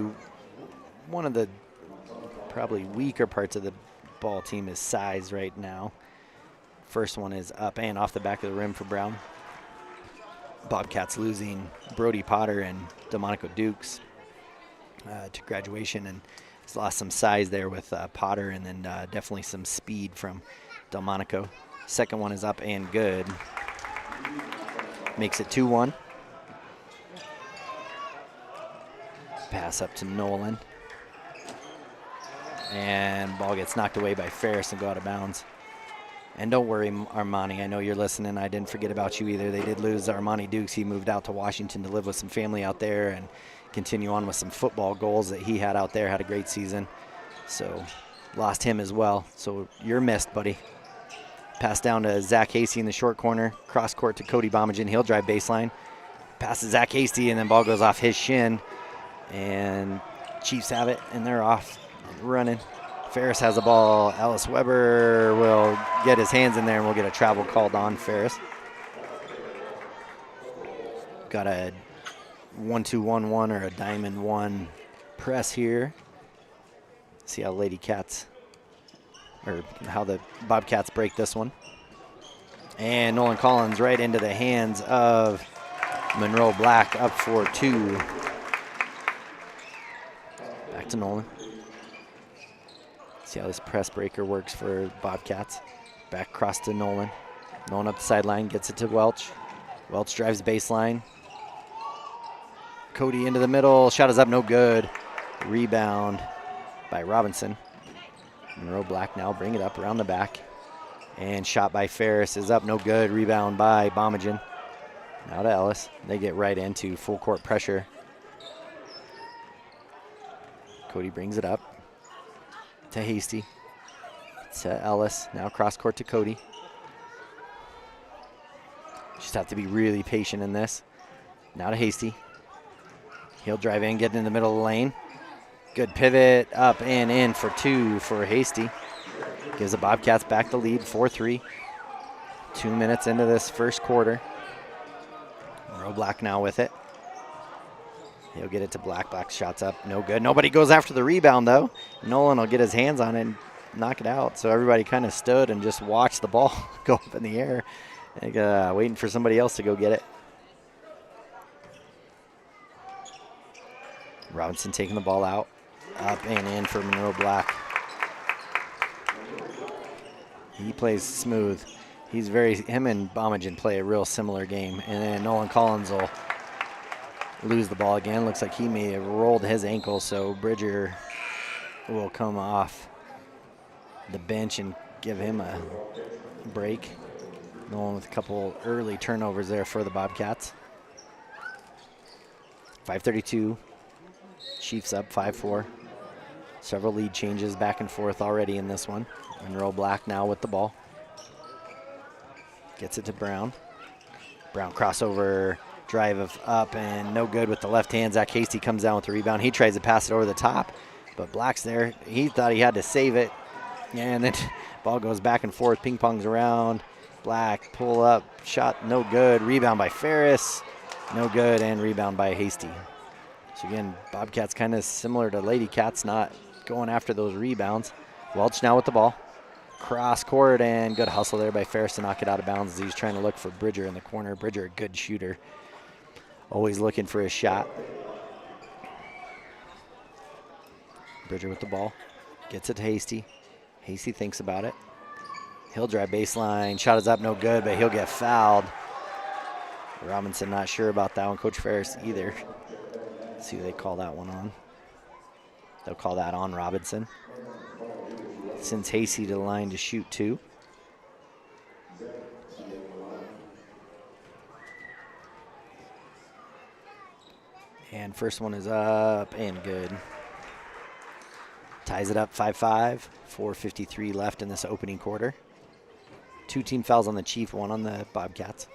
one of the weaker parts of the ball team is size right now. First one is up and off the back of the rim for Brown. Bobcats losing Brody Potter and Delmonico Dukes to graduation, and he's lost some size there with Potter, and then definitely some speed from Delmonico. Second one is up and good. Makes it 2-1. Pass up to Nolan. And ball gets knocked away by Ferris and go out of bounds. And don't worry, Armani, I know you're listening. I didn't forget about you either. They did lose Armani Dukes. He moved out to Washington to live with some family out there and continue on with some football goals that he had out there. Had a great season. So lost him as well. So you're missed, buddy. Pass down to Zach Hasty in the short corner. Cross court to Cody Bomagen. He'll drive baseline. Pass to Zach Hasty, and then ball goes off his shin. And Chiefs have it, and they're off and running. Ferris has the ball. Ellis Weber will get his hands in there, and we'll get a travel called on Ferris. Got a 1-2-1-1 or a diamond 1 press here. See how Lady Cats, or how the Bobcats break this one. And Nolan Collins right into the hands of Monroe Black, up for 2. Back to Nolan. See how this press breaker works for Bobcats. Back across to Nolan. Nolan up the sideline, gets it to Welch. Welch drives baseline. Cody into the middle, shot is up, no good. Rebound by Robinson. Monroe Black now bring it up around the back. And shot by Ferris is up, no good. Rebound by Bomagen. Now to Ellis. They get right into full court pressure. Cody brings it up to Hasty. To Ellis. Now cross court to Cody. Just have to be really patient in this. Now to Hasty. He'll drive in, get in the middle of the lane. Good pivot, up and in for 2 for Hasty. Gives the Bobcats back the lead, 4-3. 2 minutes into this first quarter. Monroe Black now with it. He'll get it to Black. Black shots up, no good. Nobody goes after the rebound though. Nolan will get his hands on it and knock it out. So everybody kind of stood and just watched the ball go up in the air. And, waiting for somebody else to go get it. Robinson taking the ball out. Up and in for Monroe Black. He plays smooth. Him and Bomagen play a real similar game. And then Nolan Collins will lose the ball again. Looks like he may have rolled his ankle, so Bridger will come off the bench and give him a break. Nolan with a couple early turnovers there for the Bobcats. 5:32. Chiefs up 5-4. Several lead changes back and forth already in this one. Monroe Black now with the ball. Gets it to Brown. Brown crossover, drive of up and no good with the left hand. Zach Hasty comes down with the rebound. He tries to pass it over the top, but Black's there. He thought he had to save it. And then ball goes back and forth, ping pongs around. Black pull up, shot no good. Rebound by Ferris, no good, and rebound by Hasty. So again, Bobcats kind of similar to Lady Cats, not going after those rebounds. Welch now with the ball. Cross court and good hustle there by Ferris to knock it out of bounds as he's trying to look for Bridger in the corner. Bridger, a good shooter. Always looking for his shot. Bridger with the ball. Gets it to Hasty. Hasty thinks about it. He'll drive baseline. Shot is up, no good, but he'll get fouled. Robinson not sure about that one. Coach Ferris either. Let's see who they call that one on. They'll call that on Robinson. Sends Hasty to the line to shoot 2. And first one is up and good. Ties it up 5-5. 4:53 left in this opening quarter. 2 team fouls on the Chief, 1 on the Bobcats.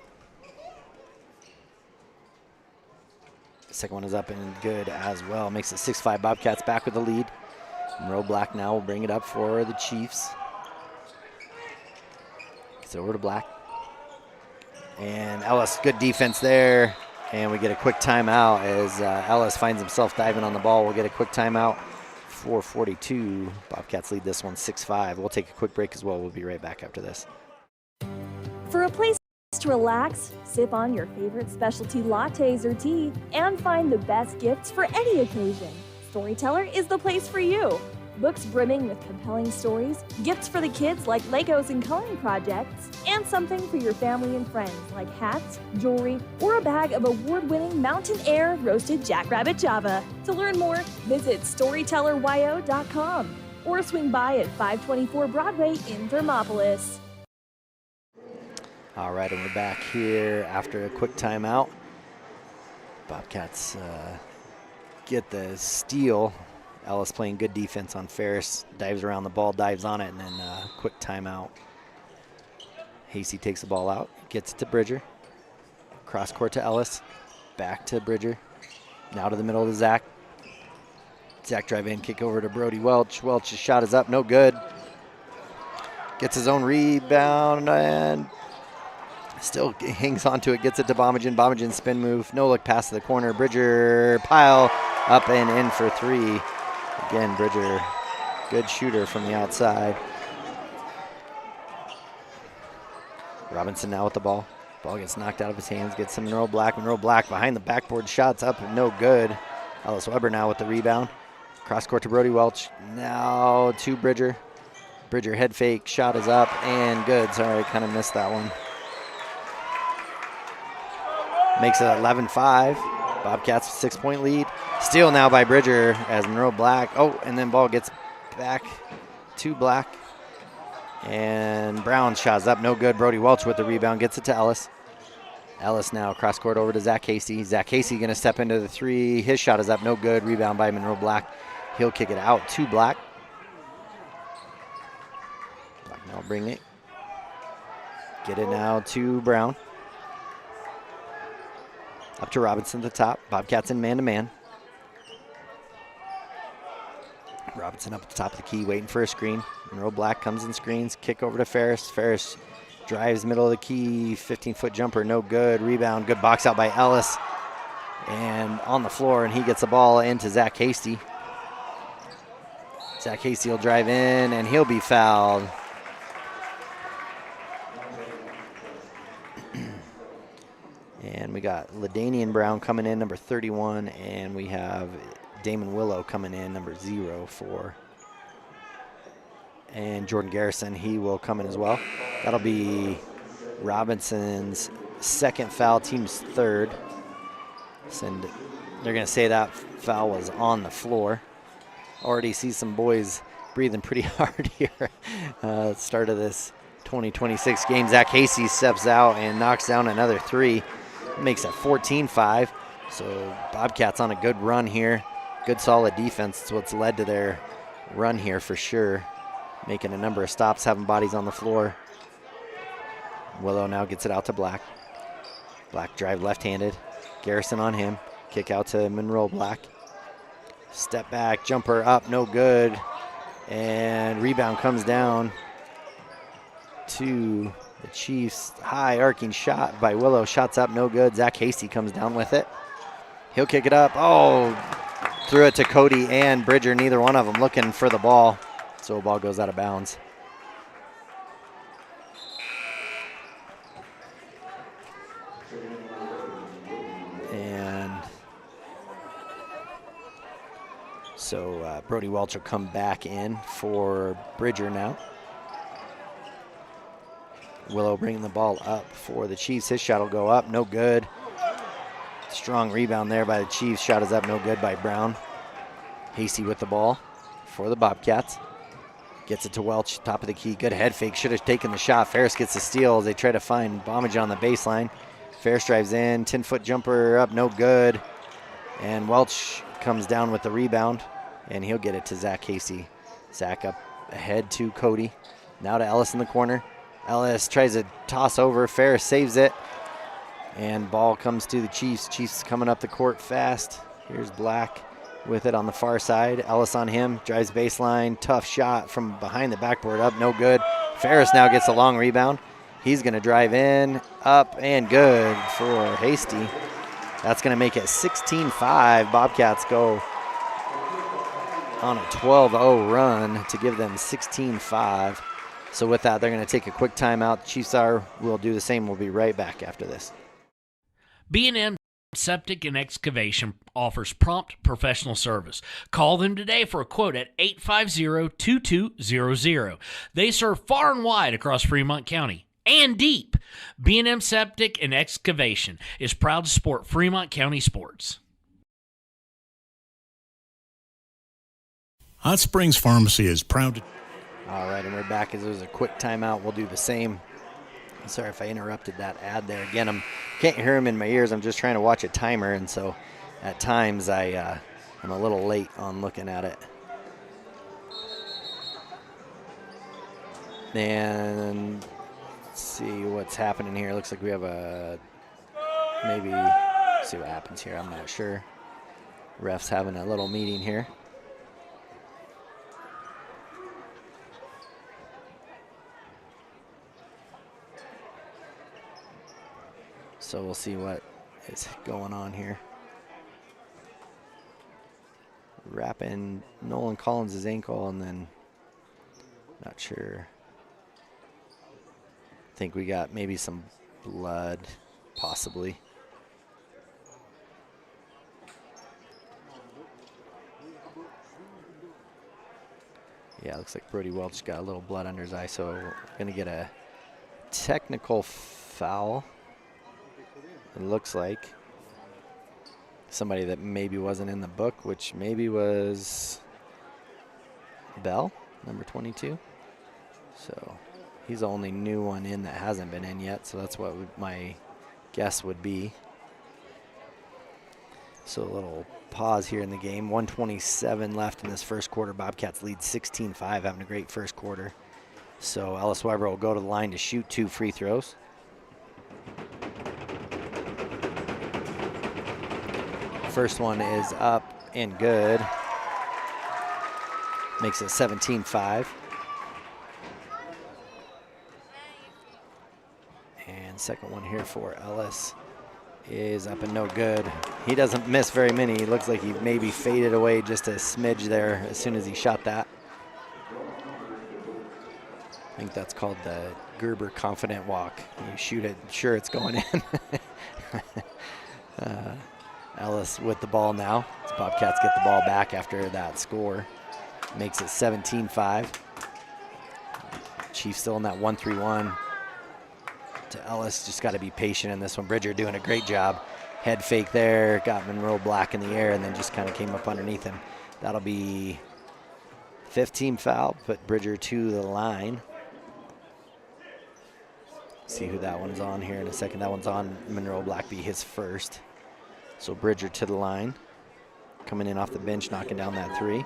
Second one is up and good as well. Makes it 6-5. Bobcats back with the lead. Monroe Black now will bring it up for the Chiefs. Gets it over to Black. And Ellis, good defense there. And we get a quick timeout as Ellis finds himself diving on the ball. We'll get a quick timeout. 4:42. Bobcats lead this one 6-5. We'll take a quick break as well. We'll be right back after this. For a place to relax, sip on your favorite specialty lattes or tea, and find the best gifts for any occasion, Storyteller is the place for you. Books brimming with compelling stories, gifts for the kids like Legos and coloring projects, and something for your family and friends like hats, jewelry, or a bag of award-winning Mountain Air roasted Jackrabbit Java. To learn more, visit StorytellerYO.com or swing by at 524 Broadway in Thermopolis. All right, and we're back here after a quick timeout. Bobcats get the steal. Ellis playing good defense on Ferris. Dives around the ball, dives on it, and then quick timeout. Hasty takes the ball out, gets it to Bridger. Cross court to Ellis. Back to Bridger. Now to the middle to Zach. Zach drive in, kick over to Brody Welch. Welch's shot is up, no good. Gets his own rebound and Still hangs on to it, gets it to Bomagen. Bomagen spin move, no look pass to the corner. Bridger pile up and in for 3. Again, Bridger, good shooter from the outside. Robinson now with the ball. Ball gets knocked out of his hands, gets some Monroe Black. Monroe Black behind the backboard, shots up and no good. Ellis Weber now with the rebound. Cross court to Brody Welch. Now to Bridger. Bridger head fake, shot is up and good. Sorry, kind of missed that one. Makes it 11-5. Bobcats 6-point lead. Steal now by Bridger as Monroe Black. Oh, and then ball gets back to Black. And Brown shots up, no good. Brody Welch with the rebound, gets it to Ellis. Ellis now cross court over to Zach Casey. Zach Casey gonna step into the 3. His shot is up, no good. Rebound by Monroe Black. He'll kick it out to Black. Black now bring it. Get it now to Brown. Up to Robinson at the top. Bobcats in man-to-man. Robinson up at the top of the key, waiting for a screen. Monroe Black comes and screens. Kick over to Ferris. Ferris drives middle of the key. 15-foot jumper, no good. Rebound, good box out by Ellis. And on the floor, and he gets the ball into Zach Hasty. Zach Hasty will drive in, and he'll be fouled. And we got LaDanian Brown coming in, number 31, and we have Damon Willow coming in, number 04. And Jordan Garrison, he will come in as well. That'll be Robinson's second foul, team's third. And they're going to say that foul was on the floor. Already see some boys breathing pretty hard here. Start of this 2026 game. Zach Casey steps out and knocks down another 3. Makes it 14-5. So Bobcats on a good run here. Good solid defense. It's what's led to their run here for sure. Making a number of stops, having bodies on the floor. Willow now gets it out to Black. Black drive left-handed. Garrison on him. Kick out to Monroe Black. Step back, jumper up, no good. And rebound comes down to the Chiefs. High arcing shot by Willow. Shots up, no good. Zach Hasty comes down with it. He'll kick it up. Oh, threw it to Cody and Bridger. Neither one of them looking for the ball. So the ball goes out of bounds. And so Brody Welch will come back in for Bridger now. Willow bringing the ball up for the Chiefs. His shot will go up, no good. Strong rebound there by the Chiefs. Shot is up, no good by Brown. Hasty with the ball for the Bobcats. Gets it to Welch, top of the key. Good head fake, should have taken the shot. Ferris gets the steal as they try to find Bomagen on the baseline. Ferris drives in, 10-foot jumper up, no good. And Welch comes down with the rebound, and he'll get it to Zach Casey. Zach up ahead to Cody. Now to Ellis in the corner. Ellis tries to toss over. Ferris saves it. And ball comes to the Chiefs. Chiefs coming up the court fast. Here's Black with it on the far side. Ellis on him. Drives baseline. Tough shot from behind the backboard. Up, no good. Ferris now gets a long rebound. He's going to drive in. Up and good for Hasty. That's going to make it 16-5. Bobcats go on a 12-0 run to give them 16-5. So with that, they're going to take a quick timeout. Chiefs will do the same. We'll be right back after this. B&M Septic and Excavation offers prompt professional service. Call them today for a quote at 850-2200. They serve far and wide across Fremont County and deep. B&M Septic and Excavation is proud to support Fremont County sports. Hot Springs Pharmacy is proud to... All right, and we're back as there's a quick timeout. We'll do the same. Sorry if I interrupted that ad there. Again, I can't hear him in my ears. I'm just trying to watch a timer, and so at times I'm a little late on looking at it. And let's see what's happening here. Looks like we have maybe see what happens here. I'm not sure. Ref's having a little meeting here. So we'll see what is going on here. Wrapping Nolan Collins' ankle, and then not sure. I think we got maybe some blood, possibly. Yeah, looks like Brody Welch got a little blood under his eye, so we're going to get a technical foul. It looks like somebody that maybe wasn't in the book, which maybe was Bell, number 22. So he's the only new one in that hasn't been in yet, so that's what my guess would be. So a little pause here in the game. 1:27 left in this first quarter. Bobcats lead 16-5, having a great first quarter. So Ellis Weber will go to the line to shoot 2 free throws. First one is up and good. Makes it 17-5. And second one here for Ellis is up and no good. He doesn't miss very many. He looks like he maybe faded away just a smidge there as soon as he shot that. I think that's called the Gerber confident walk. You shoot it, sure it's going in. Ellis with the ball now. The Bobcats get the ball back after that score. Makes it 17-5. Chiefs still in that 1-3-1. To Ellis, just got to be patient in this one. Bridger doing a great job. Head fake there, got Monroe Black in the air, and then just kind of came up underneath him. That'll be 15 foul, put Bridger to the line. See who that one's on here in a second. That one's on Monroe Black, be his first. So Bridger to the line. Coming in off the bench, knocking down that 3.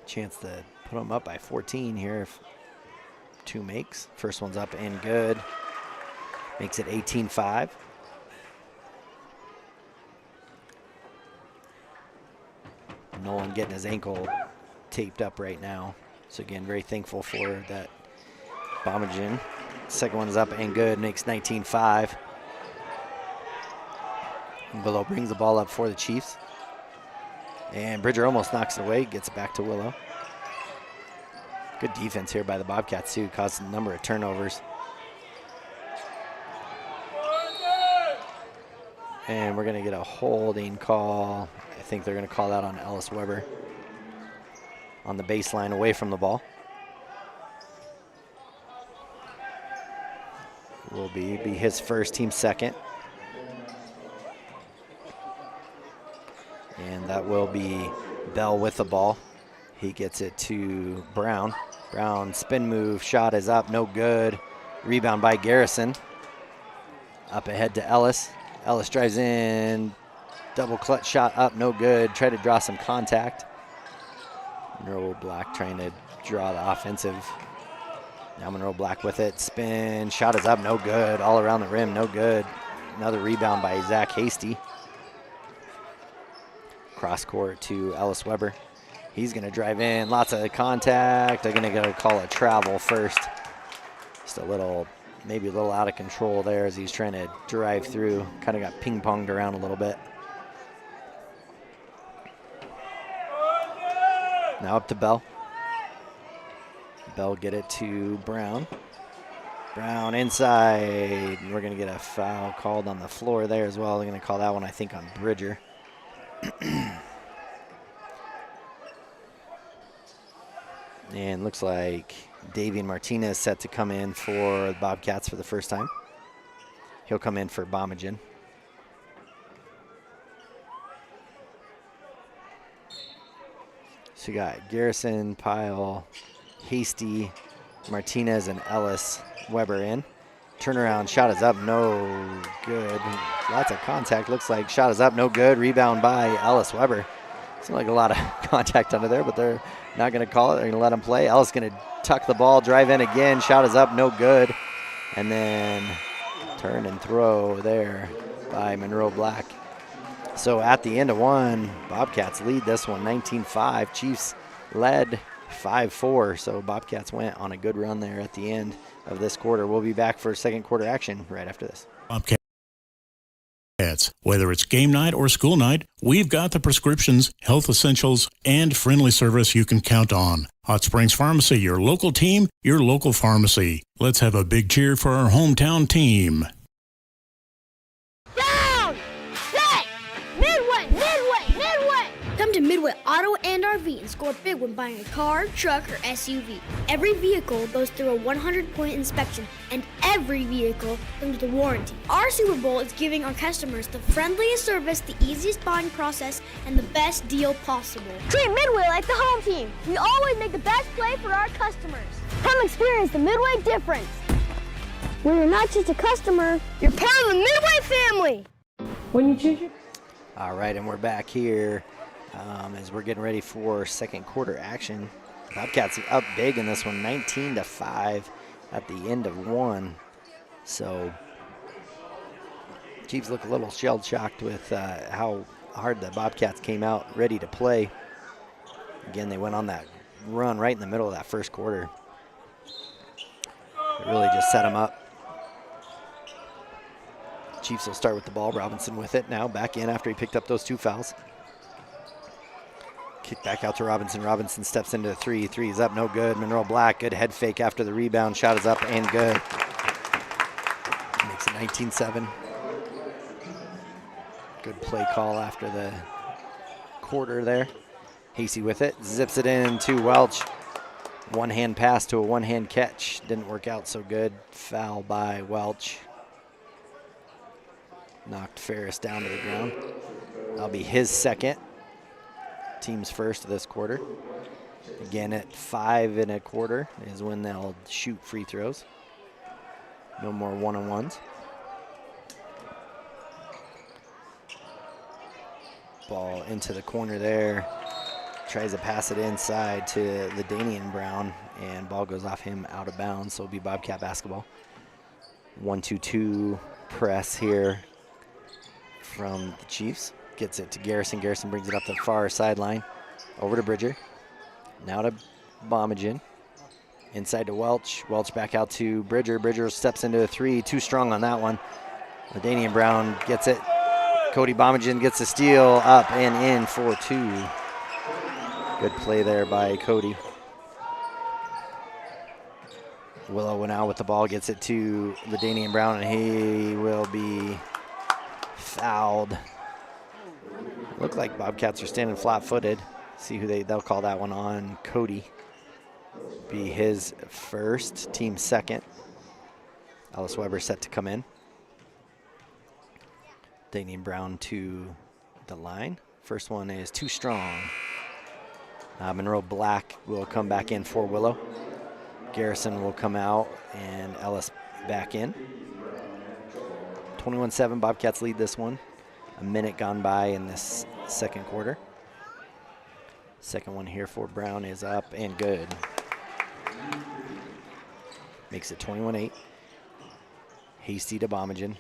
Chance to put him up by 14 here if 2 makes. First one's up and good. Makes it 18-5. Nolan getting his ankle taped up right now. So again, very thankful for that. Bomagen. Second one is up and good. Makes 19-5. Willow brings the ball up for the Chiefs. And Bridger almost knocks it away. Gets it back to Willow. Good defense here by the Bobcats, too. Caused a number of turnovers. And we're going to get a holding call. I think they're going to call that on Ellis Weber. On the baseline, away from the ball. Will be his first, team second. And that will be Bell with the ball. He gets it to Brown. Brown spin move, shot is up, no good. Rebound by Garrison. Up ahead to Ellis. Ellis drives in, double clutch shot up, no good. Try to draw some contact. Monroe Black trying to draw the offensive. Now Monroe Black with it, spin, shot is up, no good. All around the rim, no good. Another rebound by Zach Hasty. Cross court to Ellis Weber. He's going to drive in, lots of contact. They're going to go call a travel first. Just a little, maybe a little out of control there as he's trying to drive through. Kind of got ping-ponged around a little bit. Now up to Bell. Bell get it to Brown. Brown inside. We're going to get a foul called on the floor there as well. They're going to call that one, I think, on Bridger. And looks like Davian Martinez set to come in for the Bobcats for the first time. He'll come in for Bomagen. So you got Garrison, Pyle, Hasty, Martinez, and Ellis Weber in. Turnaround, shot is up, no good. Lots of contact, looks like. Shot is up, no good. Rebound by Ellis Weber. Seems like a lot of contact under there, but they're not going to call it. They're going to let him play. Ellis going to tuck the ball, drive in again. Shot is up, no good. And then turn and throw there by Monroe Black. So at the end of one, Bobcats lead this one 19-5. Chiefs led 5-4, so Bobcats went on a good run there at the end of this quarter. We'll be back for second quarter action right after this. Bobcats. Whether it's game night or school night, we've got the prescriptions, health essentials, and friendly service you can count on. Hot Springs Pharmacy, your local team, your local pharmacy. Let's have a big cheer for our hometown team. Down! Set! Midway! Midway! Midway! Come to Midway Auto and RV and score big when buying a car, truck, or SUV. Every vehicle goes through a 100-point inspection, and every vehicle comes with a warranty. Our Super Bowl is giving our customers the friendliest service, the easiest buying process, and the best deal possible. Treat Midway like the home team. We always make the best play for our customers. Come experience the Midway difference. Where you're not just a customer, you're part of the Midway family. When you choose your... All right, and we're back here as we're getting ready for second quarter action. Bobcats up big in this one, 19-5 at the end of one. So Chiefs look a little shell-shocked with how hard the Bobcats came out ready to play. Again, they went on that run right in the middle of that first quarter. It really just set them up. Chiefs will start with the ball. Robinson with it now, back in after he picked up those 2 fouls. Kick back out to Robinson. Robinson steps into the three. Three is up, no good. Monroe Black, good head fake after the rebound. Shot is up and good. Makes it 19-7. Good play call after the quarter there. Hasty with it, zips it in to Welch. One-hand pass to a one-hand catch. Didn't work out so good. Foul by Welch. Knocked Ferris down to the ground. That'll be his second. Team's first of this quarter. Again, at 5 1/4 is when they'll shoot free throws. No more one-on-ones. Ball into the corner there. Tries to pass it inside to LaDainian Brown, and ball goes off him out of bounds, so it'll be Bobcat basketball. 1-2-2 press here from the Chiefs. Gets it to Garrison. Garrison brings it up the far sideline. Over to Bridger. Now to Bomagen. Inside to Welch. Welch back out to Bridger. Bridger steps into a three. Too strong on that one. LaDainian Brown gets it. Cody Bomagen gets a steal up and in for 2. Good play there by Cody. Willow went out with the ball. Gets it to LaDainian Brown, and he will be fouled. Look like Bobcats are standing flat-footed. See who they'll call that one on. Cody. Be his first, team second. Ellis Weber set to come in. Danian Brown to the line. First one is too strong. Monroe Black will come back in for Willow. Garrison will come out and Ellis back in. 21-7, Bobcats lead this one. A minute gone by in this second quarter. Second one here for Brown is up and good. Makes it 21-8. Hasty to Bomagen.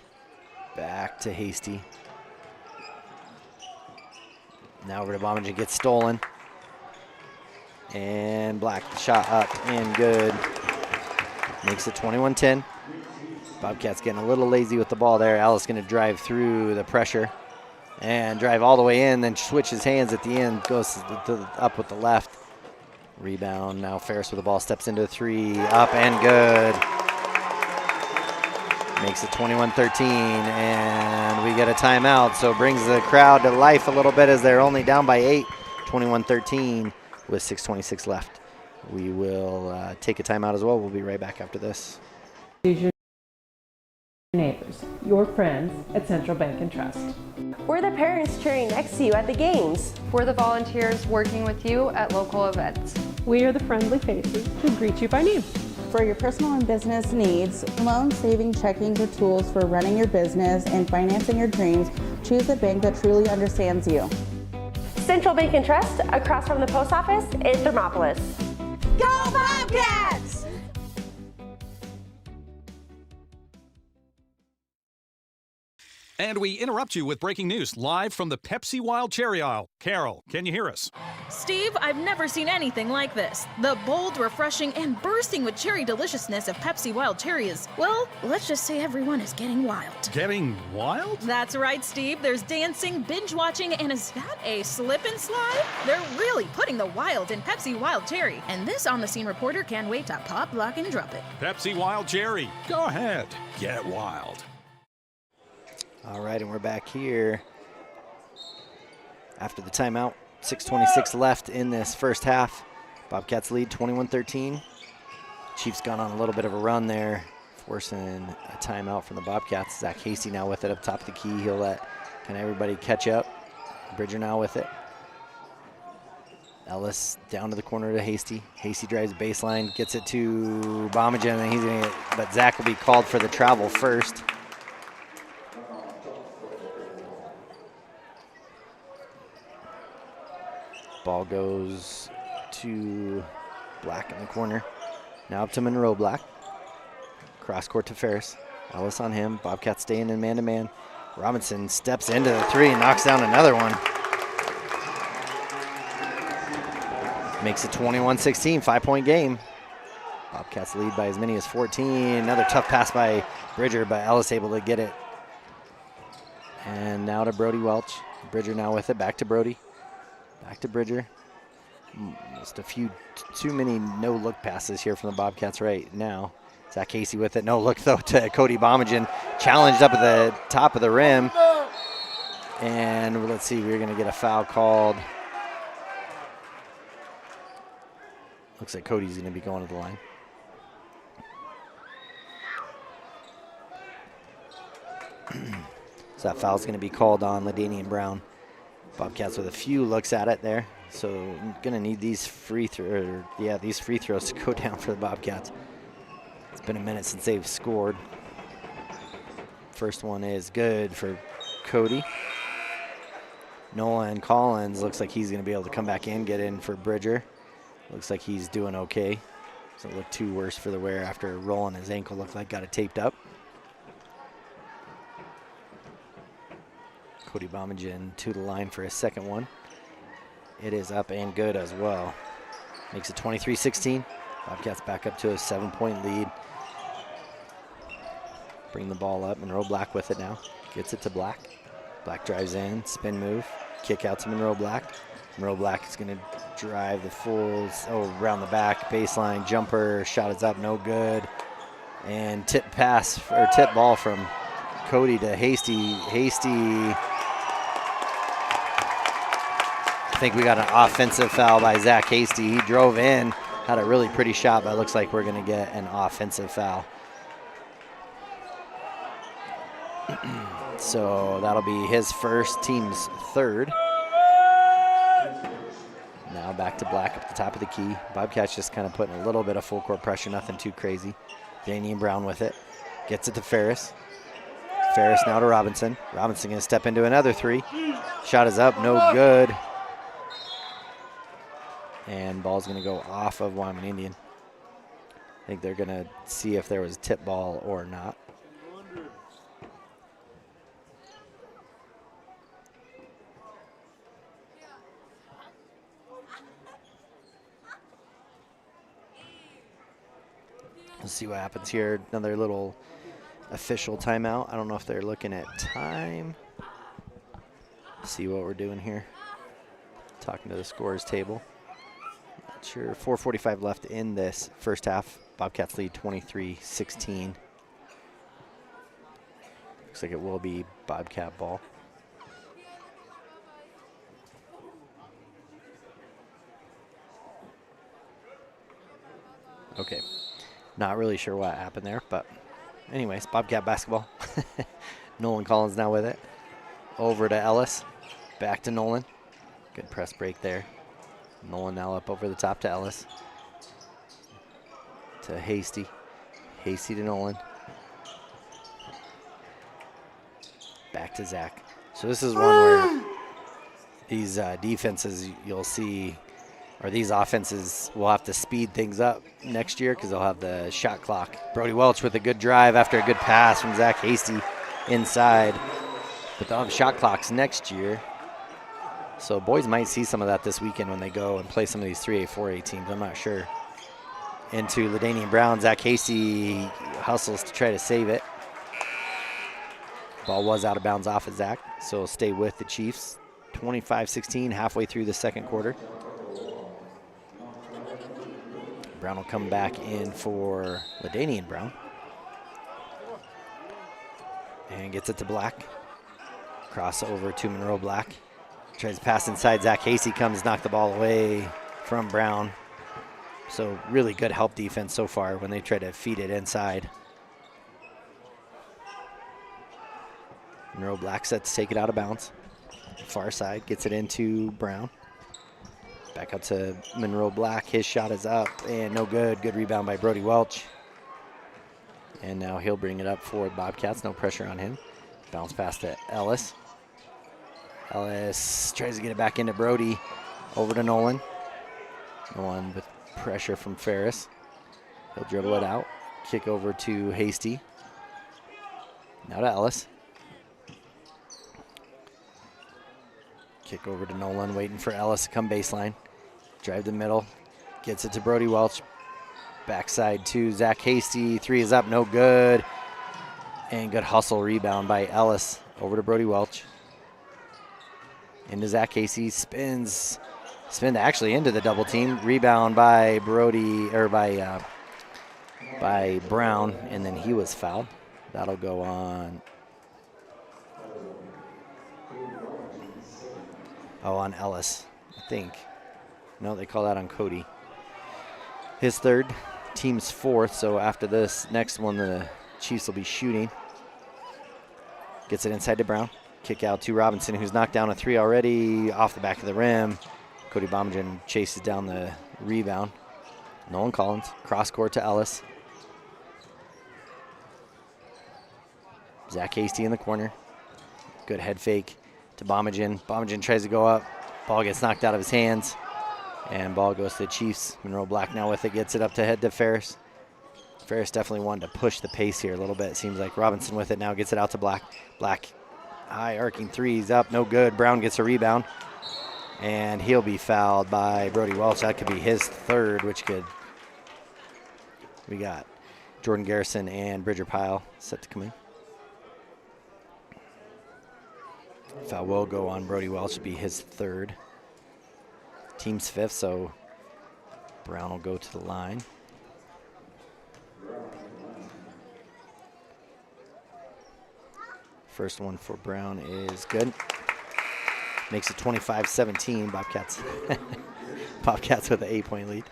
Back to Hasty. Now over to Bomagen, gets stolen. And Black, shot up and good. Makes it 21-10. Bobcats getting a little lazy with the ball there. Alice going to drive through the pressure and drive all the way in, then switch his hands at the end, goes up with the left. Rebound, now Ferris with the ball, steps into a three, up and good. Makes it 21-13, and we get a timeout, so brings the crowd to life a little bit as they're only down by 8, 21-13 with 6:26 left. We will take a timeout as well. We'll be right back after this. Neighbors, your friends at Central Bank and Trust. We're the parents cheering next to you at the games. We're the volunteers working with you at local events. We are the friendly faces who greet you by name. For your personal and business needs, loan, saving, checking, or tools for running your business and financing your dreams, choose a bank that truly understands you. Central Bank and Trust, across from the post office, is Thermopolis. Go Bobcats! And we interrupt you with breaking news live from the Pepsi Wild Cherry aisle. Carol, can you hear us? Steve, I've never seen anything like this. The bold, refreshing, and bursting with cherry deliciousness of Pepsi Wild Cherry is, well, let's just say everyone is getting wild. Getting wild? That's right, Steve. There's dancing, binge-watching, and is that a slip and slide? They're really putting the wild in Pepsi Wild Cherry, and this on-the-scene reporter can't wait to pop, lock, and drop it. Pepsi Wild Cherry. Go ahead. Get wild. All right, and we're back here after the timeout. 6:26 left in this first half. Bobcats lead 21-13. Chiefs gone on a little bit of a run there, forcing a timeout from the Bobcats. Zach Hasty now with it up top of the key. He'll let kind of everybody catch up. Bridger now with it. Ellis down to the corner to Hasty. Hasty drives baseline, gets it to Bomagen, and he's gonna but Zach will be called for the travel first. Ball goes to Black in the corner. Now up to Monroe Black. Cross court to Ferris. Ellis on him. Bobcat staying in man-to-man. Robinson steps into the three and knocks down another one. Makes it 21-16, 5-point game. Bobcats lead by as many as 14. Another tough pass by Bridger, but Ellis able to get it. And now to Brody Welch. Bridger now with it. Back to Brody. Back to Bridger. Just a few too many no-look passes here from the Bobcats right now. Zach Casey with it. No look, though, to Cody Bomagen. Challenged up at the top of the rim. And let's see, we're going to get a foul called. Looks like Cody's going to be going to the line. So that foul's going to be called on LaDainian Brown. Bobcats with a few looks at it there. So going to need these free throws to go down for the Bobcats. It's been a minute since they've scored. First one is good for Cody. Nolan Collins looks like he's going to be able to come back in, get in for Bridger. Looks like he's doing okay. Doesn't look too worse for the wear after rolling his ankle. Looked like got it taped up. Cody Bomagen to the line for his second one. It is up and good as well. Makes it 23-16. Bobcats back up to a 7-point lead. Bring the ball up. Monroe Black with it now. Gets it to Black. Black drives in, spin move, kick out to Monroe Black. Monroe Black is going to drive the fulls around the back, baseline jumper, shot is up, no good. And tip ball from Cody to Hasty. I think we got an offensive foul by Zach Hasty. He drove in, had a really pretty shot, but it looks like we're going to get an offensive foul. So that'll be his first, team's third. Now back to Black up the top of the key. Bobcats just kind of putting a little bit of full court pressure, nothing too crazy. Daniel Brown with it. Gets it to Ferris. Ferris now to Robinson. Robinson going to step into another three. Shot is up, no good. And ball's going to go off of Wyoming Indian. I think they're going to see if there was a tip ball or not. Let's see what happens here. Another little official timeout. I don't know if they're looking at time. See what we're doing here. Talking to the scorers table. Not sure. 4:45 left in this first half. Bobcats lead 23-16. Looks like it will be Bobcat ball. Okay. Not really sure what happened there, but anyways, Bobcat basketball. Nolan Collins now with it. Over to Ellis. Back to Nolan. Good press break there. Nolan now up over the top to Ellis. To Hasty. Hasty to Nolan. Back to Zach. So this is one where these defenses you'll see, or these offenses will have to speed things up next year because they'll have the shot clock. Brody Welch with a good drive after a good pass from Zach Hasty inside. But they'll have shot clocks next year. So boys might see some of that this weekend when they go and play some of these 3A, 4A teams. I'm not sure. Into Ladanian Brown. Zach Hasty hustles to try to save it. Ball was out of bounds off of Zach, so it'll stay with the Chiefs. 25-16, halfway through the second quarter. Brown will come back in for Ladanian Brown. And gets it to Black. Cross over to Monroe Black. Tries to pass inside. Zach Hasty comes, knock the ball away from Brown. So really good help defense so far when they try to feed it inside. Monroe Black set to take it out of bounds. Far side, gets it into Brown. Back out to Monroe Black. His shot is up and no good. Good rebound by Brody Welch. And now he'll bring it up for the Bobcats. No pressure on him. Bounce pass to Ellis. Ellis tries to get it back into Brody. Over to Nolan. Nolan with pressure from Ferris. He'll dribble it out. Kick over to Hasty. Now to Ellis. Kick over to Nolan, waiting for Ellis to come baseline. Drive the middle. Gets it to Brody Welch. Backside to Zach Hasty. Three is up, no good. And good hustle rebound by Ellis. Over to Brody Welch. Into Zach Hasty. Spins actually into the double team. Rebound by Brody, or by Brown, and then he was fouled. That'll go on. Oh, on Ellis, I think. No, they call that on Cody. His third, team's fourth, so after this next one, the Chiefs will be shooting. Gets it inside to Brown. Kick out to Robinson, who's knocked down a three already off the back of the rim. Cody Bombergen chases down the rebound. Nolan Collins, cross court to Ellis. Zach Hasty in the corner. Good head fake to Bombergen. Bombergen tries to go up. Ball gets knocked out of his hands. And ball goes to the Chiefs. Monroe Black now with it, gets it up to head to Ferris. Ferris definitely wanted to push the pace here a little bit. It seems like Robinson with it now, gets it out to Black. Black, high arcing threes up, no good. Brown gets a rebound. And he'll be fouled by Brody Welch. That could be his third, which could. We got Jordan Garrison and Bridger Pyle set to come in. Foul will go on Brody Welch, be his third. Team's fifth, so Brown will go to the line. First one for Brown is good. Makes it 25-17. Bobcats. Bobcats with an 8-point lead.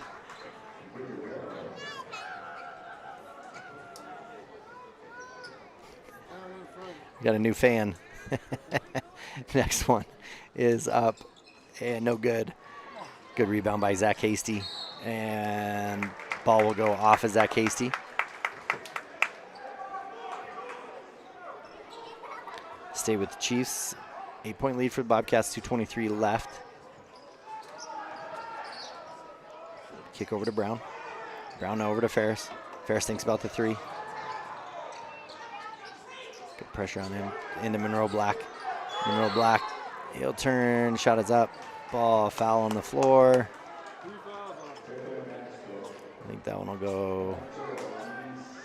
We got a new fan. Next one is up and no good. Good rebound by Zach Hasty. And ball will go off of Zach Hasty. Stay with the Chiefs. 8-point lead for the Bobcats, 2:23 left. Kick over to Brown. Brown now over to Ferris. Ferris thinks about the three. Good pressure on him. Into Monroe Black. Monroe Black, he'll turn, shot is up. Ball, foul on the floor. I think that one will go.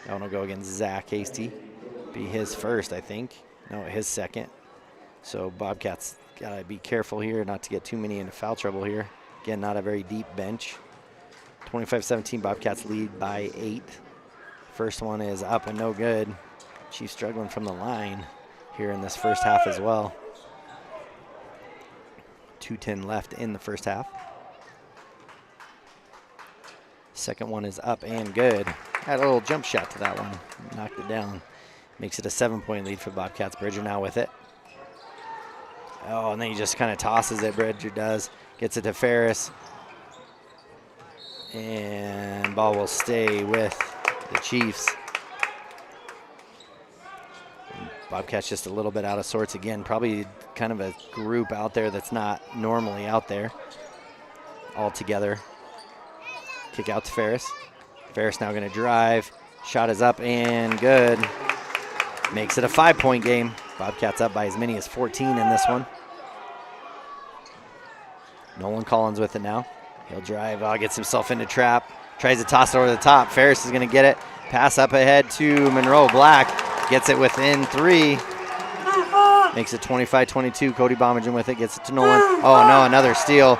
That one will go against Zach Hasty. Be his first, I think. No, his second. So Bobcats gotta be careful here not to get too many into foul trouble here. Again, not a very deep bench. 25-17, Bobcats lead by 8. First one is up and no good. Chiefs struggling from the line here in this first half as well. 2:10 left in the first half. Second one is up and good. Had a little jump shot to that one. Knocked it down. Makes it a 7-point lead for Bobcats. Bridger now with it. Oh, and then he just kind of tosses it. Bridger does. Gets it to Ferris. And ball will stay with the Chiefs. Bobcats just a little bit out of sorts again. Probably kind of a group out there that's not normally out there all together. Kick out to Ferris. Ferris now going to drive. Shot is up and good. Makes it a 5-point game. Bobcats up by as many as 14 in this one. Nolan Collins with it now. He'll drive, gets himself into trap, tries to toss it over the top. Ferris is going to get it. Pass up ahead to Monroe Black. Gets it within 3. Makes it 25-22. Cody Bomagen with it. Gets it to Nolan. Oh, no, another steal.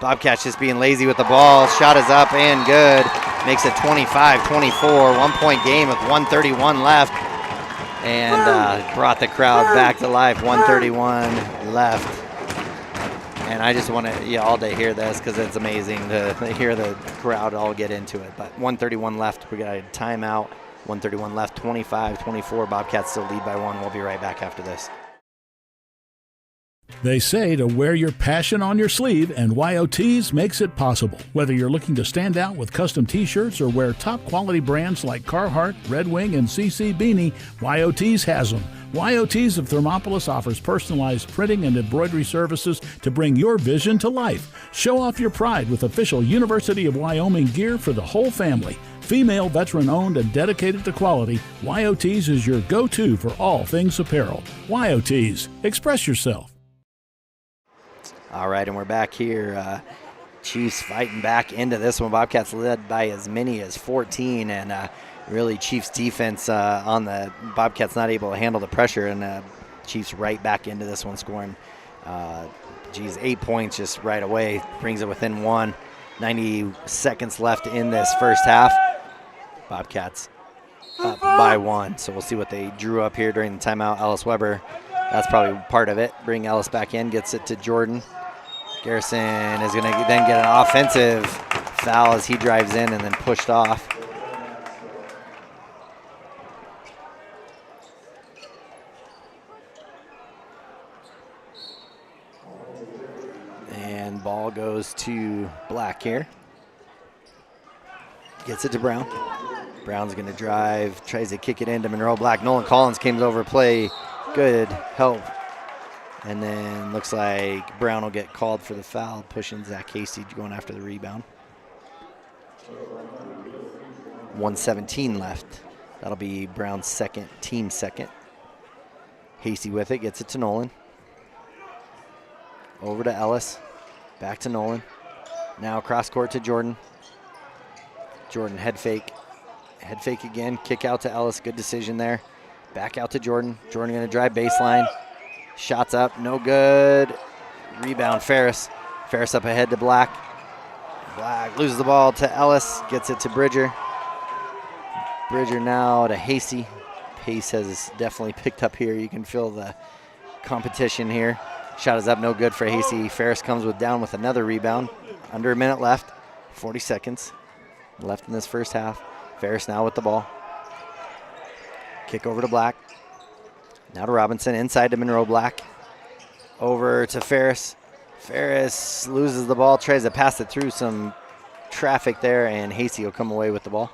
Bobcats just being lazy with the ball. Shot is up and good. Makes it 25-24. 1-point game with 1:31 left. And brought the crowd back to life. 1:31 left. And I just want to all day hear this because it's amazing to hear the crowd all get into it. But 1:31 left. We got a timeout. 1:31 left. 25-24. Bobcats still lead by 1. We'll be right back after this. They say to wear your passion on your sleeve, and Yotees makes it possible. Whether you're looking to stand out with custom t-shirts or wear top-quality brands like Carhartt, Red Wing, and CC Beanie, Yotees has them. Yotees of Thermopolis offers personalized printing and embroidery services to bring your vision to life. Show off your pride with official University of Wyoming gear for the whole family. Female, veteran-owned, and dedicated to quality, Yotees is your go-to for all things apparel. Yotees, express yourself. All right, and we're back here. Chiefs fighting back into this one. Bobcats led by as many as 14, and really Chiefs defense on the Bobcats not able to handle the pressure, and Chiefs right back into this one, scoring 8 points just right away. Brings it within 1. 90 seconds left in this first half. Bobcats up by 1. So we'll see what they drew up here during the timeout. Ellis Weber, that's probably part of it. Bring Ellis back in, gets it to Jordan. Garrison is going to then get an offensive foul as he drives in and then pushed off. And ball goes to Black here. Gets it to Brown. Brown's going to drive, tries to kick it into Monroe Black. Nolan Collins came over play. Good help. And then looks like Brown will get called for the foul, pushing Zach Casey going after the rebound. 1:17 left. That'll be Brown's team second. Hasty with it, gets it to Nolan. Over to Ellis, back to Nolan. Now cross court to Jordan. Jordan head fake again, kick out to Ellis, good decision there. Back out to Jordan. Jordan gonna drive baseline. Shots up, no good. Rebound, Ferris. Ferris up ahead to Black. Black loses the ball to Ellis, gets it to Bridger. Bridger now to Hasty. Pace has definitely picked up here. You can feel the competition here. Shot is up, no good for Hasty. Ferris comes down with another rebound. Under a minute left, 40 seconds left in this first half. Ferris now with the ball. Kick over to Black. Now to Robinson, inside to Monroe Black. Over to Ferris. Ferris loses the ball, tries to pass it through some traffic there, and Hasty will come away with the ball.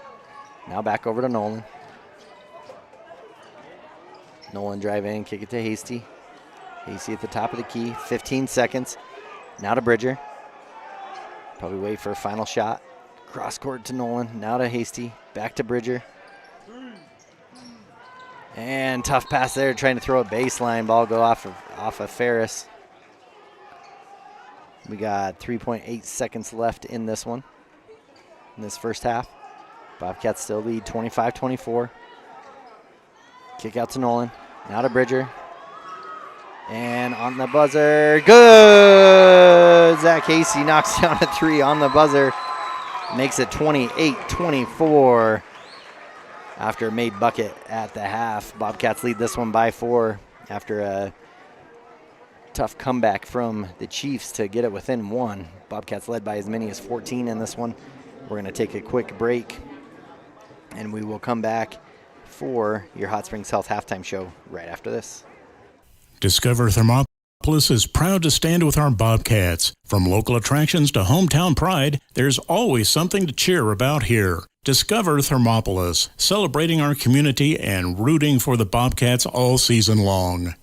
Now back over to Nolan. Nolan drive in, kick it to Hasty. Hasty at the top of the key, 15 seconds. Now to Bridger. Probably wait for a final shot. Cross court to Nolan, now to Hasty, back to Bridger. And tough pass there, trying to throw a baseline. Ball go off of Ferris. We got 3.8 seconds left in this one, in this first half. Bobcats still lead 25-24. Kick out to Nolan, now to Bridger. And on the buzzer, good! Zach Hasty knocks down a 3 on the buzzer. Makes it 28-24. After a made bucket at the half. Bobcats lead this one by 4 after a tough comeback from the Chiefs to get it within 1. Bobcats led by as many as 14 in this one. We're going to take a quick break, and we will come back for your Hot Springs Health halftime show right after this. Discover Thermopolis is proud to stand with our Bobcats. From local attractions to hometown pride, there's always something to cheer about here. Discover Thermopolis, celebrating our community and rooting for the Bobcats all season long.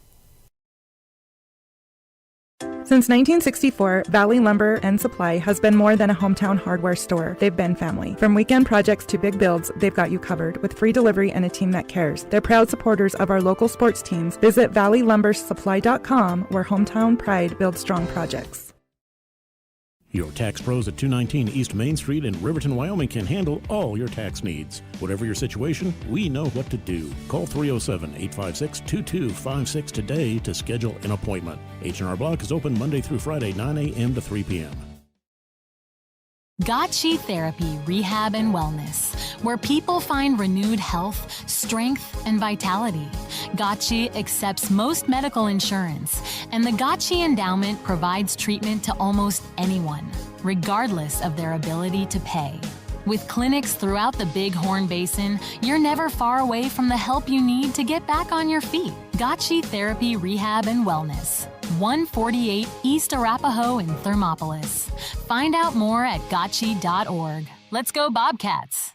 Since 1964, Valley Lumber and Supply has been more than a hometown hardware store. They've been family. From weekend projects to big builds, they've got you covered with free delivery and a team that cares. They're proud supporters of our local sports teams. Visit valleylumbersupply.com, where hometown pride builds strong projects. Your tax pros at 219 East Main Street in Riverton, Wyoming can handle all your tax needs. Whatever your situation, we know what to do. Call 307-856-2256 today to schedule an appointment. H&R Block is open Monday through Friday, 9 a.m. to 3 p.m. Gotchi Therapy, Rehab, and Wellness, where people find renewed health, strength, and vitality. Gotchi accepts most medical insurance, and the Gotchi Endowment provides treatment to almost anyone, regardless of their ability to pay. With clinics throughout the Bighorn Basin, you're never far away from the help you need to get back on your feet. Gotchi Therapy, Rehab, and Wellness, 148 East Arapahoe in Thermopolis. Find out more at gotchi.org. Let's go Bobcats!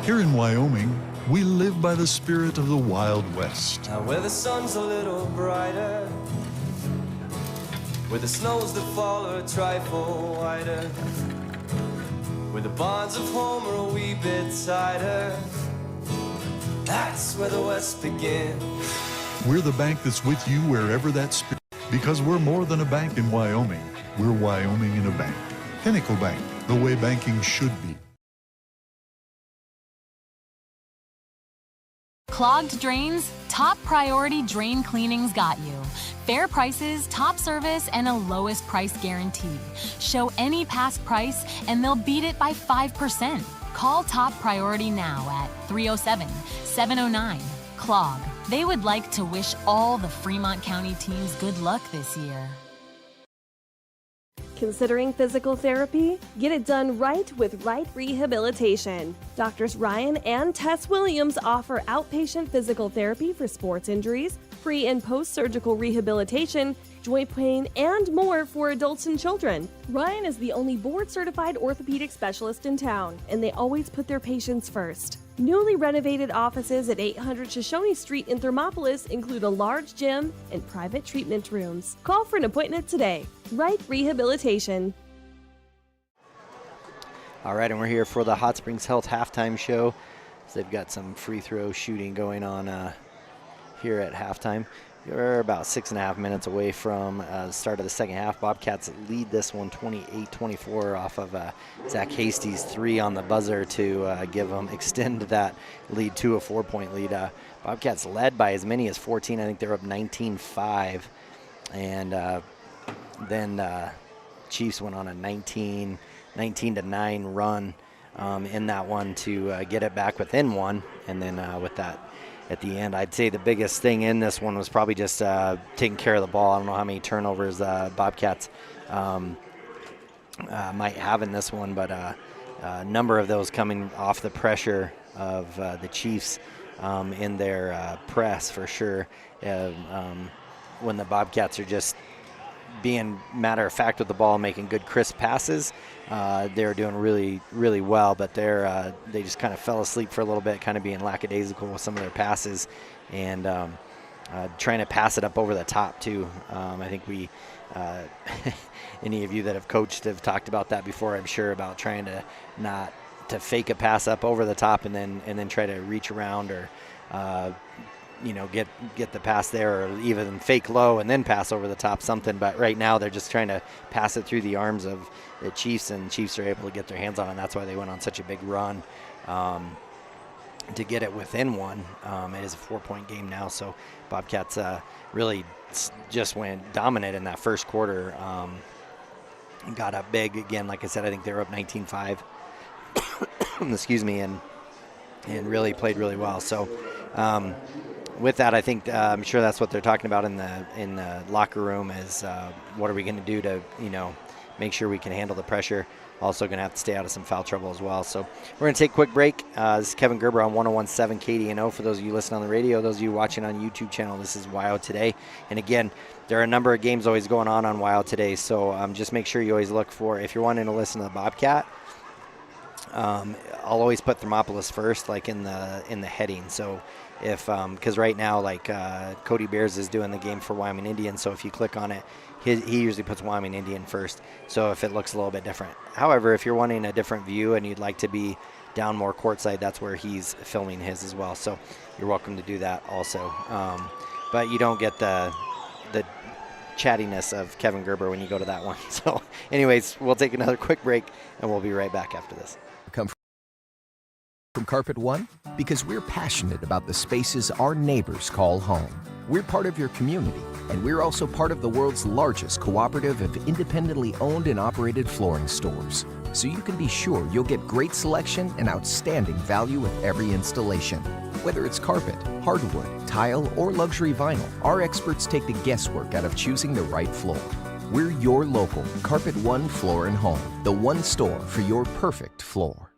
Here in Wyoming, we live by the spirit of the Wild West. Now where the sun's a little brighter, where the snows that fall are a trifle whiter, where the bonds of home are a wee bit tighter, that's where the West begins. We're the bank that's with you wherever that spirit, because we're more than a bank in Wyoming. We're Wyoming in a bank. Pinnacle Bank, the way banking should be. Clogged drains? Top Priority Drain Cleaning's got you. Fair prices, top service, and a lowest price guarantee. Show any past price and they'll beat it by 5%. Call Top Priority now at 307-709-CLOG. They would like to wish all the Fremont County teams good luck this year. Considering physical therapy? Get it done right with Right Rehabilitation. Doctors Ryan and Tess Williams offer outpatient physical therapy for sports injuries, pre- and post-surgical rehabilitation, joint pain, and more for adults and children. Ryan is the only board-certified orthopedic specialist in town, and they always put their patients first. Newly renovated offices at 800 Shoshone Street in Thermopolis include a large gym and private treatment rooms. Call for an appointment today. Right Rehabilitation. All right, and we're here for the Hot Springs Health halftime show. So they've got some free throw shooting going on here at halftime. We're about 6.5 minutes away from the start of the second half. Bobcats lead this one 28-24 off of Zach Hasty's three on the buzzer to extend that lead to a 4-point lead. Bobcats led by as many as 14. I think they're up 19-5. And then Chiefs went on a 19-9 run in that one to get it back within one. And then with that, at the end, I'd say the biggest thing in this one was probably just taking care of the ball. I don't know how many turnovers Bobcats might have in this one, but a number of those coming off the pressure of the Chiefs in their press for sure. When the Bobcats are just being matter-of-fact with the ball, making good crisp passes, they're doing really, really well, but they just kind of fell asleep for a little bit, kind of being lackadaisical with some of their passes and trying to pass it up over the top too. I think any of you that have coached have talked about that before, I'm sure, about trying to not to fake a pass up over the top and then try to reach around or get the pass there, or even fake low and then pass over the top something. But right now they're just trying to pass it through the arms of the Chiefs, and Chiefs are able to get their hands on it, and that's why they went on such a big run to get it within one. It is a 4-point game now, so Bobcats really just went dominant in that first quarter. Got up big again. Like I said, I think they were up 19-5 excuse me, and really played really well. So with that, I think I'm sure that's what they're talking about in the locker room is what are we going to do to make sure we can handle the pressure. Also going to have to stay out of some foul trouble as well. So we're going to take a quick break. This is Kevin Gerber on 101.7 KDNO. For those of you listening on the radio, those of you watching on YouTube channel, this is WYO Today. And again, there are a number of games always going on WYO Today. So just make sure you always look for, if you're wanting to listen to the Bobcat, I'll always put Thermopolis first, like in the heading. So if because right now, like Cody Bears is doing the game for Wyoming Indian, so if you click on it, he usually puts Wyoming Indian first. So if it looks a little bit different. However, if you're wanting a different view and you'd like to be down more courtside, that's where he's filming his as well. So you're welcome to do that also. But you don't get the chattiness of Kevin Gerber when you go to that one. So anyways, we'll take another quick break and we'll be right back after this. Come from Carpet One? Because we're passionate about the spaces our neighbors call home. We're part of your community, and we're also part of the world's largest cooperative of independently owned and operated flooring stores. So you can be sure you'll get great selection and outstanding value with every installation. Whether it's carpet, hardwood, tile, or luxury vinyl, our experts take the guesswork out of choosing the right floor. We're your local Carpet One Floor and Home, the one store for your perfect floor.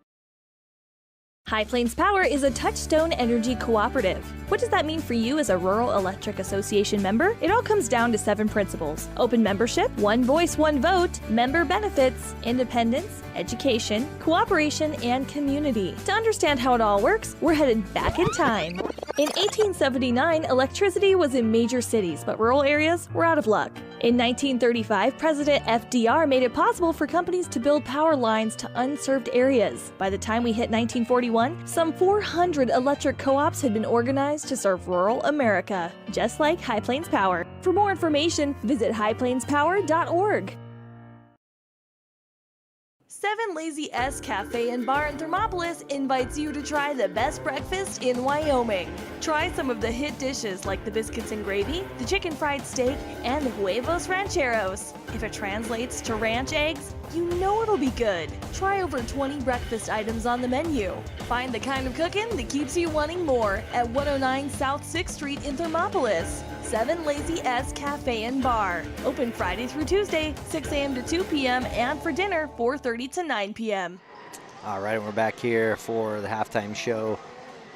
High Plains Power is a Touchstone Energy cooperative. What does that mean for you as a Rural Electric Association member? It all comes down to 7 principles: open membership, one voice, one vote, member benefits, independence, education, cooperation, and community. To understand how it all works, we're headed back in time. In 1879, electricity was in major cities, but rural areas were out of luck. In 1935, President FDR made it possible for companies to build power lines to unserved areas. By the time we hit 1941, some 400 electric co-ops had been organized to serve rural America, just like High Plains Power. For more information, visit highplainspower.org. 7 Lazy S Cafe and Bar in Thermopolis invites you to try the best breakfast in Wyoming. Try some of the hit dishes like the biscuits and gravy, the chicken fried steak, and the huevos rancheros. If it translates to ranch eggs, you know it'll be good. Try over 20 breakfast items on the menu. Find the kind of cooking that keeps you wanting more at 109 South 6th Street in Thermopolis. 7 Lazy S Cafe and Bar. Open Friday through Tuesday, 6 a.m. to 2 p.m. and for dinner, 4:30 to 9 p.m. All right, we're back here for the halftime show,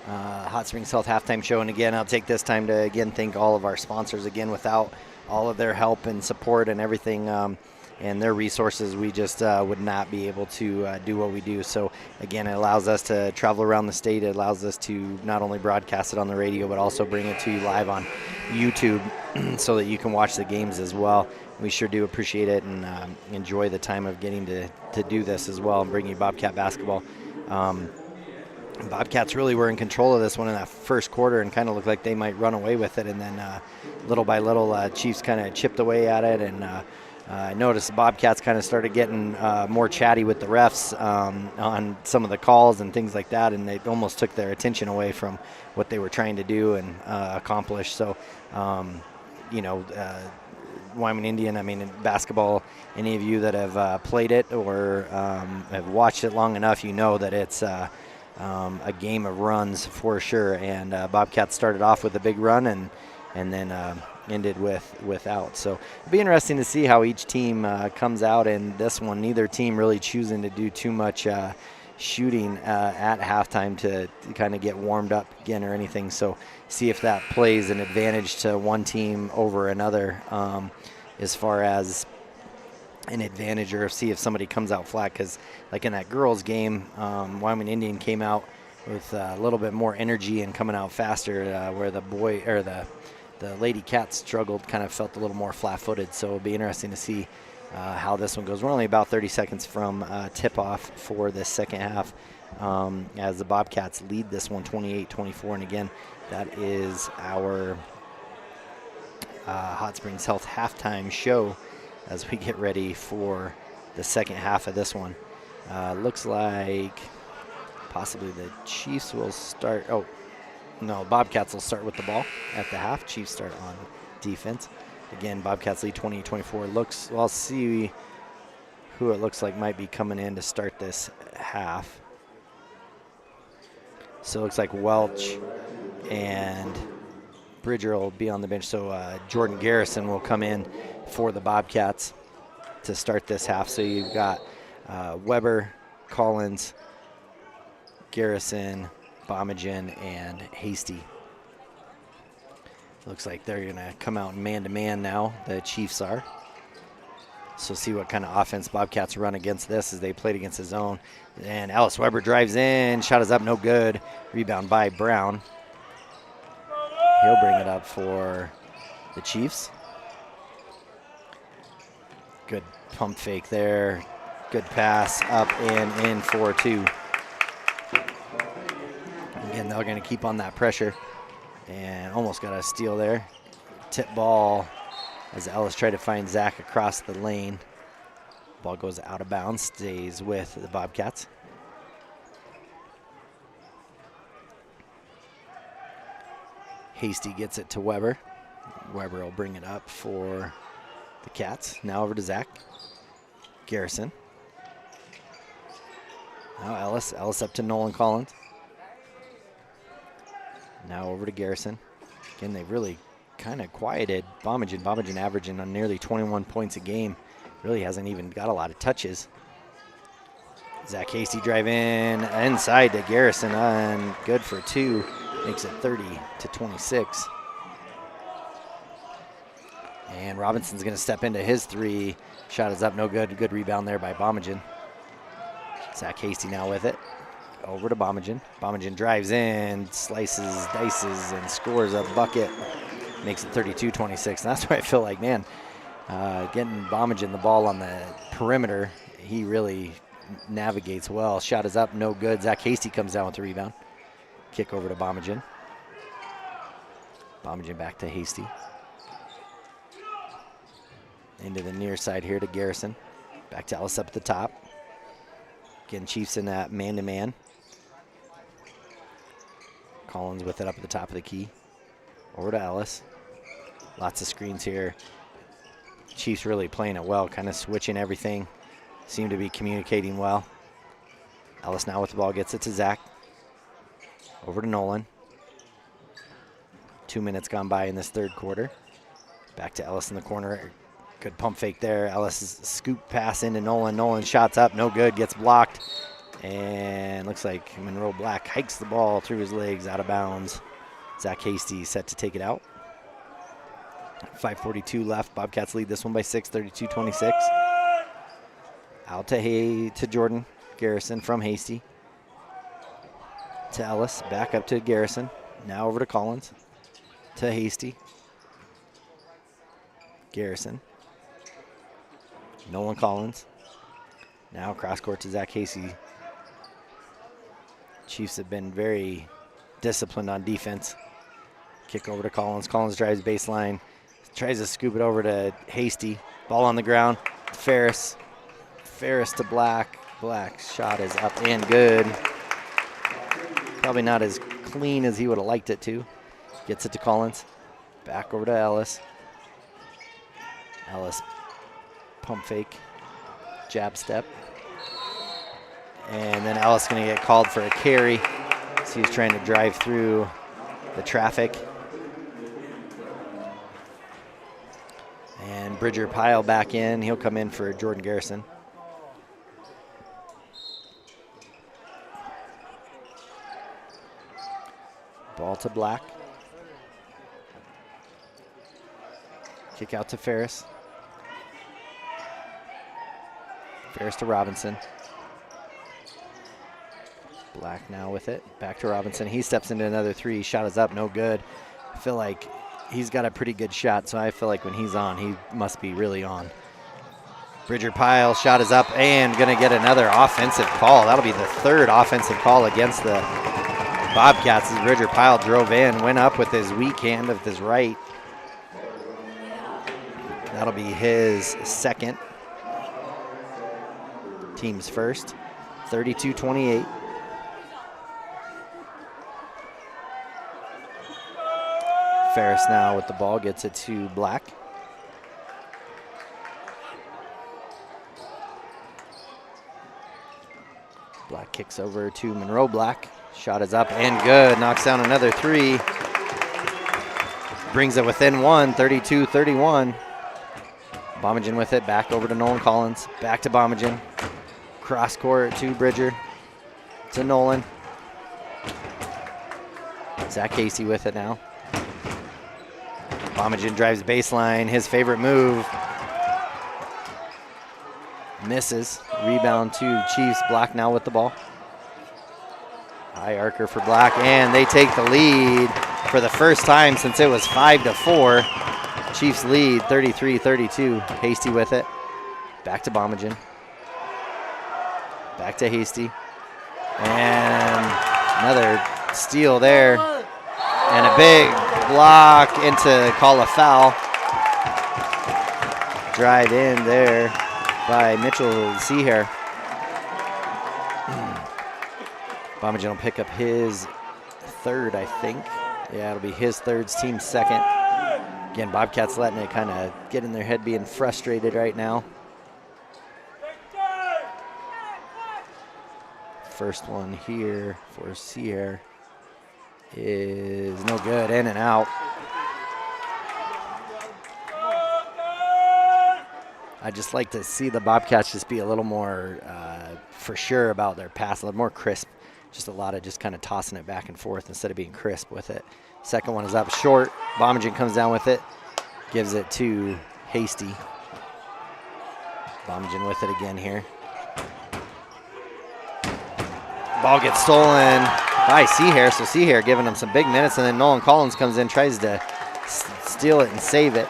Hot Springs Health halftime show. And again, I'll take this time to thank all of our sponsors. Again, without all of their help and support and everything and their resources, we just would not be able to do what we do. So again, it allows us to travel around the state. It allows us to not only broadcast it on the radio, but also bring it to you live on YouTube so that you can watch the games as well. We sure do appreciate it and enjoy the time of getting to do this as well and bring you Bobcat basketball. Bobcats really were in control of this one in that first quarter and kind of looked like they might run away with it. And then little by little, Chiefs kind of chipped away at it. And I noticed the Bobcats kind of started getting more chatty with the refs on some of the calls and things like that. And they almost took their attention away from what they were trying to do and accomplish. So, Wyoming Indian, in basketball, any of you that have played it or have watched it long enough, you know that it's a game of runs for sure. And Bobcats started off with a big run and then ended without. So it'll be interesting to see how each team comes out in this one. Neither team really choosing to do too much shooting at halftime to kind of get warmed up again or anything. So see if that plays an advantage to one team over another as far as an advantage, or see if somebody comes out flat. Because like in that girls game, Wyoming Indian came out with a little bit more energy and coming out faster, where the Lady Cats struggled, kind of felt a little more flat-footed. So it'll be interesting to see how this one goes. We're only about 30 seconds from tip-off for this second half as the Bobcats lead this one 28-24. And again, that is our Hot Springs Health halftime show as we get ready for the second half of this one. Looks like possibly the Chiefs will start. Oh, no, Bobcats will start with the ball at the half. Chiefs start on defense. Again, Bobcats lead 28-24. I'll see who it looks like might be coming in to start this half. So it looks like Welch and Bridger will be on the bench. So Jordan Garrison will come in for the Bobcats to start this half. So you've got Weber, Collins, Garrison, Bomagen, and Hasty. Looks like they're going to come out man-to-man now, the Chiefs are. So see what kind of offense Bobcats run against this as they played against his own. And Ellis Weber drives in, shot is up, no good. Rebound by Brown. He'll bring it up for the Chiefs. Good pump fake there. Good pass up and in for 2. Again, they're going to keep on that pressure. And almost got a steal there. Tip ball as Ellis tried to find Zach across the lane. Ball goes out of bounds, stays with the Bobcats. Hasty gets it to Weber. Weber will bring it up for the Cats. Now over to Zach. Garrison. Now Ellis. Ellis up to Nolan Collins. Now over to Garrison. Again, they've really kind of quieted Bomagen. Bomagen averaging on nearly 21 points a game. Really hasn't even got a lot of touches. Zach Hasty drive in inside to Garrison and good for 2. Makes it 30-26. And Robinson's going to step into his 3. Shot is up, no good. Good rebound there by Bomagen. Zach Hasty now with it. Over to Bomagen. Bomagen drives in, slices, dices, and scores a bucket. Makes it 32-26. And that's why I feel like, man, getting Bomagen the ball on the perimeter, he really navigates well. Shot is up, no good. Zach Hasty comes down with the rebound. Kick over to Bomagen. Bomagen back to Hasty. Into the near side here to Garrison. Back to Ellis up at the top. Again, Chiefs in that man-to-man. Collins with it up at the top of the key. Over to Ellis. Lots of screens here. Chiefs really playing it well, kind of switching everything. Seem to be communicating well. Ellis now with the ball, gets it to Zach. Over to Nolan. 2 minutes gone by in this third quarter. Back to Ellis in the corner. Good pump fake there. Ellis' scoop pass into Nolan. Nolan shots up, no good, gets blocked. And looks like Monroe Black hikes the ball through his legs, out of bounds. Zach Hasty set to take it out. 5:42 left. Bobcats lead this one by 6, 32-26. Out to Jordan Garrison from Hasty. To Ellis, back up to Garrison. Now over to Collins. To Hasty. Garrison. Nolan Collins. Now cross court to Zach Hasty. Chiefs have been very disciplined on defense. Kick over to Collins. Collins drives baseline. Tries to scoop it over to Hasty. Ball on the ground. Ferris. Ferris to Black. Black's shot is up and good. Probably not as clean as he would have liked it to. Gets it to Collins. Back over to Ellis. Ellis pump fake. Jab step. And then Ellis going to get called for a carry. So he's trying to drive through the traffic. And Bridger Pyle back in. He'll come in for Jordan Garrison. Ball to Black. Kick out to Ferris. Ferris to Robinson. Black now with it. Back to Robinson. He steps into another 3. Shot is up, no good. I feel like he's got a pretty good shot, so I feel like when he's on, he must be really on. Bridger Pyle, shot is up, and going to get another offensive call. That'll be the 3rd offensive call against the Bobcats as Bridger Pyle drove in, went up with his weak hand of his right. That'll be his 2nd. Team's first. 32-28. Ferris now with the ball, gets it to Black. Black kicks over to Monroe Black. Shot is up and good. Knocks down another 3. Brings it within 1, 32-31. Bomagen with it, back over to Nolan Collins. Back to Bomagen. Cross court to Bridger. To Nolan. Zach Hasty with it now. Bomagen drives baseline, his favorite move. Misses. Rebound to Chiefs. Black now with the ball. High archer for Black, and they take the lead for the first time since it was 5-4. Chiefs lead 33-32. Hasty with it. Back to Bomagen. Back to Hasty. And another steal there. And a big block into call a foul. Drive in there by Mitchell Seahair. Bomagen will pick up his third, I think. Yeah, it'll be his third, team's second. Again, Bobcats letting it kind of get in their head, being frustrated right now. First one here for Sierra is no good, in and out. I'd just like to see the Bobcats just be a little more for sure about their pass, a little more crisp. Just a lot of just kind of tossing it back and forth instead of being crisp with it. Second one is up short. Bomagen comes down with it, gives it to Hasty. Bomagen with it again here. Ball gets stolen by Seahair, so Seahair giving him some big minutes, and then Nolan Collins comes in, tries to steal it and save it.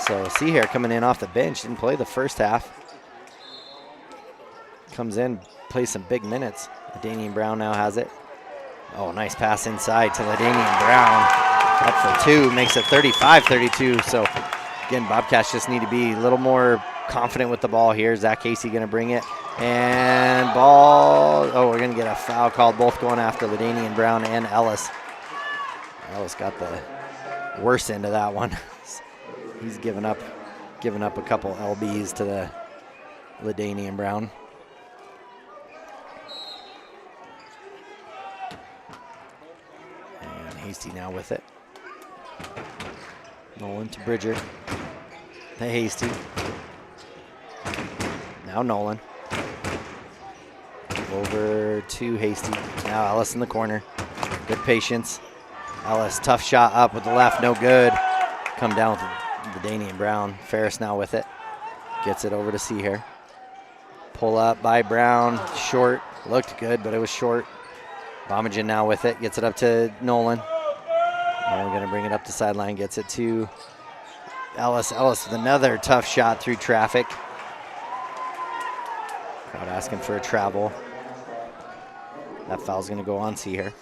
So Seahair coming in off the bench, didn't play the first half. Comes in, plays some big minutes. LaDainian Brown now has it. Oh, nice pass inside to LaDainian Brown. Up for two, makes it 35-32. So again, Bobcats just need to be a little more confident with the ball here. Zach Casey gonna bring it. And ball, oh, we're gonna get a foul called, both going after LaDainian Brown and Ellis. Ellis got the worst end of that one. He's given up a couple LBs to the LaDainian Brown. And Hasty now with it. Nolan to Bridger. To Hasty. Now Nolan. Over to Hasty. Now Ellis in the corner. Good patience. Ellis, tough shot up with the left, no good. Come down with LaDainian Brown. Ferris now with it. Gets it over to Seahair. Pull up by Brown. Short. Looked good, but it was short. Bomagen now with it. Gets it up to Nolan. Nolan going to bring it up the sideline. Gets it to Ellis. Ellis with another tough shot through traffic. Crowd asking for a travel. That foul's going to go on Seahair.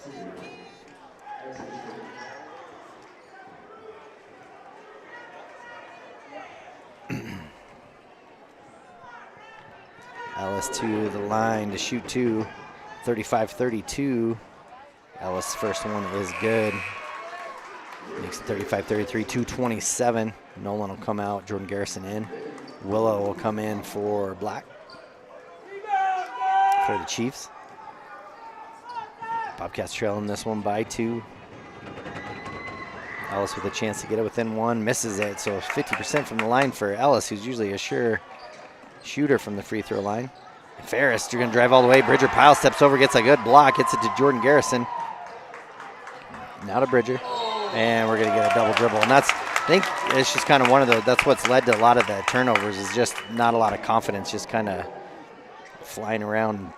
Ellis to the line to shoot two. 35-32. Ellis' first one is good. Makes it 35-33, 2:27. Nolan will come out, Jordan Garrison in. Willow will come in for Black. For the Chiefs. Bobcats trailing this one by 2. Ellis with a chance to get it within 1, misses it, so 50% from the line for Ellis, who's usually a sure shooter from the free throw line. Ferris, you're going to drive all the way. Bridger pile steps over, gets a good block, gets it to Jordan Garrison. Now to Bridger, and we're going to get a double dribble. And I think it's just kind of one of the, that's what's led to a lot of the turnovers, is just not a lot of confidence, just kind of flying around,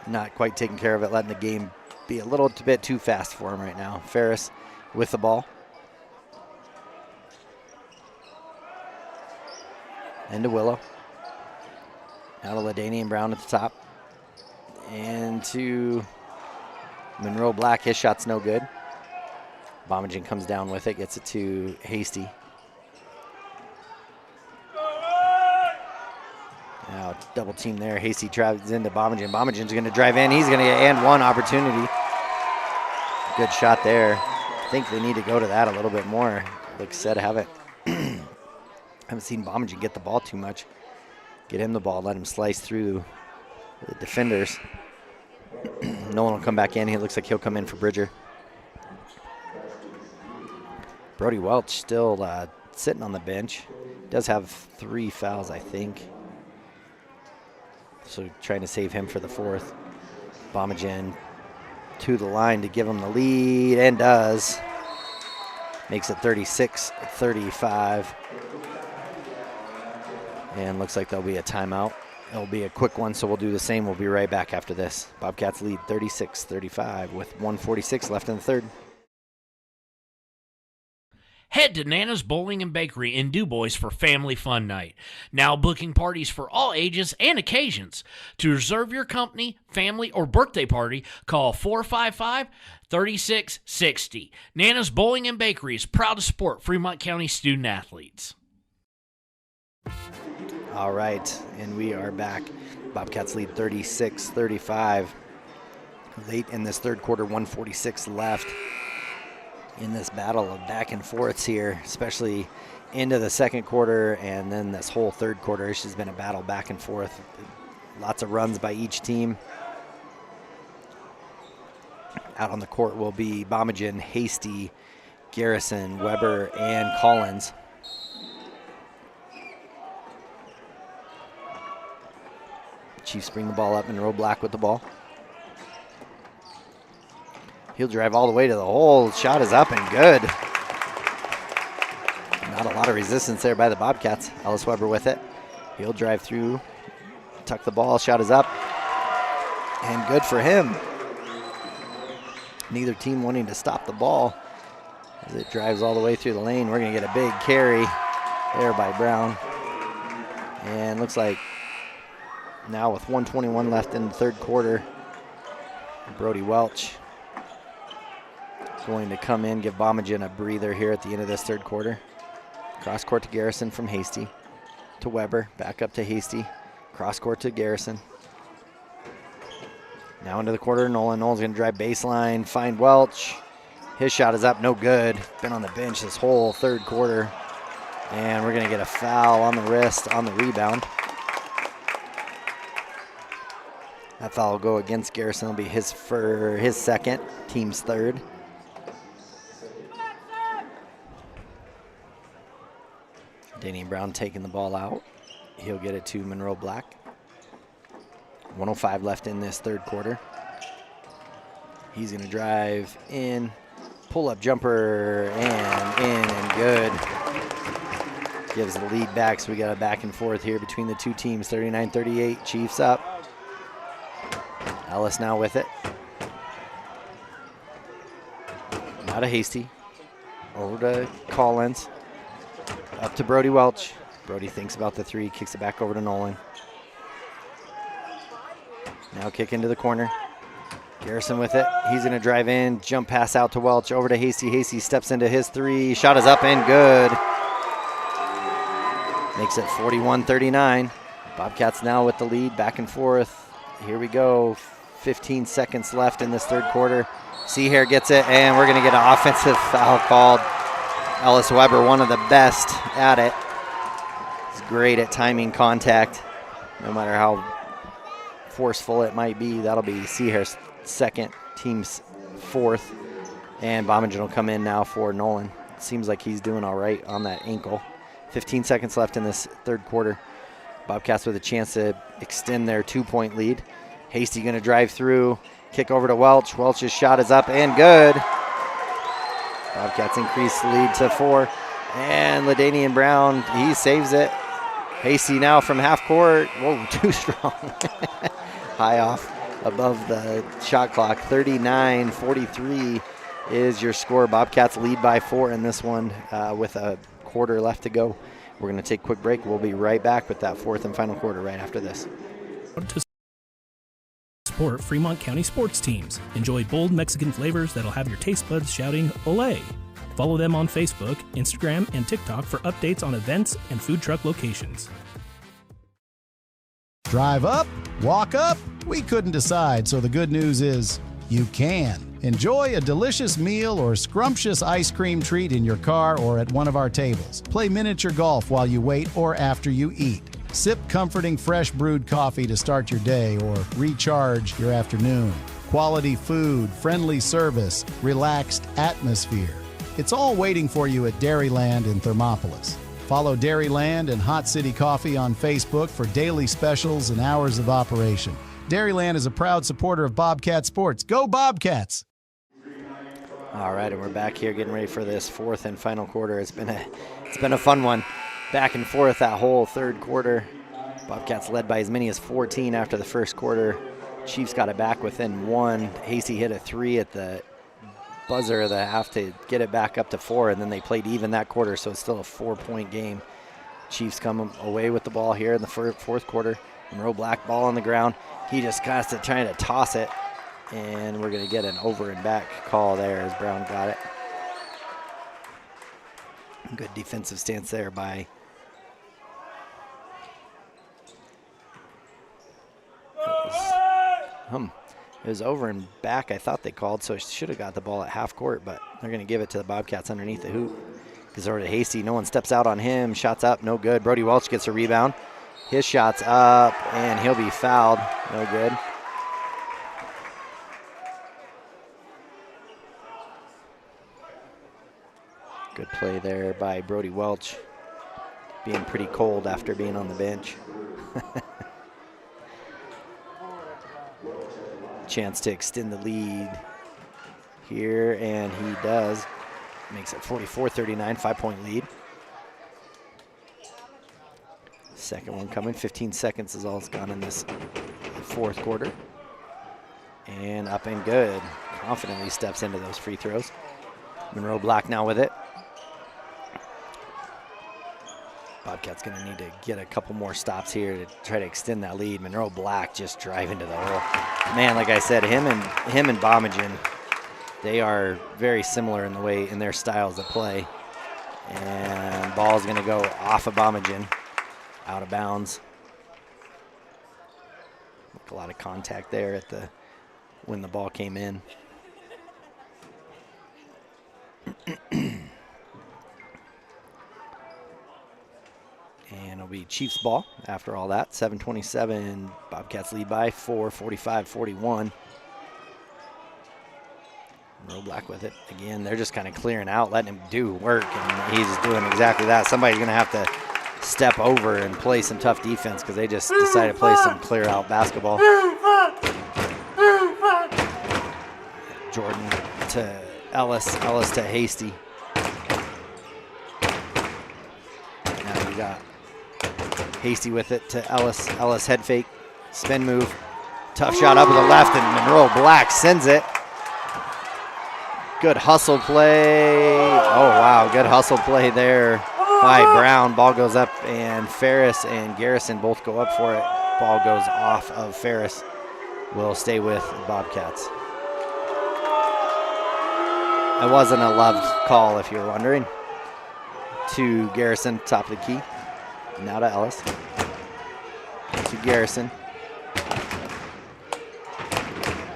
not quite taking care of it, letting the game be a little bit too fast for him right now. Ferris with the ball. And to Willow. Now to LaDainian Brown at the top. And to Monroe Black. His shot's no good. Bomagen comes down with it, gets it to Hasty. Now double team there. Hasty drives into Bomagen. Bomagen's going to drive in. He's going to get and one opportunity. Good shot there. I think they need to go to that a little bit more. Like I said, I haven't seen Bomagen get the ball too much. Get him the ball, let him slice through the defenders. Nolan will come back in. He looks like he'll come in for Bridger. Brody Welch still sitting on the bench. Does have 3 fouls, I think. So trying to save him for the 4th. Bomagen to the line to give him the lead, and does. Makes it 36-35. And looks like there'll be a timeout. It'll be a quick one, so we'll do the same. We'll be right back after this. Bobcats lead 36-35 with 1:46 left in the third. Head to Nana's Bowling and Bakery in DuBois for family fun night. Now booking parties for all ages and occasions. To reserve your company, family, or birthday party, call 455-3660. Nana's Bowling and Bakery is proud to support Fremont County student athletes. All right, and we are back. Bobcats lead 36-35. Late in this third quarter, 1:46 left in this battle of back and forths here, especially into the second quarter and then this whole third quarter. It's just been a battle back and forth. Lots of runs by each team. Out on the court will be Bomagen, Hasty, Garrison, Weber, and Collins. Chiefs bring the ball up, Monroe Black with the ball. He'll drive all the way to the hole. Shot is up and good. Not a lot of resistance there by the Bobcats. Ellis Weber with it. He'll drive through, tuck the ball. Shot is up and good for him. Neither team wanting to stop the ball as it drives all the way through the lane. We're going to get a big carry there by Brown. And looks like now with 1:21 left in the third quarter, Brody Welch going to come in, give Bomagen a breather here at the end of this third quarter. Cross court to Garrison from Hasty to Weber, back up to Hasty, cross court to Garrison. Now into the quarter, Nolan's going to drive baseline, find Welch. His shot is up, no good. Been on the bench this whole third quarter. And we're going to get a foul on the wrist on the rebound. That foul will go against Garrison. It'll be his second, team's third. Danny Brown taking the ball out. He'll get it to Monroe Black. 1:05 left in this third quarter. He's going to drive in, pull-up jumper, and in and good. Gives the lead back, so we got a back and forth here between the two teams. 39-38, Chiefs up. Ellis now with it. Now to Hasty. Over to Collins. Up to Brody Welch. Brody thinks about the three, kicks it back over to Nolan. Now kick into the corner. Garrison with it. He's going to drive in, jump pass out to Welch, over to Hasty. Hasty steps into his three. Shot is up and good. Makes it 41-39. Bobcats now with the lead, back and forth. Here we go. 15 seconds left in this third quarter. Seahair gets it, and we're going to get an offensive foul called. Ellis Weber, one of the best at it. He's great at timing contact, no matter how forceful it might be. That'll be Seahair's second, team's fourth. And Bomagen will come in now for Nolan. Seems like he's doing all right on that ankle. 15 seconds left in this third quarter. Bobcats with a chance to extend their 2-point lead. Hasty going to drive through, kick over to Welch. Welch's shot is up and good. Bobcats increase the lead to 4. And LaDainian Brown, he saves it. Hasty now from half court. Whoa, too strong. High off above the shot clock. 39-43 is your score. Bobcats lead by 4 in this one with a quarter left to go. We're going to take a quick break. We'll be right back with that fourth and final quarter right after this. To support Fremont County sports teams. Enjoy bold Mexican flavors that'll have your taste buds shouting "Olé!" Follow them on Facebook, Instagram, and TikTok for updates on events and food truck locations. Drive up? Walk up? We couldn't decide, so the good news is you can. Enjoy a delicious meal or scrumptious ice cream treat in your car or at one of our tables. Play miniature golf while you wait or after you eat. Sip comforting fresh brewed coffee to start your day or recharge your afternoon. Quality food, friendly service, relaxed atmosphere. It's all waiting for you at Dairyland in Thermopolis. Follow Dairyland and Hot City Coffee on Facebook for daily specials and hours of operation. Dairyland is a proud supporter of Bobcat Sports. Go Bobcats! All right, and we're back here getting ready for this fourth and final quarter. It's been a fun one. back and forth that whole third quarter. Bobcats led by as many as 14 after the first quarter. Chiefs got it back within 1. Hasty hit a 3 at the buzzer of the half to get it back up to 4, and then they played even that quarter, so it's still a 4-point game. Chiefs come away with the ball here in the fourth quarter. Monroe Black, ball on the ground. He just got to trying to toss it, and we're going to get an over and back call there as Brown got it. Good defensive stance there by it was over and back, I thought they called, so should have got the ball at half court, but they're going to give it to the Bobcats underneath the hoop. Because over to Hasty, no one steps out on him. Shots up, no good. Brody Welch gets a rebound. His shot's up, and he'll be fouled. No good. Good play there by Brody Welch. Being pretty cold after being on the bench. Chance to extend the lead here, and he does. Makes it 44-39, 5-point lead. Second one coming, 15 seconds is all it's gone in this fourth quarter. And up and good. Confidently steps into those free throws. Monroe Black now with it. Bobcats gonna need to get a couple more stops here to try to extend that lead. Monroe Black just driving to the hole. Man, like I said, him and Bomagen, they are very similar in the way, in their styles of play. And ball's gonna go off of Bomagen, out of bounds. A lot of contact there at when the ball came in. And it'll be Chiefs ball after all that. 7:27, Bobcats lead by 4, 45-41. Monroe Black with it. Again, they're just kind of clearing out, letting him do work, and he's doing exactly that. Somebody's going to have to step over and play some tough defense because they just decided to play some clear out basketball. Jordan to Ellis, Ellis to Hasty. Now you got Hasty with it to Ellis. Ellis head fake, spin move. Tough shot up to the left, and Monroe Black sends it. Good hustle play. Oh, wow, good hustle play there by Brown. Ball goes up, and Ferris and Garrison both go up for it. Ball goes off of Ferris. Will stay with the Bobcats. It wasn't a loved call, if you're wondering. To Garrison, top of the key. Now to Ellis. To Garrison.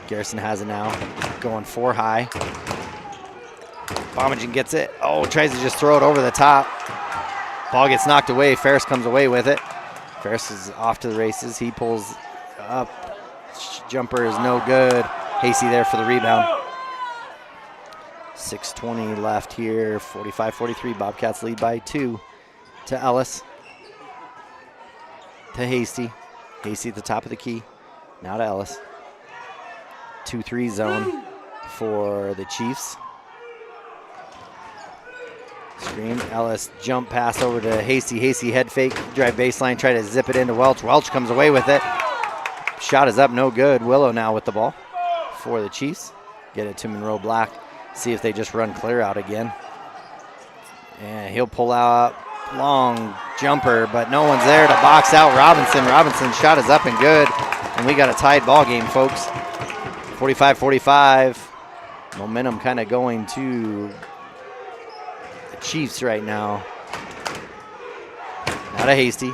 Garrison has it now. Going 4 high. Bomagen gets it. Oh, tries to just throw it over the top. Ball gets knocked away. Ferris comes away with it. Ferris is off to the races. He pulls up. Jumper is no good. Hasty there for the rebound. 6:20 left here. 45-43. Bobcats lead by 2 to Ellis. To Hasty. Hasty at the top of the key. Now to Ellis. 2-3 zone for the Chiefs. Screen. Ellis jump pass over to Hasty. Hasty head fake. Drive baseline. Try to zip it into Welch. Welch comes away with it. Shot is up. No good. Willow now with the ball for the Chiefs. Get it to Monroe Black. See if they just run clear out again. And he'll pull out. Long jumper, but no one's there to box out Robinson. Robinson's shot is up and good. And we got a tied ball game, folks. 45-45. Momentum kind of going to the Chiefs right now. Not a Hasty.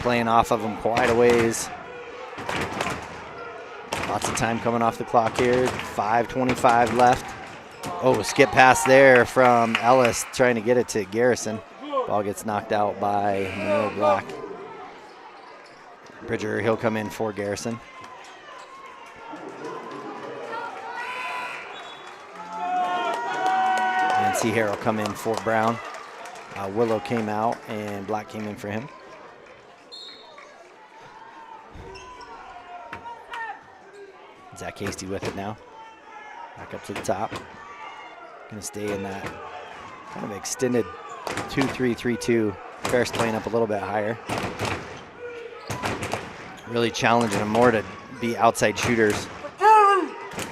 Playing off of them quite a ways. Lots of time coming off the clock here. 5:25 left. Oh, a skip pass there from Ellis trying to get it to Garrison. Ball gets knocked out by Monroe Black. Bridger, he'll come in for Garrison. And Seaher will come in for Brown. Willow came out and Black came in for him. Zach Hasty with it now. Back up to the top. Gonna stay in that kind of extended 2-3-3-2. Ferris playing up a little bit higher. Really challenging them more to be outside shooters.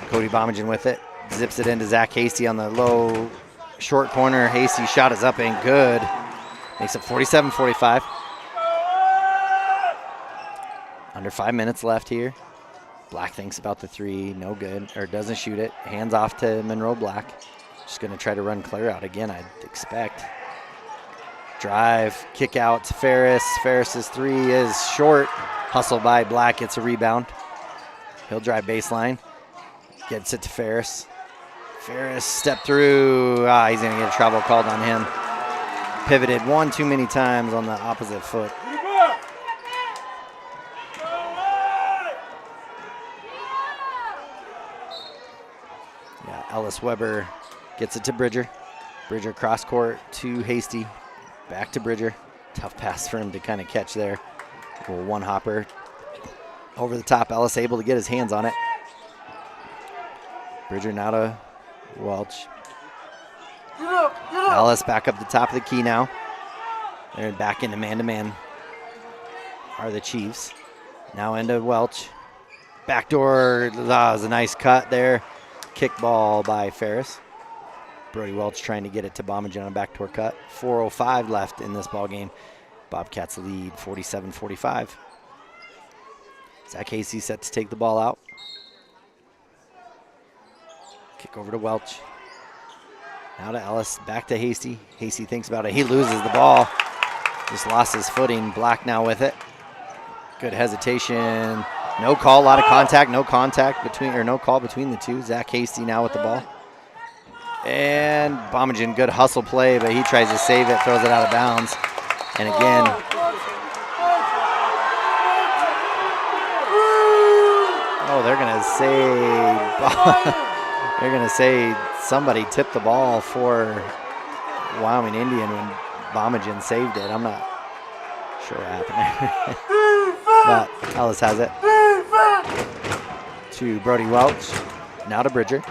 Cody Bomagen with it. Zips it into Zach Hasty on the low short corner. Hasty's shot is up and good. Makes it 47-45. Under 5 minutes left here. Black thinks about the three, no good, or doesn't shoot it. Hands off to Monroe Black. Just gonna try to run Claire out again, I'd expect. Drive, kick out to Ferris. Ferris's three is short. Hustle by Black, gets a rebound. He'll drive baseline. Gets it to Ferris. Ferris step through. He's gonna get a travel called on him. Pivoted one too many times on the opposite foot. Yeah, Ellis Weber gets it to Bridger. Bridger cross court to Hasty. Back to Bridger. Tough pass for him to kind of catch there. A little one hopper over the top. Ellis able to get his hands on it. Bridger now to Welch. Ellis back up the top of the key now. They're back into man-to-man are the Chiefs. Now into Welch. Backdoor, that was a nice cut there. Kick ball by Ferris. Brody Welch trying to get it to Bomagen on a backdoor cut. 4:05 left in this ball game. Bobcats lead 47-45. Zach Hasty set to take the ball out. Kick over to Welch. Now to Ellis, back to Hasty. Hasty thinks about it. He loses the ball. Just lost his footing. Black now with it. Good hesitation. No call, a lot of contact. No contact between, or no call between the two. Zach Hasty now with the ball. And Bomagen, good hustle play, but he tries to save it, throws it out of bounds. And again, they're gonna say somebody tipped the ball for Wyoming Indian when Bomagen saved it. I'm not sure what happened there. But Ellis has it. To Brody Welch. Now to Bridger.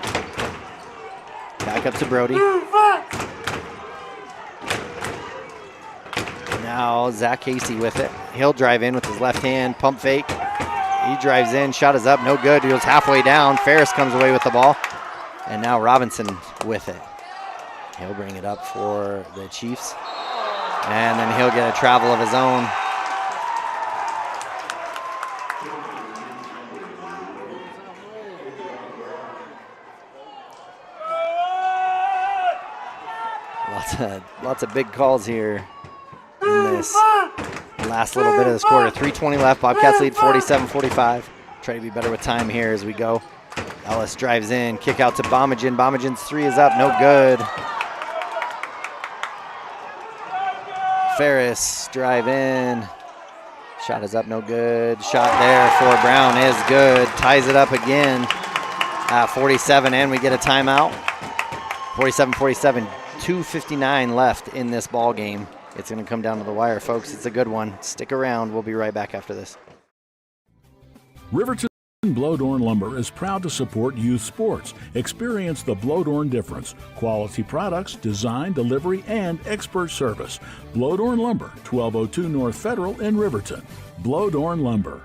Back up to Brody. Now Zach Hasty with it. He'll drive in with his left hand, pump fake. He drives in, shot is up, no good. He goes halfway down. Ferris comes away with the ball. And now Robinson with it. He'll bring it up for the Chiefs. And then he'll get a travel of his own. Lots of big calls here in this last little bit of this quarter. 3:20 left. Bobcats lead 47-45. Try to be better with time here as we go. Ellis drives in. Kick out to Bomagen. Bomagen's three is up. No good. Ferris drive in. Shot is up. No good. Shot there for Brown is good. Ties it up again at 47, and we get a timeout. 47-47. 2:59 left in this ball game. It's going to come down to the wire, folks. It's a good one. Stick around. We'll be right back after this. Riverton Blowdorn Lumber is proud to support youth sports. Experience the Blowdorn difference. Quality products, design, delivery, and expert service. Blowdorn Lumber, 1202 North Federal in Riverton. Blowdorn Lumber.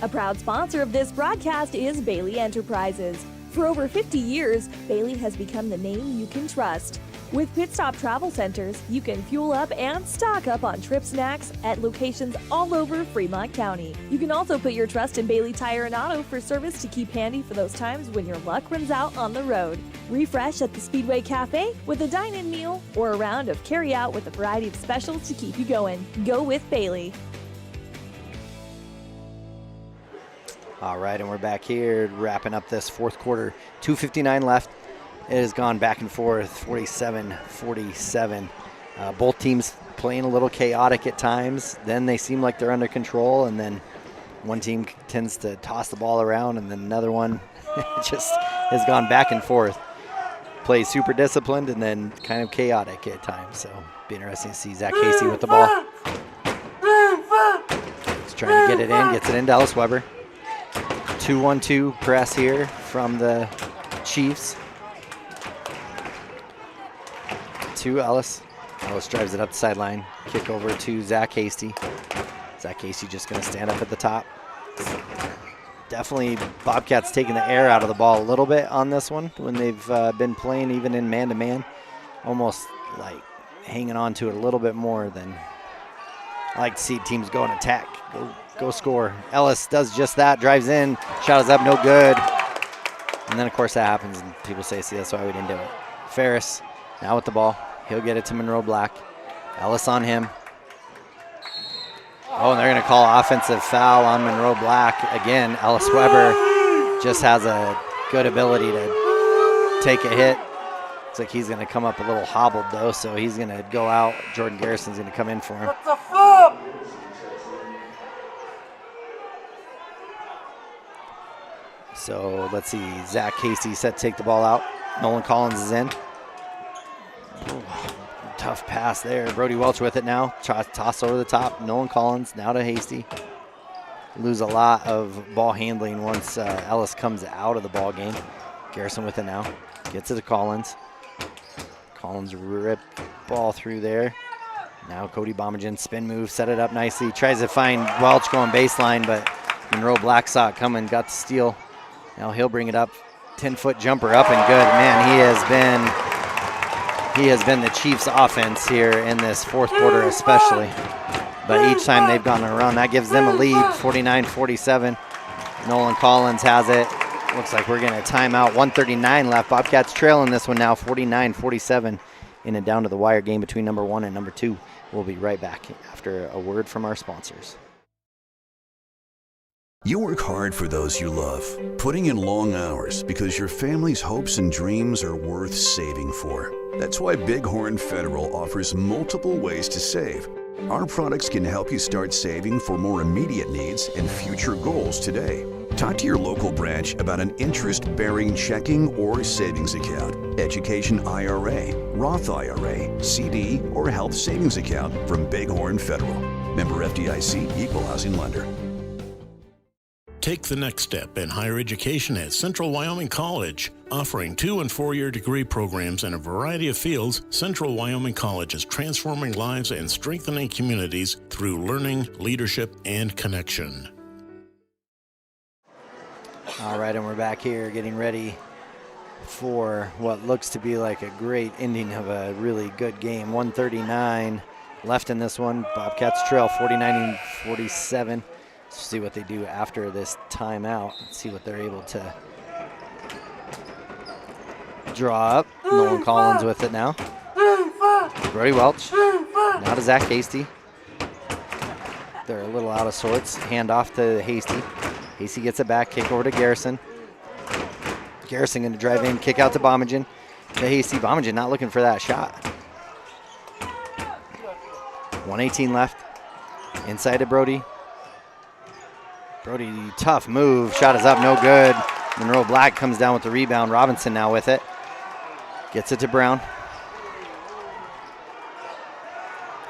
A proud sponsor of this broadcast is Bailey Enterprises. For over 50 years, Bailey has become the name you can trust. With Pit Stop Travel Centers, you can fuel up and stock up on trip snacks at locations all over Fremont County. You can also put your trust in Bailey Tire and Auto for service to keep handy for those times when your luck runs out on the road. Refresh at the Speedway Cafe with a dine-in meal or a round of carry-out with a variety of specials to keep you going. Go with Bailey. All right, and we're back here wrapping up this fourth quarter. 2:59 left. It has gone back and forth, 47-47. Both teams playing a little chaotic at times. Then they seem like they're under control, and then one team tends to toss the ball around, and then another one just has gone back and forth. Plays super disciplined and then kind of chaotic at times. So be interesting to see Zach Hasty with the ball. He's trying to get it in, gets it into Ellis Weber. 2-1-2 press here from the Chiefs. to Ellis. Ellis drives it up the sideline. Kick over to Zach Hasty. Zach Hasty just going to stand up at the top. Definitely Bobcats taking the air out of the ball a little bit on this one when they've been playing even in man-to-man. Almost like hanging on to it a little bit more than I like to see teams go and attack. Go score. Ellis does just that, drives in, shot is up, no good. And then, of course, that happens, and people say, see, that's why we didn't do it. Ferris now with the ball. He'll get it to Monroe Black. Ellis on him. Oh, and they're going to call offensive foul on Monroe Black. Again, Ellis Weber just has a good ability to take a hit. Looks like he's going to come up a little hobbled, though, so he's going to go out. Jordan Garrison's going to come in for him. What the fuck? So let's see. Zach Casey set to take the ball out. Nolan Collins is in. Ooh, tough pass there. Brody Welch with it now. Toss over the top. Nolan Collins now to Hasty. Lose a lot of ball handling once Ellis comes out of the ball game. Garrison with it now. Gets it to Collins. Collins rip ball through there. Now Cody Bomagen, spin move, set it up nicely. Tries to find Welch going baseline, but Monroe Black saw it coming, got the steal. Now he'll bring it up. 10-foot jumper up and good. Man, he has been the Chiefs' offense here in this fourth quarter especially. But each time they've gotten a run, that gives them a lead, 49-47. Nolan Collins has it. Looks like we're getting a timeout. 1:39 left. Bobcats trailing this one now, 49-47 in a down-to-the-wire game between number 1 and number 2. We'll be right back after a word from our sponsors. You work hard for those you love, putting in long hours because your family's hopes and dreams are worth saving for. That's why Bighorn Federal offers multiple ways to save. Our products can help you start saving for more immediate needs and future goals today. Talk to your local branch about an interest-bearing checking or savings account, education IRA, Roth IRA, CD, or health savings account from Bighorn Federal. Member FDIC, Equal Housing Lender. Take the next step in higher education at Central Wyoming College. Offering 2- and 4-year degree programs in a variety of fields, Central Wyoming College is transforming lives and strengthening communities through learning, leadership, and connection. All right, and we're back here getting ready for what looks to be like a great ending of a really good game. 1:39 left in this one. Bobcats trail 49-47. Let's see what they do after this timeout. Let's see what they're able to draw up. Nolan Collins with it now. Brody Welch. Now to Zach Hasty. They're a little out of sorts. Hand off to Hasty. Hasty gets it back. Kick over to Garrison. Garrison going to drive in. Kick out to Bomagen. To Hasty. Bomagen not looking for that shot. 1:18 left. Inside to Brody. Brody, tough move. Shot is up, no good. Monroe Black comes down with the rebound. Robinson now with it. Gets it to Brown.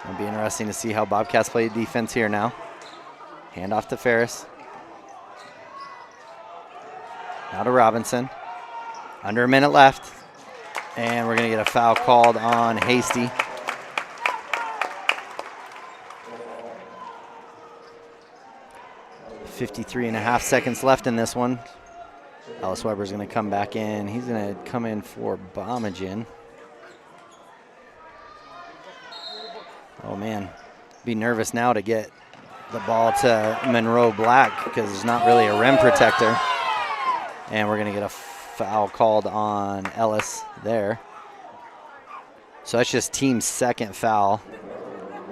It'll be interesting to see how Bobcats play defense here now. Hand off to Ferris. Now to Robinson. Under a minute left. And we're going to get a foul called on Hasty. .53.5 seconds left in this one. Ellis Weber's going to come back in. He's going to come in for Bomagen. Oh, man. Be nervous now to get the ball to Monroe Black because there's not really a rim protector. And we're going to get a foul called on Ellis there. So that's just team's second foul.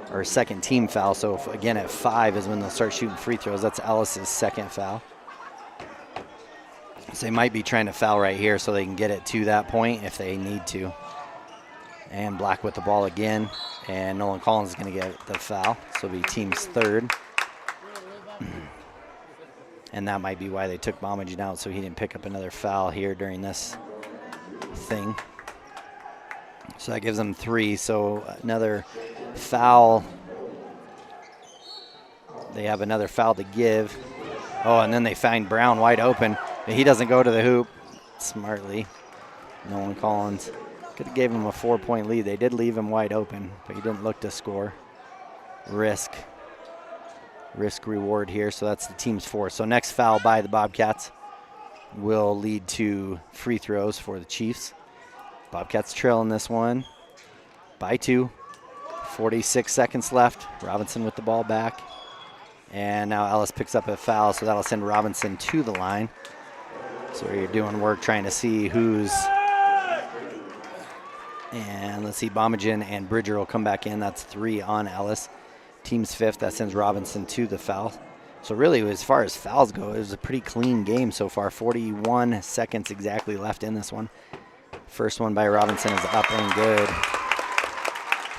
Or second team foul. So if, again, at 5 is when they'll start shooting free throws. That's Ellis's second foul. So they might be trying to foul right here so they can get it to that point if they need to. And Black with the ball again. And Nolan Collins is going to get the foul. So it'll be team's third. And that might be why they took Bomagen out, so he didn't pick up another foul here during this thing. So that gives them 3. So another foul. They have another foul to give. Oh, and then they find Brown wide open. He doesn't go to the hoop smartly. Nolan Collins Could have gave him a 4-point lead. They did leave him wide open, but he didn't look to score. Risk reward here, so that's the team's 4. So next foul by the Bobcats will lead to free throws for the Chiefs. Bobcats trailing this one by 2. 46 seconds left. Robinson with the ball back. And now Ellis picks up a foul, so that'll send Robinson to the line. So you're doing work trying to see who's... And let's see, Bomagen and Bridger will come back in. That's 3 on Ellis. Team's 5th. That sends Robinson to the foul. So really, as far as fouls go, it was a pretty clean game so far. 41 seconds exactly left in this one. First one by Robinson is up and good.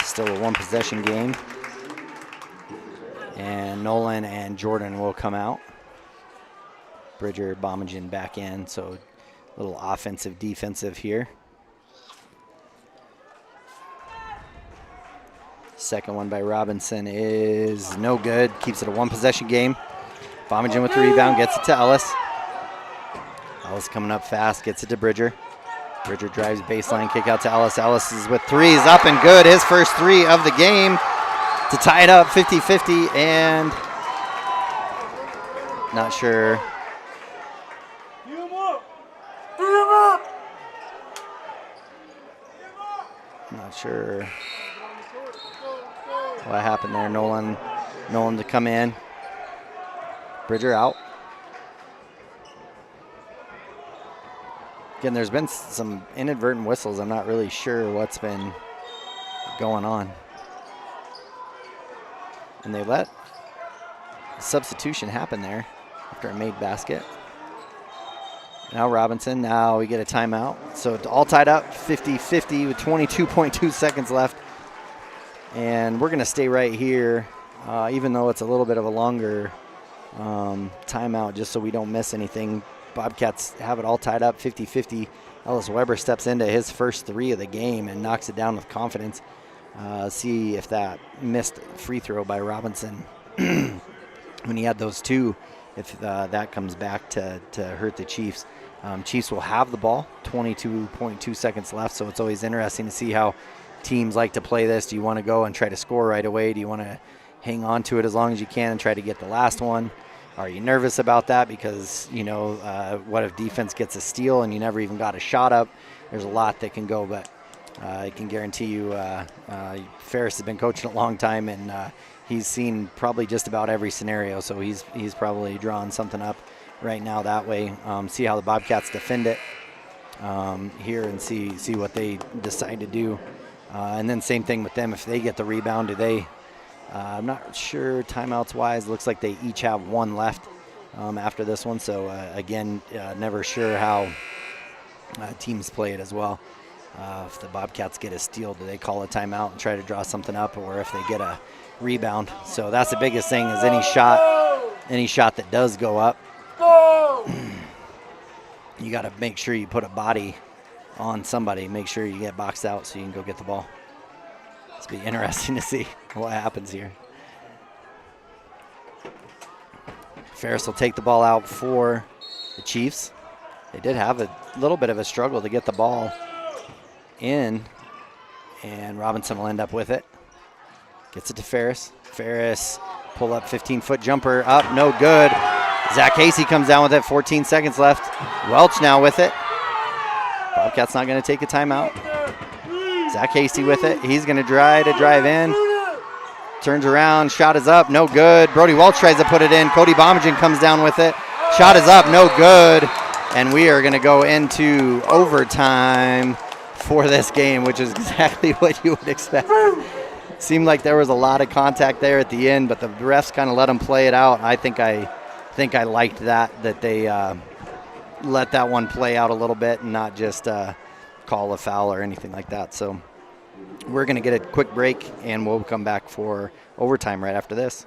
Still a 1-possession game. And Nolan and Jordan will come out. Bridger, Bomagen back in. So a little offensive, defensive here. Second one by Robinson is no good. Keeps it a 1-possession game. Bomagen with the rebound, gets it to Ellis. Ellis coming up fast, gets it to Bridger. Bridger drives baseline, kick out to Ellis. Ellis is with 3s, up and good. His first 3 of the game to tie it up 50-50, and not sure. Not sure what happened there. Nolan to come in. Bridger out. Again, there's been some inadvertent whistles. I'm not really sure what's been going on. And they let substitution happen there after a made basket. Now Robinson, now we get a timeout. So it's all tied up, 50-50 with 22.2 seconds left. And we're gonna stay right here, even though it's a little bit of a longer timeout, just so we don't miss anything. Bobcats have it all tied up, 50-50. Ellis Weber steps into his first 3 of the game and knocks it down with confidence. See if that missed free throw by Robinson when he had those 2, if that comes back to hurt the Chiefs. Chiefs will have the ball, 22.2 seconds left, so it's always interesting to see how teams like to play this. Do you want to go and try to score right away? Do you want to hang on to it as long as you can and try to get the last one? Are you nervous about that because, you know, what if defense gets a steal and you never even got a shot up? There's a lot that can go, but I can guarantee you Ferris has been coaching a long time, and he's seen probably just about every scenario, so he's probably drawing something up right now that way. See how the Bobcats defend it here and see what they decide to do. And then same thing with them. If they get the rebound, do they? I'm not sure timeouts wise. Looks like they each have 1 left after this one. So again, never sure how teams play it as well. If the Bobcats get a steal, do they call a timeout and try to draw something up, or if they get a rebound? So that's the biggest thing, is any shot that does go up, you got to make sure you put a body on somebody. Make sure you get boxed out so you can go get the ball. It's be interesting to see what happens here. Ferris will take the ball out for the Chiefs. They did have a little bit of a struggle to get the ball in, and Robinson will end up with it. Gets it to Ferris. Ferris, pull up 15-foot jumper, up, no good. Zach Casey comes down with it, 14 seconds left. Welch now with it. Bobcats not going to take a timeout. Zach Casey with it. He's going to try to drive in. Turns around, shot is up, no good. Brody Welch tries to put it in. Cody Bomagen comes down with it. Shot is up, no good. And we are going to go into overtime for this game, which is exactly what you would expect. Seemed like there was a lot of contact there at the end, but the refs kind of let them play it out. I think I liked that they let that one play out a little bit and not just call a foul or anything like that. So we're going to get a quick break, and we'll come back for overtime right after this.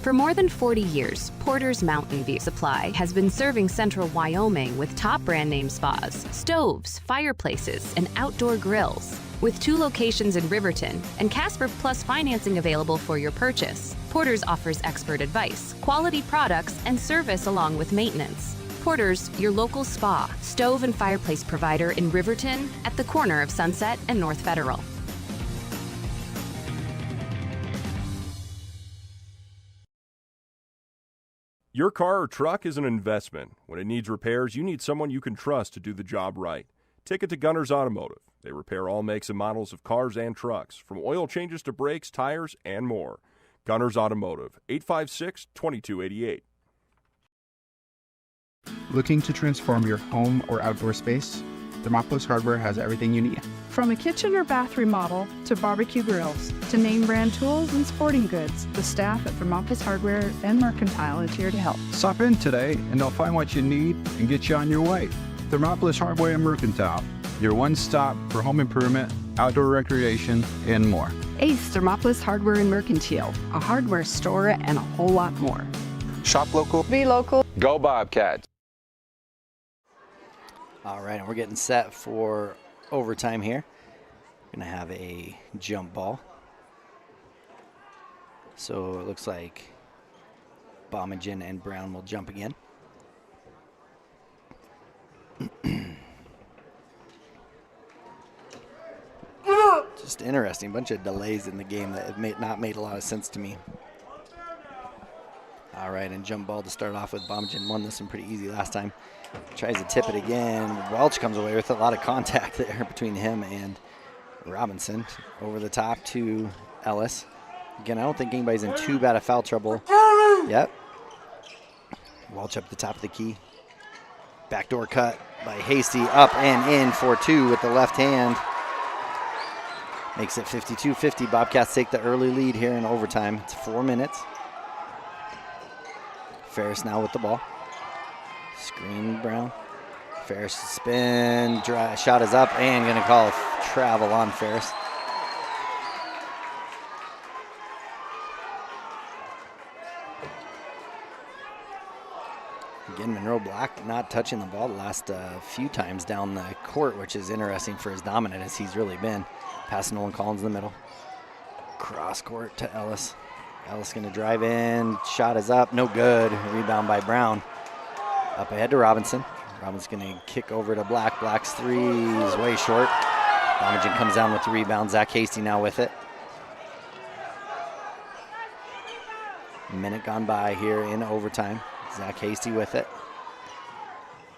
For more than 40 years, Porter's Mountain View Supply has been serving central Wyoming with top brand name spas, stoves, fireplaces, and outdoor grills. With 2 locations in Riverton and Casper Plus financing available for your purchase, Porter's offers expert advice, quality products, and service along with maintenance. Porter's, your local spa, stove and fireplace provider in Riverton at the corner of Sunset and North Federal. Your car or truck is an investment. When it needs repairs, you need someone you can trust to do the job right. Take it to Gunners Automotive. They repair all makes and models of cars and trucks, from oil changes to brakes, tires, and more. Gunners Automotive, 856-2288. Looking to transform your home or outdoor space? Thermopolis Hardware has everything you need. From a kitchen or bath remodel to barbecue grills to name brand tools and sporting goods, the staff at Thermopolis Hardware and Mercantile is here to help. Stop in today and they'll find what you need and get you on your way. Thermopolis Hardware and Mercantile, your one-stop for home improvement, outdoor recreation, and more. Ace Thermopolis Hardware and Mercantile, a hardware store and a whole lot more. Shop local. Be local. Go Bobcats. All right, and we're getting set for overtime here. We're going to have a jump ball. So it looks like Bomagen and Brown will jump again. Just interesting, bunch of delays in the game that have not made a lot of sense to me. All right, and jump ball to start off with. Bomagen won this one pretty easy last time. Tries to tip it again. Welch comes away with a lot of contact there between him and Robinson. Over the top to Ellis. Again, I don't think anybody's in too bad of foul trouble. Yep. Welch up the top of the key. Backdoor cut by Hasty, up and in for two with the left hand. Makes it 52-50. Bobcats take the early lead here in overtime. It's 4 minutes. Ferris now with the ball. Screen Brown. Ferris spin. Shot is up and going to call travel on Ferris. Again, Monroe Black not touching the ball the last few times down the court, which is interesting for as dominant as he's really been. Pass Nolan Collins in the middle. Cross court to Ellis. Ellis going to drive in. Shot is up. No good. Rebound by Brown. Up ahead to Robinson. Robinson's going to kick over to Black. Black's three is way short. Bomagen comes down with the rebound. Zach Hasty now with it. Minute gone by here in overtime. Zach Hasty with it.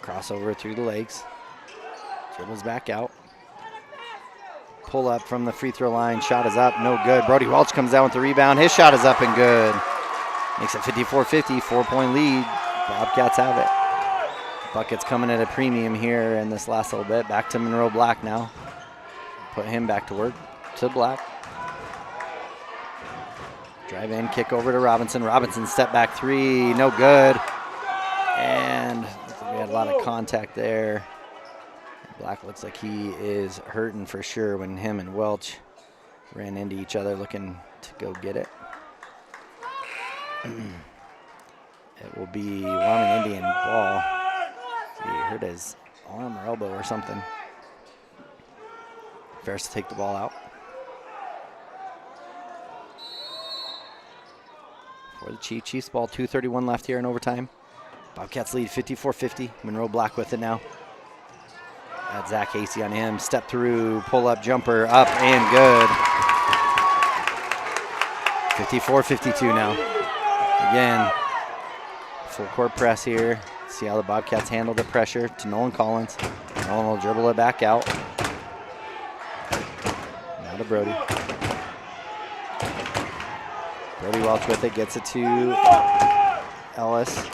Crossover through the legs. Dribbles back out. Pull up from the free throw line. Shot is up. No good. Brody Welch comes down with the rebound. His shot is up and good. Makes it 54-50. 4-point lead. Bobcats have it. Buckets coming at a premium here in this last little bit. Back to Monroe Black now. Put him back to work. To Black. Drive in, kick over to Robinson. Robinson step back three, no good. And we had a lot of contact there. Black looks like he is hurting for sure when him and Welch ran into each other looking to go get it. It will be Wyoming Indian ball. He hurt his arm or elbow or something. Ferris to take the ball out. For the Chiefs ball, 2:31 left here in overtime. Bobcats lead 54-50. Monroe Black with it now. Got Zach Hasty on him. Step through, pull up, jumper, up and good. 54-52 now. Again, full court press here. See how the Bobcats handle the pressure to Nolan Collins. Nolan will dribble it back out. Now to Brody. Brody Welch with it, gets it to Ellis.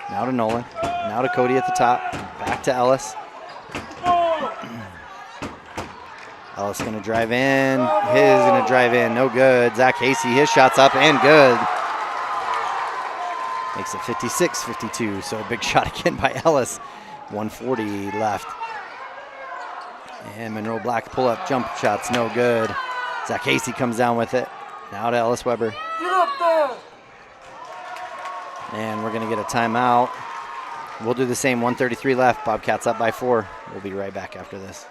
Now to Nolan. Now to Cody at the top. Back to Ellis. Ellis going to drive in. His going to drive in. No good. Zach Hasty, his shot's up and good. Makes it 56-52. So a big shot again by Ellis. 1:40 left. And Monroe Black pull up jump shots. No good. Zach Hasty comes down with it. Now to Ellis Weber. And we're going to get a timeout. We'll do the same. 1:33 left. Bobcats up by 4. We'll be right back after this.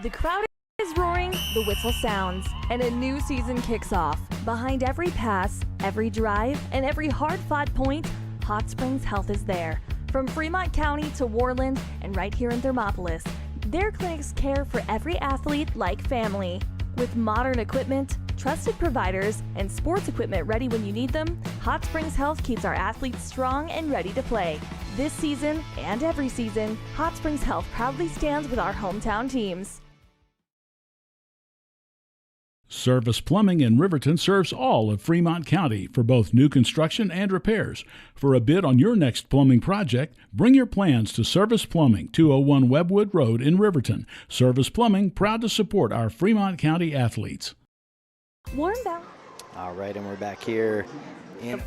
The crowd is roaring, the whistle sounds, and a new season kicks off. Behind every pass, every drive, and every hard-fought point, Hot Springs Health is there. From Fremont County to Worland and right here in Thermopolis, their clinics care for every athlete like family. With modern equipment, trusted providers, and sports equipment ready when you need them, Hot Springs Health keeps our athletes strong and ready to play. This season and every season, Hot Springs Health proudly stands with our hometown teams. Service Plumbing in Riverton serves all of Fremont County for both new construction and repairs. For a bid on your next plumbing project, bring your plans to Service Plumbing, 201 Webwood Road in Riverton. Service Plumbing, proud to support our Fremont County athletes. Warm Valley. All right, and we're back here in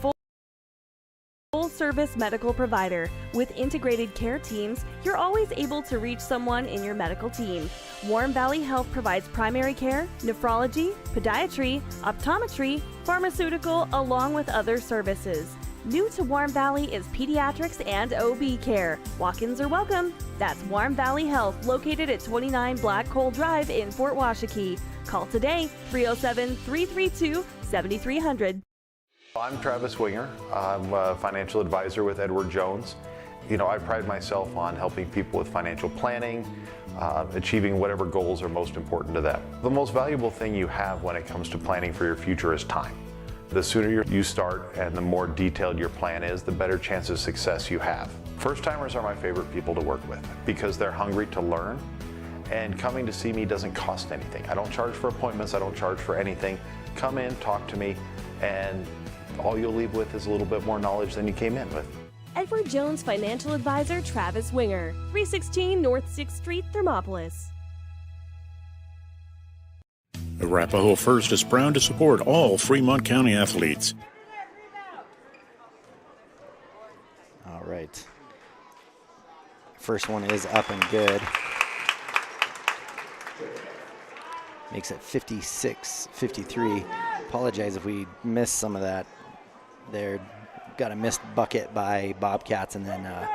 Full-service medical provider. With integrated care teams, you're always able to reach someone in your medical team. Warm Valley Health provides primary care, nephrology, podiatry, optometry, pharmaceutical, along with other services. New to Warm Valley is pediatrics and OB care. Walk-ins are welcome. That's Warm Valley Health, located at 29 Black Coal Drive in Fort Washakie. Call today, 307-332-7300. I'm Travis Winger. I'm a financial advisor with Edward Jones. You know, I pride myself on helping people with financial planning, achieving whatever goals are most important to them. The most valuable thing you have when it comes to planning for your future is time. The sooner you start and the more detailed your plan is, the better chance of success you have. First-timers are my favorite people to work with because they're hungry to learn, and coming to see me doesn't cost anything. I don't charge for appointments, I don't charge for anything. Come in, talk to me, and all you'll leave with is a little bit more knowledge than you came in with. Edward Jones Financial Advisor Travis Winger, 316 North 6th Street, Thermopolis. Arapahoe First is proud to support all Fremont County athletes. All right. First one is up and good. Makes it 56-53. Apologize if we missed some of that there. Got a missed bucket by Bobcats, and then a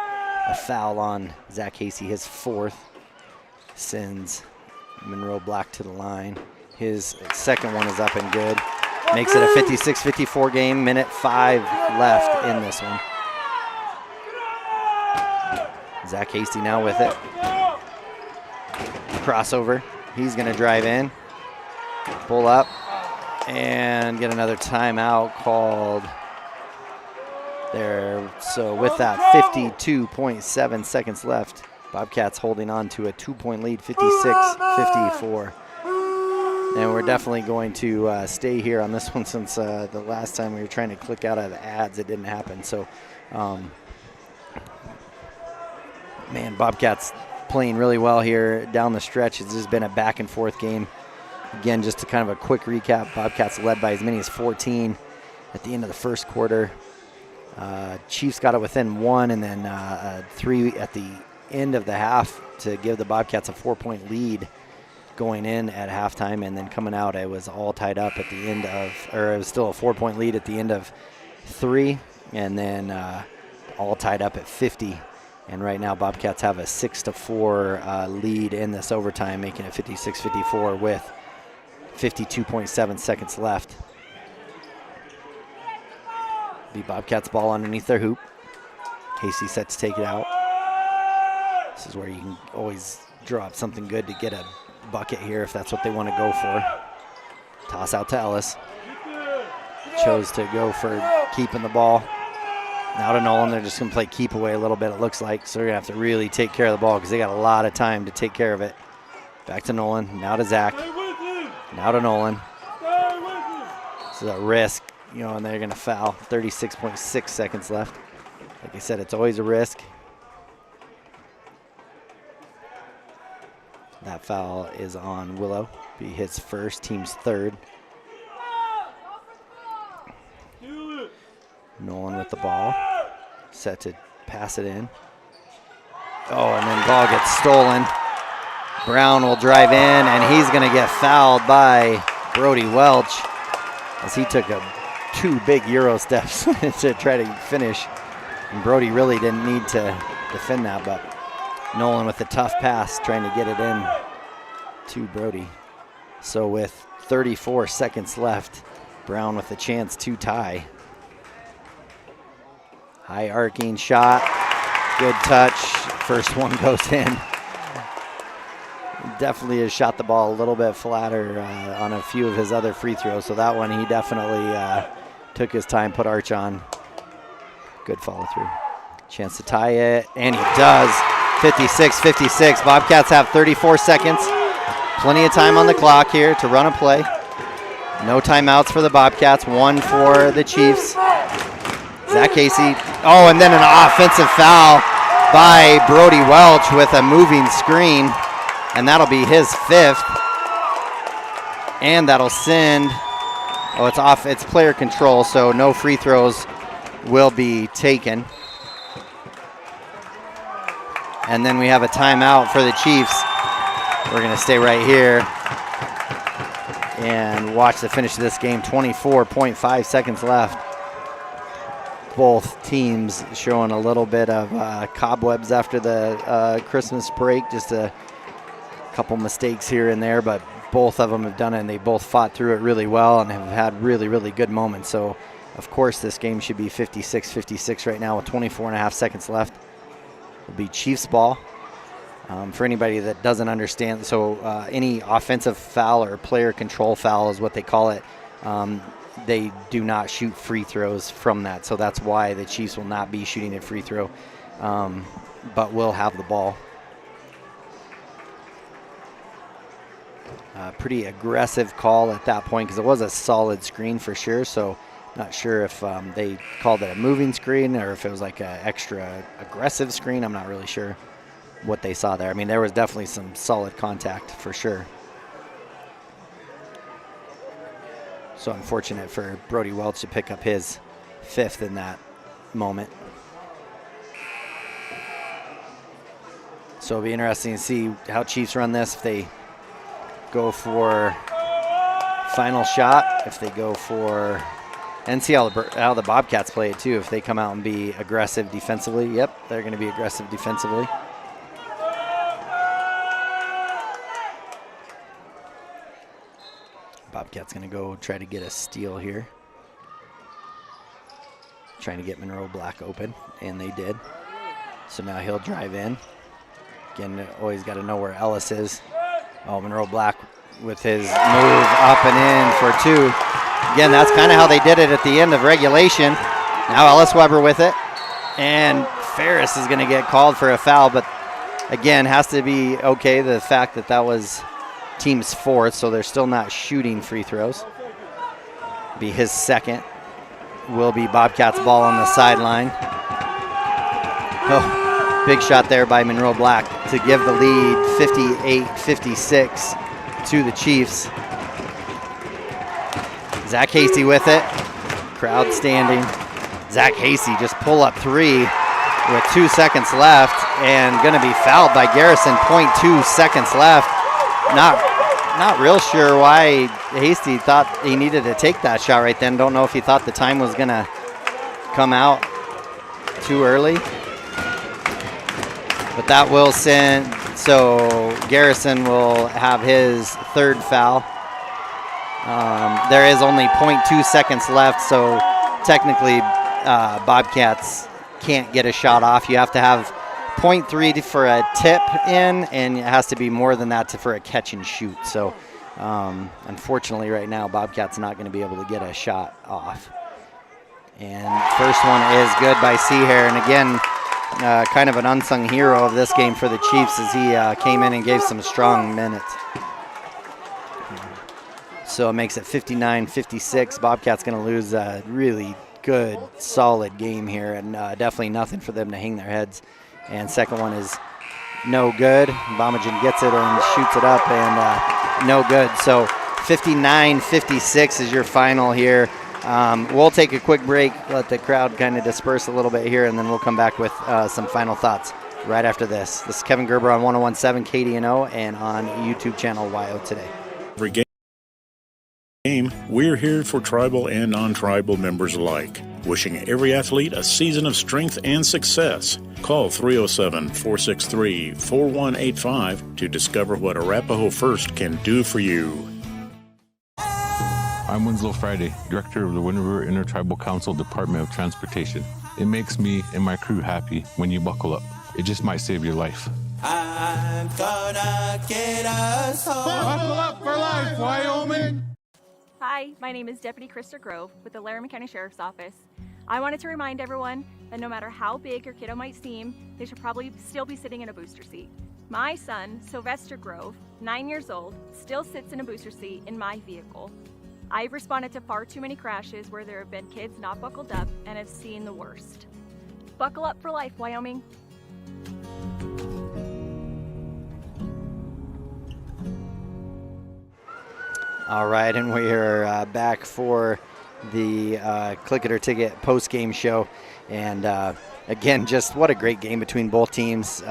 foul on Zach Hasey, his fourth. Sends Monroe Black to the line. His second one is up and good. Makes it a 56-54 game. Minute 5 left in this one. Zach Hasty now with it. Crossover. He's going to drive in. Pull up. And get another timeout called there. So with that 52.7 seconds left, Bobcats holding on to a 2-point lead, 56-54. And we're definitely going to stay here on this one since the last time we were trying to click out of the ads, it didn't happen. So, man, Bobcats playing really well here down the stretch. It's just been a back and forth game. Again, just to kind of a quick recap, Bobcats led by as many as 14 at the end of the first quarter. Chiefs got it within 1, and then 3 at the end of the half to give the Bobcats a 4-point lead going in at halftime, and then coming out it was all tied up at the end of, or it was still a 4-point lead at the end of 3, and then all tied up at 50. And right now Bobcats have a 6-4 lead in this overtime, making it 56-54 with 52.7 seconds left. The Bobcats ball underneath their hoop. Hasty set to take it out. This is where you can always draw up something good to get a bucket here if that's what they want to go for. Toss out to Ellis. Chose to go for keeping the ball. Now to Nolan, they're just going to play keep away a little bit, it looks like. So they're going to have to really take care of the ball because they got a lot of time to take care of it. Back to Nolan, now to Zach. Now to Nolan. This is a risk, you know, and they're going to foul. 36.6 seconds left. Like I said, it's always a risk. That foul is on Willow. Be his first, team's third. Nolan with the ball. Set to pass it in. Oh, and then ball gets stolen. Brown will drive in, and he's going to get fouled by Brody Welch as he took 2 big Euro steps to try to finish. And Brody really didn't need to defend that, but Nolan with a tough pass trying to get it in to Brody. So with 34 seconds left, Brown with a chance to tie. High arcing shot. Good touch. First one goes in. Definitely has shot the ball a little bit flatter on a few of his other free throws. So that one, he definitely took his time, put arch on. Good follow through. Chance to tie it, and he does. 56-56. Bobcats have 34 seconds. Plenty of time on the clock here to run a play. No timeouts for the Bobcats, one for the Chiefs. Zach Casey. Oh, and then an offensive foul by Brody Welch with a moving screen, and that'll be his 5th. And that'll send, oh, it's off, it's player control, so no free throws will be taken. And then we have a timeout for the Chiefs. We're going to stay right here and watch the finish of this game. 24.5 seconds left. Both teams showing a little bit of cobwebs after the Christmas break. Just a couple mistakes here and there, but both of them have done it, and they both fought through it really well and have had really, really good moments. So, of course, this game should be 56-56 right now with 24.5 seconds left. It'll be Chiefs ball. For anybody that doesn't understand, so any offensive foul or player control foul is what they call it. They do not shoot free throws from that, so that's why the Chiefs will not be shooting a free throw, but will have the ball. Pretty aggressive call at that point because it was a solid screen for sure, so not sure if they called it a moving screen or if it was like an extra aggressive screen. I'm not really sure what they saw there. I mean, there was definitely some solid contact for sure. So unfortunate for Brody Welch to pick up his 5th in that moment. So it'll be interesting to see how Chiefs run this, if they go for final shot, if they go for, and see how the Bobcats play it too, if they come out and be aggressive defensively. Yep, they're going to be aggressive defensively. Bobcat's going to go try to get a steal here. Trying to get Monroe Black open, and they did. So now he'll drive in. Again, always got to know where Ellis is. Oh, Monroe Black with his move up and in for 2. Again, that's kind of how they did it at the end of regulation. Now Ellis Weber with it. And Ferris is going to get called for a foul, but again, has to be okay, the fact that that was team's 4th, so they're still not shooting free throws. Be his 2nd. Will be Bobcats ball on the sideline. Oh, big shot there by Monroe Black to give the lead 58-56 to the Chiefs. Zach Hasty with it. Crowd standing. Zach Hasty just pull up 3 with 2 seconds left and going to be fouled by Garrison. 0.2 seconds left. Not real sure why Hasty thought he needed to take that shot right then. Don't know if he thought the time was going to come out too early. But that will send, so Garrison will have his 3rd foul. There is only 0.2 seconds left, so technically Bobcats can't get a shot off. You have to have 0.3 for a tip in, and it has to be more than that for a catch and shoot. So unfortunately right now Bobcats not going to be able to get a shot off. And first one is good by Seahair, and again kind of an unsung hero of this game for the Chiefs as he came in and gave some strong minutes. So it makes it 59-56. Bobcats going to lose a really good solid game here, and definitely nothing for them to hang their heads. And second one is no good. Bomajan gets it and shoots it up, and no good. So 59-56 is your final here. We'll take a quick break, let the crowd kind of disperse a little bit here, and then we'll come back with some final thoughts right after this. This is Kevin Gerber on 101.7 KDNO and on YouTube channel YO Today. Every game, we're here for tribal and non-tribal members alike, wishing every athlete a season of strength and success. Call 307-463-4185 to discover what Arapahoe First can do for you. I'm Winslow Friday, Director of the Wind River Intertribal Council Department of Transportation. It makes me and my crew happy when you buckle up. It just might save your life. I'm gonna get us home. Buckle up for life, Wyoming! Hi, my name is Deputy Krista Grove with the Laramie County Sheriff's Office. I wanted to remind everyone that no matter how big your kiddo might seem, they should probably still be sitting in a booster seat. My son, Sylvester Grove, 9 years old, still sits in a booster seat in my vehicle. I've responded to far too many crashes where there have been kids not buckled up and have seen the worst. Buckle up for life, Wyoming. All right, and we are back for the Click It or Ticket post-game show. And again, just what a great game between both teams.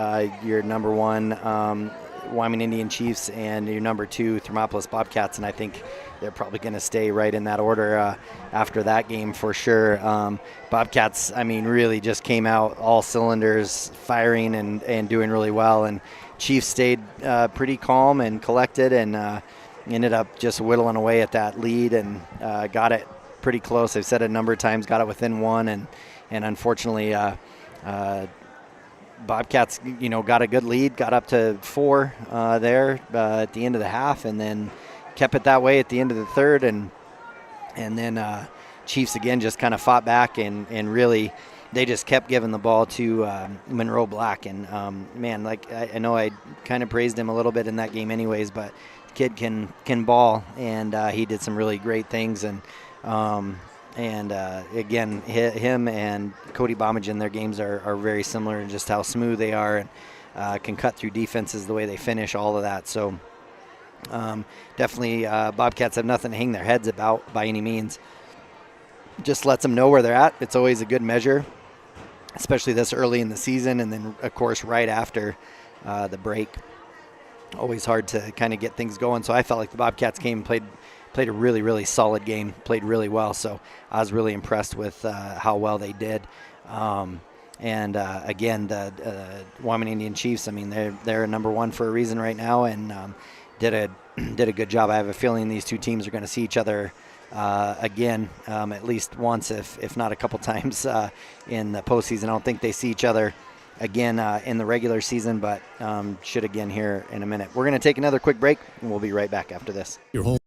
Your number one, Wyoming Indian Chiefs, and your number two, Thermopolis Bobcats. And I think they're probably going to stay right in that order after that game for sure. Bobcats, I mean, really just came out all cylinders, firing and doing really well. And Chiefs stayed pretty calm and collected and ended up just whittling away at that lead and got it pretty close. I've said it a number of times, got it within one, and unfortunately Bobcats, got a good lead, got up to 4 there at the end of the half, and then kept it that way at the end of the third, and then Chiefs again just kind of fought back and really they just kept giving the ball to Monroe Black, and man, like I know I kind of praised him a little bit in that game anyways, but kid can ball, and he did some really great things, and again, him and Cody Bomagen, their games are very similar in just how smooth they are and can cut through defenses the way they finish, all of that. So definitely Bobcats have nothing to hang their heads about by any means. Just lets them know where they're at. It's always a good measure, especially this early in the season, and then of course right after the break. Always hard to kind of get things going. So I felt like the Bobcats came and played a really, really solid game, played really well. So I was really impressed with how well they did. Again, the Wyoming Indian Chiefs, I mean, they're number one for a reason right now, and did a good job. I have a feeling these two teams are going to see each other again, at least once, if not a couple times in the postseason. I don't think they see each other again in the regular season, but should again here in a minute. We're going to take another quick break, and we'll be right back after this. Your home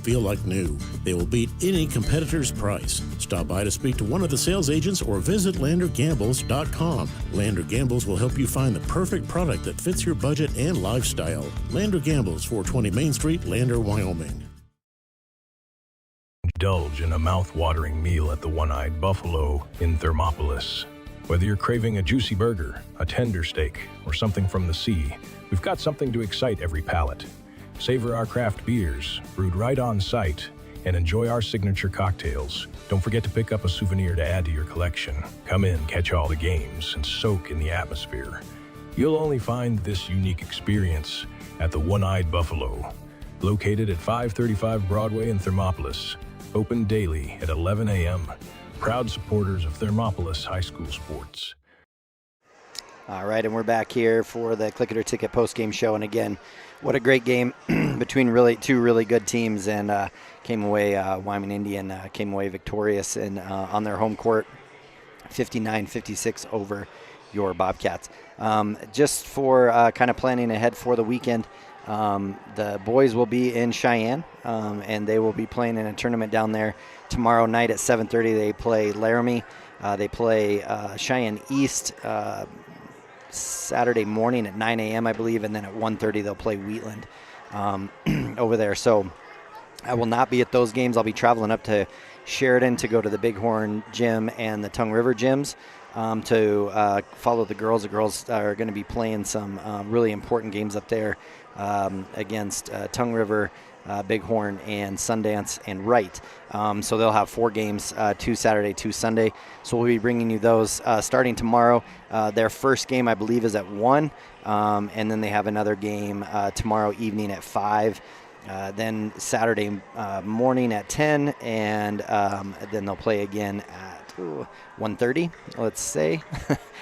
feel like new. They will beat any competitor's price. Stop by to speak to one of the sales agents or visit LanderGambles.com. Lander Gambles will help you find the perfect product that fits your budget and lifestyle. Lander Gambles, 420 Main Street, Lander, Wyoming. Indulge in a mouth-watering meal at the One-Eyed Buffalo in Thermopolis. Whether you're craving a juicy burger, a tender steak, or something from the sea, we've got something to excite every palate. Savor our craft beers, brewed right on site, and enjoy our signature cocktails. Don't forget to pick up a souvenir to add to your collection. Come in, catch all the games, and soak in the atmosphere. You'll only find this unique experience at the One-Eyed Buffalo, located at 535 Broadway in Thermopolis. Open daily at 11 a.m. Proud supporters of Thermopolis High School sports. All right, and we're back here for the Click It or Ticket post-game show. And again, what a great game between two really good teams, and came away, Wyoming Indian came away victorious and on their home court, 59-56 over your Bobcats. Just for kind of planning ahead for the weekend, the boys will be in Cheyenne, and they will be playing in a tournament down there tomorrow night at 7:30. They play Laramie. They play Cheyenne East Saturday morning at 9 a.m., I believe, and then at 1:30 they'll play Wheatland over there. So I will not be at those games. I'll be traveling up to Sheridan to go to the Bighorn Gym and the Tongue River gyms to follow the girls. The girls are going to be playing some really important games up there against Tongue River, Bighorn, and Sundance and Wright. So they'll have 4 games, 2 Saturday, 2 Sunday. So we'll be bringing you those starting tomorrow. Their first game, I believe, is at 1, and then they have another game tomorrow evening at 5. Then Saturday morning at 10, and then they'll play again at 1:30, let's say.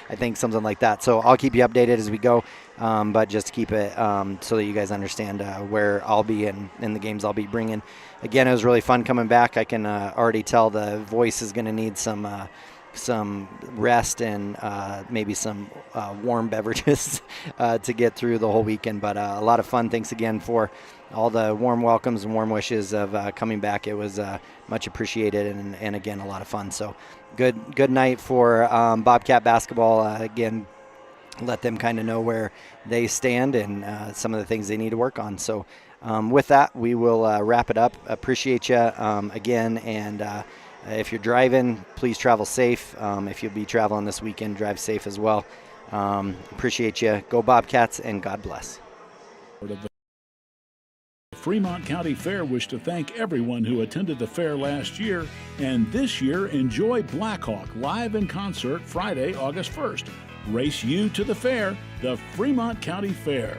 I think something like that. So I'll keep you updated as we go, but just keep it so that you guys understand where I'll be and the games I'll be bringing. Again, it was really fun coming back. I can already tell the voice is going to need some some rest and maybe some warm beverages to get through the whole weekend. But a lot of fun. Thanks again for all the warm welcomes and warm wishes of coming back. It was much appreciated and again, a lot of fun. So good night for Bobcat basketball. Again, let them kind of know where they stand and some of the things they need to work on. So with that, we will wrap it up. Appreciate you again, and if you're driving, please travel safe. If you'll be traveling this weekend, drive safe as well. Appreciate you. Go Bobcats, and God bless. The Fremont County Fair wish to thank everyone who attended the fair last year, and this year enjoy Blackhawk live in concert Friday, August 1st. Race you to the fair, the Fremont County Fair.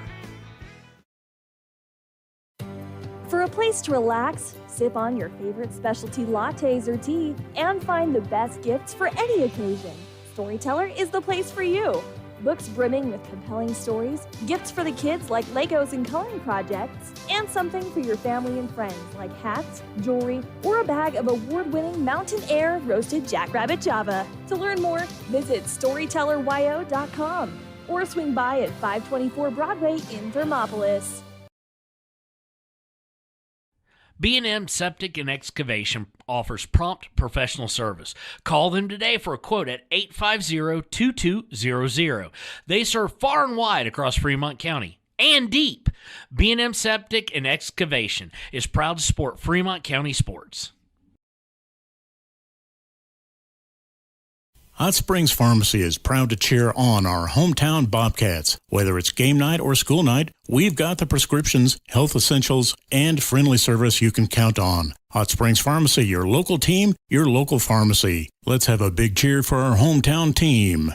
For a place to relax, sip on your favorite specialty lattes or tea, and find the best gifts for any occasion, Storyteller is the place for you. Books brimming with compelling stories, gifts for the kids like Legos and coloring projects, and something for your family and friends like hats, jewelry, or a bag of award-winning Mountain Air roasted Jackrabbit Java. To learn more, visit StorytellerYO.com or swing by at 524 Broadway in Thermopolis. B&M Septic and Excavation offers prompt professional service. Call them today for a quote at 850-2200. They serve far and wide across Fremont County and deep. B&M Septic and Excavation is proud to support Fremont County sports. Hot Springs Pharmacy is proud to cheer on our hometown Bobcats. Whether it's game night or school night, we've got the prescriptions, health essentials, and friendly service you can count on. Hot Springs Pharmacy, your local team, your local pharmacy. Let's have a big cheer for our hometown team.